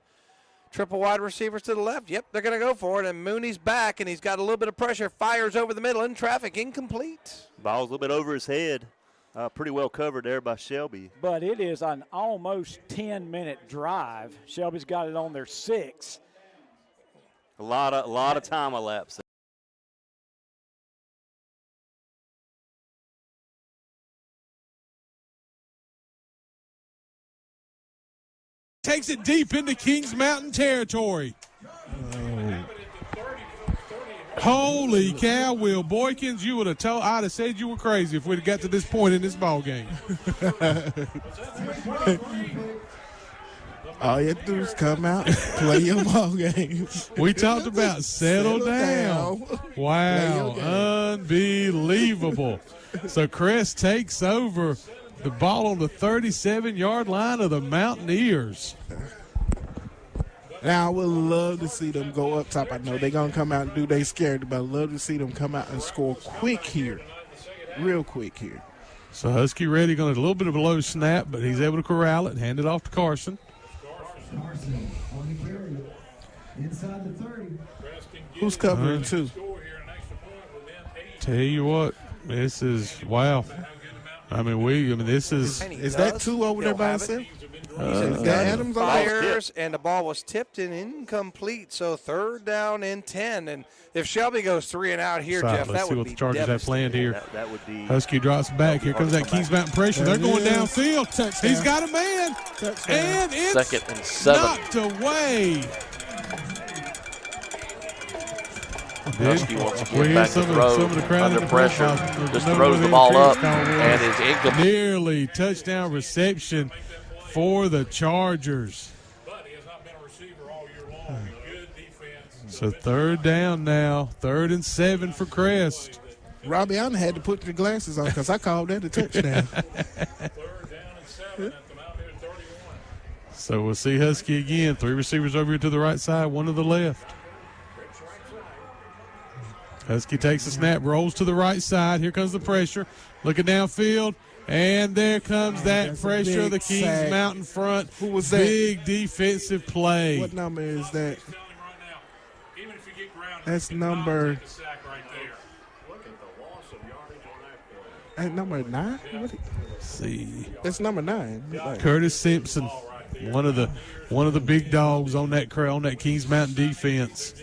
triple wide receivers to the left. Yep, they're going to go for it. And Mooney's back, and he's got a little bit of pressure. Fires over the middle in traffic. Incomplete. Ball's a little bit over his head. Pretty well covered there by Shelby. But it is an almost 10-minute drive. Shelby's got it on their 6. A lot of time elapsed. Takes it deep into Kings Mountain territory. Holy cow, Will Boykins, you would have told, I'd have said you were crazy if we'd have got to this point in this ball game. All you have to do is come out and play your ball game. We talked about settle down. Wow, unbelievable. So Crest takes over the ball on the 37-yard line of the Mountaineers. Now, I would love to see them go up top. I know they're going to come out and do they scared, but I'd love to see them come out and score quick here, real quick here. So Husky ready, going to a little bit of a low snap, but he's able to corral it and hand it off to Carson. Carson on the carry. Inside the 30. Who's covering two? Tell you what, this is, wow. This is. Is that two over there by himself? Adams fires, and the ball was tipped and incomplete. So 3rd down and 10. And if Shelby goes 3 and out here, Jeff, that would be Let's see what the Chargers have planned here. That would be. Husky drops back. Here comes that Kings Mountain pressure. They're going downfield. Touchdown. He's got a man. Touchdown. And it's 2nd and 7. knocked away. Husky once again Well, back to throw under pressure. Just throws the ball up and is incomplete. Nearly touchdown reception for the Chargers. So 3rd down now. 3rd and 7 for Crest. Robbie Allen had to put your glasses on because I called that a touchdown. So we'll see Husky again. 3 receivers over here to the right side, 1 to the left. Husky takes the snap, rolls to the right side. Here comes the pressure. Looking downfield. And there comes that pressure of the Kings sack. Mountain front. Who was that? Big defensive play. What number is that? That's number. Number 9? Let's see. That's number 9. Curtis Simpson, one of the big dogs on that Kings Mountain defense.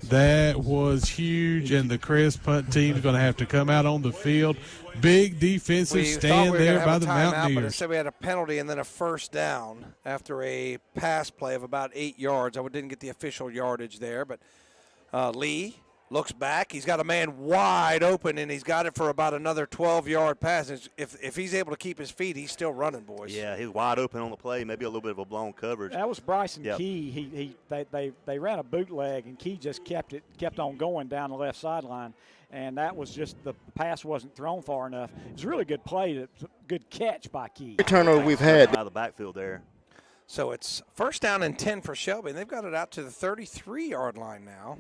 That was huge, and the Crest punt team is going to have to come out on the field. Big defensive stand there by the Mountaineers. But instead we had a penalty and then a 1st down after a pass play of about 8 yards. I didn't get the official yardage there, but Lee looks back. He's got a man wide open, and he's got it for about another 12-yard pass. If he's able to keep his feet, he's still running, boys. Yeah, he's wide open on the play. Maybe a little bit of a blown coverage. That was Bryson Key. They ran a bootleg, and Key just kept on going down the left sideline, and that was just the pass wasn't thrown far enough. It was a really good play, good catch by Key. Turnover we've had out of the backfield there. So it's 1st down and 10 for Shelby, and they've got it out to the 33-yard line now.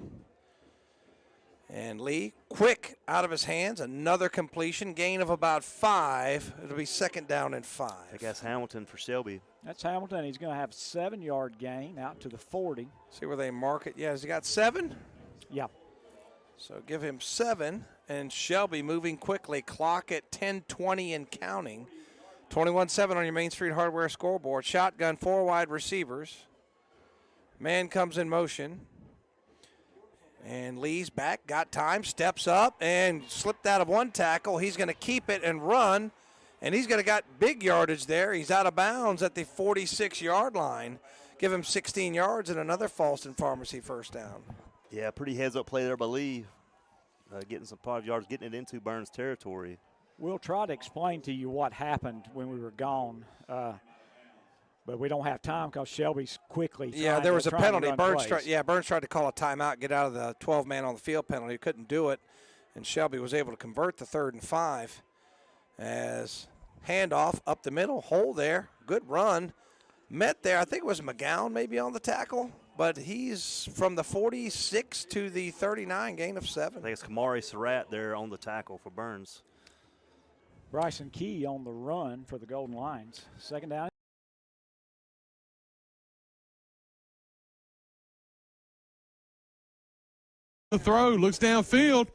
And Lee, quick out of his hands, another completion, gain of about 5. It'll be 2nd down and 5. I guess Hamilton for Shelby. That's Hamilton. He's going to have a 7-yard gain out to the 40. See where they mark it. Yeah, has he got 7? Yeah. So give him 7, and Shelby moving quickly. Clock at 10:20 and counting. 21-7 on your Main Street Hardware scoreboard. Shotgun, 4 wide receivers. Man comes in motion. And Lee's back, got time, steps up, and slipped out of one tackle. He's going to keep it and run, and he's going to got big yardage there. He's out of bounds at the 46-yard line. Give him 16 yards and another Falston Pharmacy 1st down. Yeah, pretty heads-up play there by Lee. Getting some 5 yards, getting it into Burns territory. We'll try to explain to you what happened when we were gone. But we don't have time because Shelby's quickly. Yeah, there was a penalty. Burns tried to call a timeout, get out of the 12-man on the field penalty. He couldn't do it, and Shelby was able to convert the 3rd and 5 as handoff up the middle, hole there, good run. Met there, I think it was McGowan maybe on the tackle, but he's from the 46 to the 39, gain of 7. I think it's Kamari Surratt there on the tackle for Burns. Bryson Key on the run for the Golden Lions. 2nd down. The throw, looks downfield,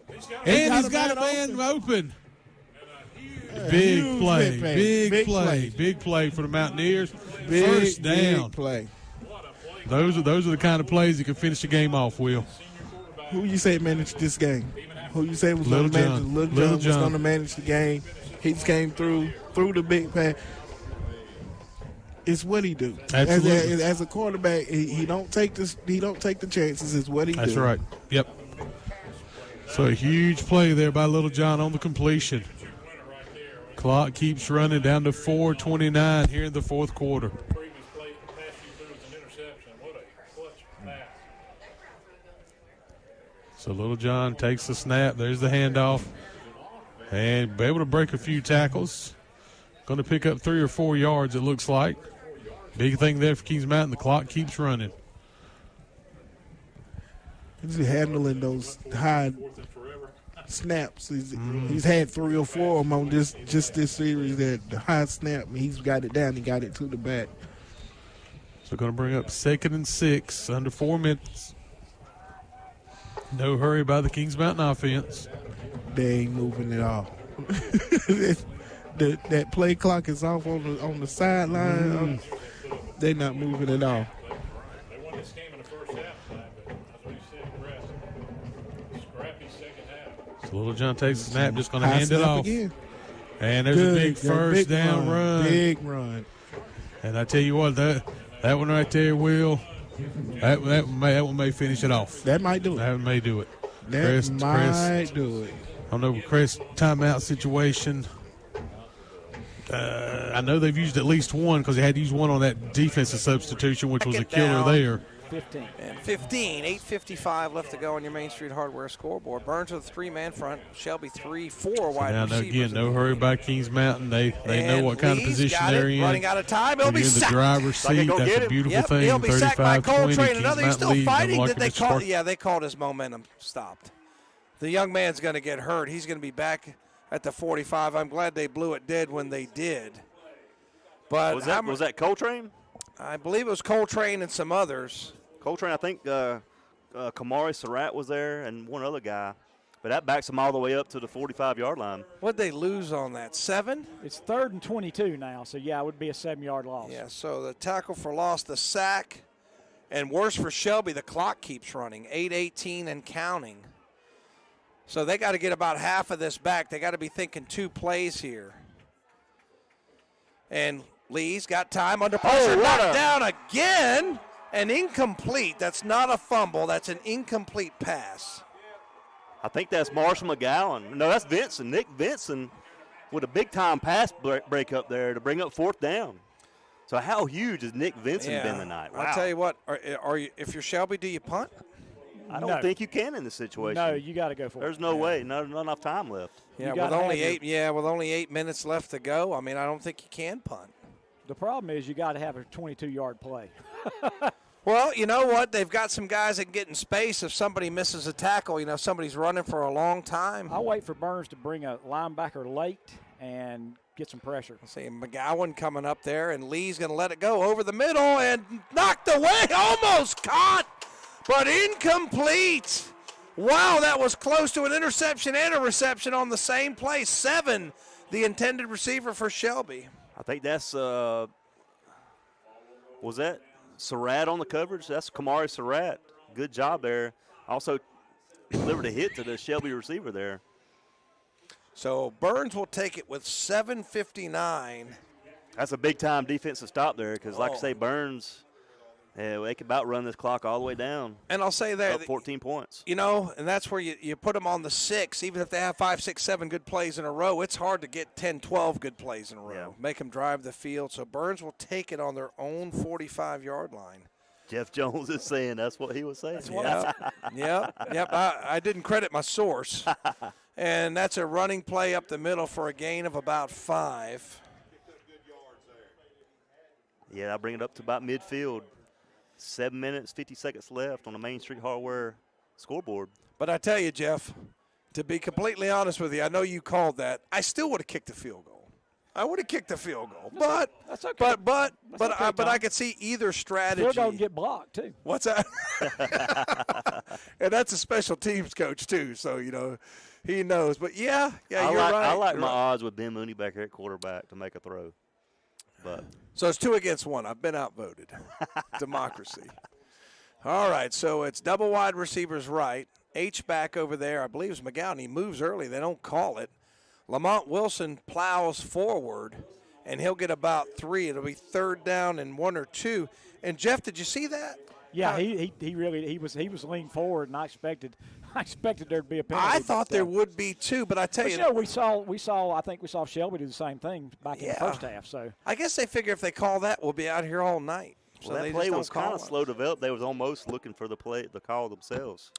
and he's got a man open. Big play, big play for the Mountaineers. 1st down. Big play. Those are the kind of plays that can finish the game off, Will. Who you say managed this game? Who you say was going to manage? Little John was going to manage the game. He just came through the big pass. It's what he do. Absolutely. As a quarterback, he don't take the chances. It's what he do. That's right. Yep. So a huge play there by Little John on the completion. Clock keeps running down to 4:29 here in the 4th quarter. So Little John takes the snap. There's the handoff. And be able to break a few tackles. Going to pick up 3 or 4 yards, it looks like. Big thing there for Kings Mountain. The clock keeps running. He's handling those high snaps. He's had 3 or 4 of them on this series. That the high snap, he's got it down. He got it to the back. So going to bring up 2nd and 6, under 4 minutes. No hurry by the Kings Mountain offense. They ain't moving at all. that play clock is off on the sideline. They're not moving at all. They won this game in the first half, but that's what you said, Crest. Scrappy second half. So Little John takes the snap, just going to hand it off. Again. And there's a big first down run. Big run. And I tell you what, that one right there, Will, that one may finish it off. That might do it. That may do it. That might do it. I don't know, Crest timeout situation. I know they've used at least one because they had to use one on that defensive substitution, which was a killer there. 15. And 15, 8:55 left to go on your Main Street Hardware scoreboard. Burns with a 3-man front. Shelby 3-4 wide receivers. Again, no hurry by Kings Mountain. They know what kind of position they're in. Running out of time. He'll be in the sacked. driver's seat. That's a beautiful thing. He'll be sacked by Coltrane. Another, he's still fighting. Did they call? Yeah, they called his momentum stopped. The young man's going to get hurt. He's going to be back at the 45. I'm glad they blew it dead when they did. But was that Coltrane? I believe it was Coltrane and some others. Coltrane, I think Kamari Surratt was there and one other guy. But that backs them all the way up to the 45-yard line. What'd they lose on that, 7? It's 3rd and 22 now, so, yeah, it would be a 7-yard loss. Yeah, so the tackle for loss, the sack, and worse for Shelby, the clock keeps running, 8:18 and counting. So they got to get about half of this back. They got to be thinking 2 plays here. And Lee's got time under pressure. Knocked down again. An incomplete. That's not a fumble. That's an incomplete pass. I think that's Marshall McGowan. No, that's Vinson. Nick Vinson with a big-time pass break up there to bring up 4th down. So how huge has Nick Vinson been tonight? Wow. I'll tell you what. Are you? If you're Shelby, do you punt? I don't think you can in this situation. No, you got to go for it. There's no way. Not enough time left. Yeah, with only 8 minutes left to go, I mean, I don't think you can punt. The problem is you got to have a 22-yard play. Well, you know what? They've got some guys that can get in space if somebody misses a tackle. You know, somebody's running for a long time. I'll wait for Burns to bring a linebacker late and get some pressure. See McGowan coming up there, and Lee's going to let it go over the middle and knocked away, almost caught, but incomplete. Wow, that was close to an interception and a reception on the same play. 7, the intended receiver for Shelby. I think that's was that Surratt on the coverage? That's Kamari Surratt. Good job there. Also delivered a hit to the Shelby receiver there. So Burns will take it with 7:59. That's a big-time defensive stop there because, like I say, Burns, they can about run this clock all the way down. And I'll say that. Up 14 points. You know, and that's where you put them on the 6. Even if they have 5, 6, 7 good plays in a row, it's hard to get 10, 12 good plays in a row. Yeah. Make them drive the field. So Burns will take it on their own 45-yard line. Jeff Jones is saying that's what he was saying. Yep. I didn't credit my source. And that's a running play up the middle for a gain of about 5. Yeah, I'll bring it up to about midfield. 7 minutes, 50 seconds left on the Main Street Hardware scoreboard. But I tell you, Jeff, to be completely honest with you, I know you called that. I still would have kicked the field goal. I would have kicked the field goal. But that's okay. But I could see either strategy. Field goal can get blocked too. What's that? And that's a special teams coach too, so you know he knows. But yeah, you're right. I like my odds with Ben Mooney back here at quarterback to make a throw. But so it's 2 against 1. I've been outvoted. Democracy. All right, so it's double wide receivers right. H-back over there, I believe, is McGowan. He moves early. They don't call it. Lamont Wilson plows forward, and he'll get about 3. It'll be 3rd down and 1 or 2. And, Jeff, did you see that? Yeah, he really was leaning forward, and I expected there to be a penalty. I thought there would be too, but I tell you, we saw Shelby do the same thing back in the first half. So I guess they figure if they call that, we'll be out here all night. Well, that play was kind of slow developed. They was almost looking for the call themselves.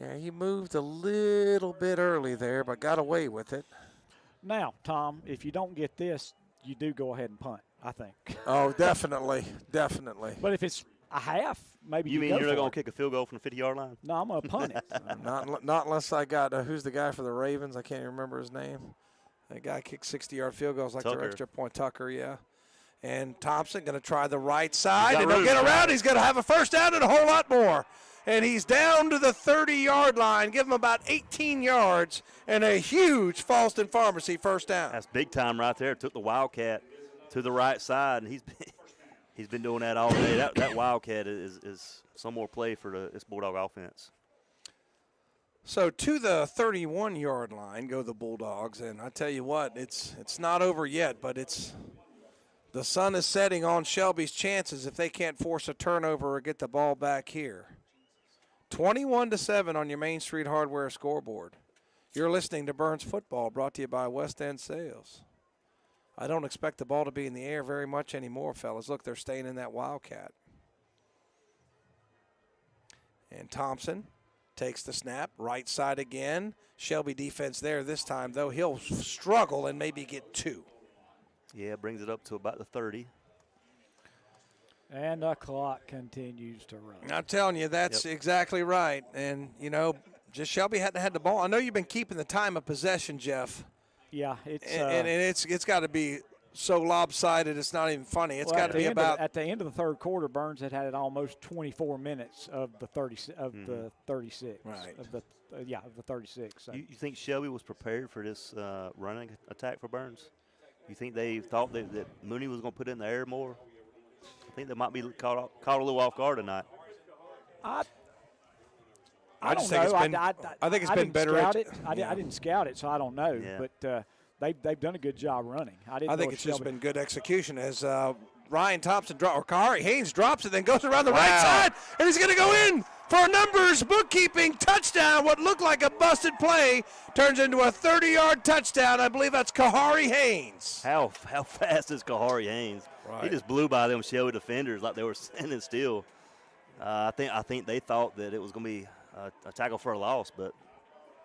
Yeah, he moved a little bit early there, but got away with it. Now, Tom, if you don't get this, you do go ahead and punt, I think. Oh, definitely, definitely. But if it's a half, maybe you mean go you're not for going it. to kick a field goal from the 50-yard line? No, I'm going to punt it. Not unless I got who's the guy for the Ravens? I can't even remember his name. That guy kicked 60-yard field goals like Tucker. their extra point. Tucker, yeah. And Thompson going to try the right side, and he'll room. get around. He's going to have a first down and a whole lot more. And he's down to the 30-yard line. Give him about 18 yards and a huge Falston Pharmacy first down. That's big time right there. Took the Wildcat to the right side, and he's been doing that all day. That Wildcat is some more play for this Bulldog offense. So to the 31-yard line go the Bulldogs, and I tell you what, it's not over yet, but the sun is setting on Shelby's chances if they can't force a turnover or get the ball back here. 21-7 on your Main Street Hardware scoreboard. You're listening to Burns Football, brought to you by West End Sales. I don't expect the ball to be in the air very much anymore, fellas. Look, they're staying in that Wildcat. And Thompson takes the snap, right side again. Shelby defense there this time, though. He'll struggle and maybe get 2. Yeah, brings it up to about the 30. And the clock continues to run. I'm telling you, that's exactly right. And, just Shelby hadn't had the ball. I know you've been keeping the time of possession, Jeff. Yeah, it's and it's got to be so lopsided it's not even funny. It's got to be about at the end of the third quarter. Burns had it almost 24 minutes of the 36 right of the 36. So. You think Shelby was prepared for this running attack for Burns? You think they thought that Mooney was going to put it in the air more? I think they might be caught a little off guard tonight. I just don't think know. I think it's been better. I didn't scout it, so I don't know. Yeah. But they've done a good job running. I think it's just been good execution as Ryan Thompson or Kahari Haynes drops it, then goes around the right side, and he's going to go in for a numbers bookkeeping touchdown. What looked like a busted play turns into a 30-yard touchdown. I believe that's Kahari Haynes. How fast is Kahari Haynes? Right. He just blew by them Shelby defenders like they were standing still. I think they thought that it was going to be a tackle for a loss, but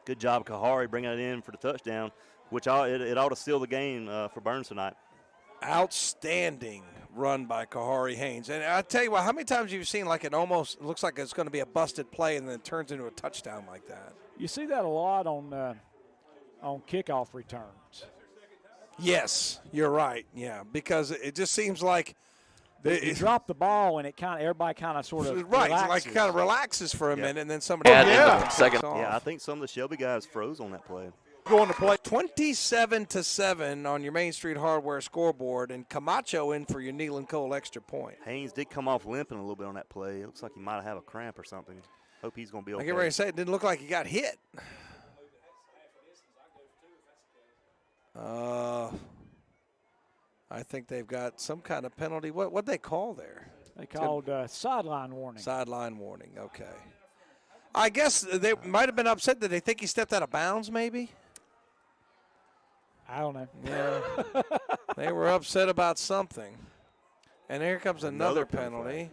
good job, Kahari, bringing it in for the touchdown, which it ought to seal the game for Burns tonight. Outstanding run by Kahari Haynes. And I tell you what, how many times have you seen like it almost looks like it's going to be a busted play and then it turns into a touchdown like that? You see that a lot on kickoff returns. Yes, you're right. Yeah, because it just seems like you drop the ball and everybody kind of sort of relaxes. Like it kind of relaxes for a minute and then somebody second. Yeah, I think some of the Shelby guys froze on that play. Going to play 27-7 on your Main Street Hardware scoreboard, and Camacho in for your Neal and Cole extra point. Haynes did come off limping a little bit on that play. It looks like he might have a cramp or something. Hope he's going to be okay. I get ready to say it didn't look like he got hit. I think they've got some kind of penalty. What'd they call there? They called sideline warning. Sideline warning, okay. I guess they might have been upset that they think he stepped out of bounds maybe. I don't know. Yeah. They were upset about something. And here comes another penalty.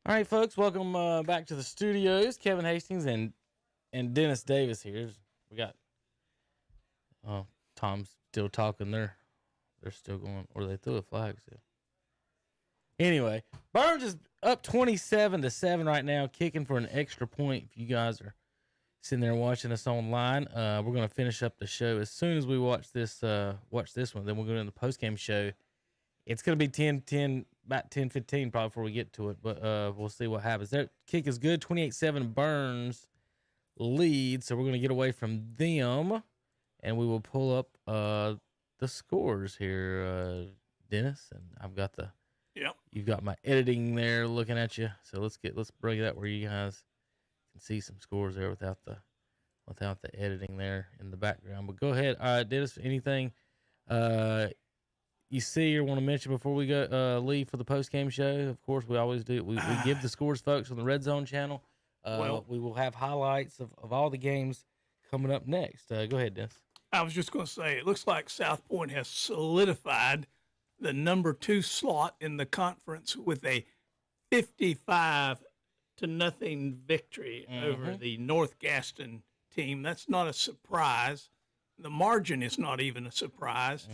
All right, folks, welcome back to the studios. Kevin Hastings and Dennis Davis here. We got Tom's still talking. They're still going, or they threw a flag still. Anyway, Burns is up 27-7 right now, kicking for an extra point. If you guys are sitting there watching us online, we're going to finish up the show as soon as we watch this one. Then we'll go to the post-game show. It's going to be about 10:15 probably before we get to it, but we'll see what happens. Their kick is good, 28-7 Burns lead, so we're going to get away from them, and we will pull up the scores here, Dennis, and I've got you've got my editing there looking at you. So let's bring it up where you guys can see some scores there without the editing there in the background. But go ahead, Dennis. Anything you see or want to mention before we go leave for the post game show? Of course, we always do. We give the scores, folks, on the Red Zone channel. We will have highlights of all the games coming up next. Go ahead, Dennis. I was just going to say, it looks like South Point has solidified the number 2 slot in the conference with a 55 6-0 victory over the North Gaston team. That's not a surprise. The margin is not even a surprise,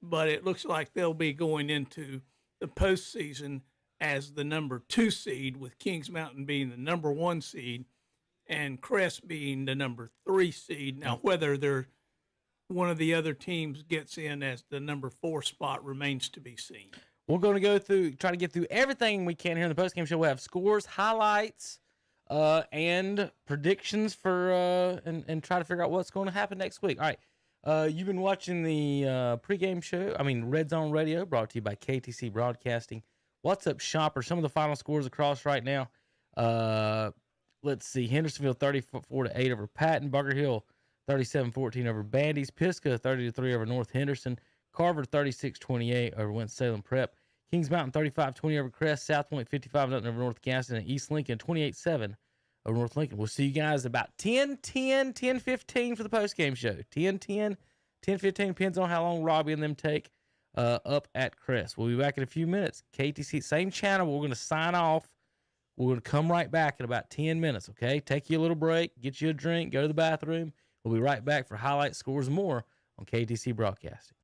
but it looks like they'll be going into the postseason as the number 2 seed, with Kings Mountain being the number 1 seed and Crest being the number 3 seed. Now, whether one of the other teams gets in as the number 4 spot remains to be seen. We're going to try to get through everything we can here in the postgame show. We'll have scores, highlights, and predictions for and try to figure out what's going to happen next week. All right. You've been watching the pregame show, Redzone Radio, brought to you by KTC Broadcasting. What's up, Shopper? Some of the final scores across right now. Let's see. Hendersonville 34-8 over Patton. Bunker Hill 37-14 over Bandy's. Pisgah 30-3 over North Henderson. Carver 36-28 over Winston-Salem Prep. Kings Mountain 35-20 over Crest. South Point 55-0 over North Gaston. And East Lincoln 28-7 over North Lincoln. We'll see you guys about 10:10, 10:15 for the postgame show. 10:10, 10:15, depends on how long Robbie and them take up at Crest. We'll be back in a few minutes. KTC, same channel. We're going to sign off. We're going to come right back in about 10 minutes, okay? Take you a little break, get you a drink, go to the bathroom. We'll be right back for highlights, scores, and more on KTC Broadcasting.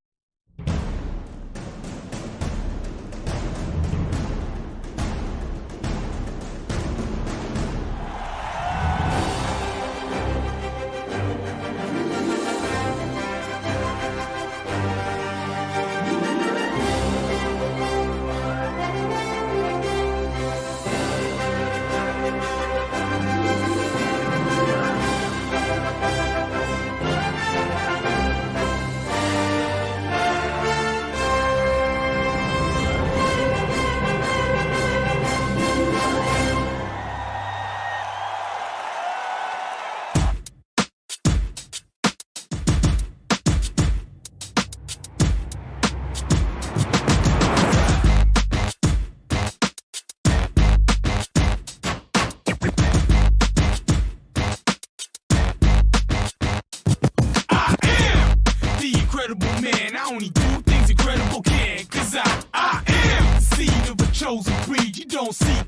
Chosen breed, you don't see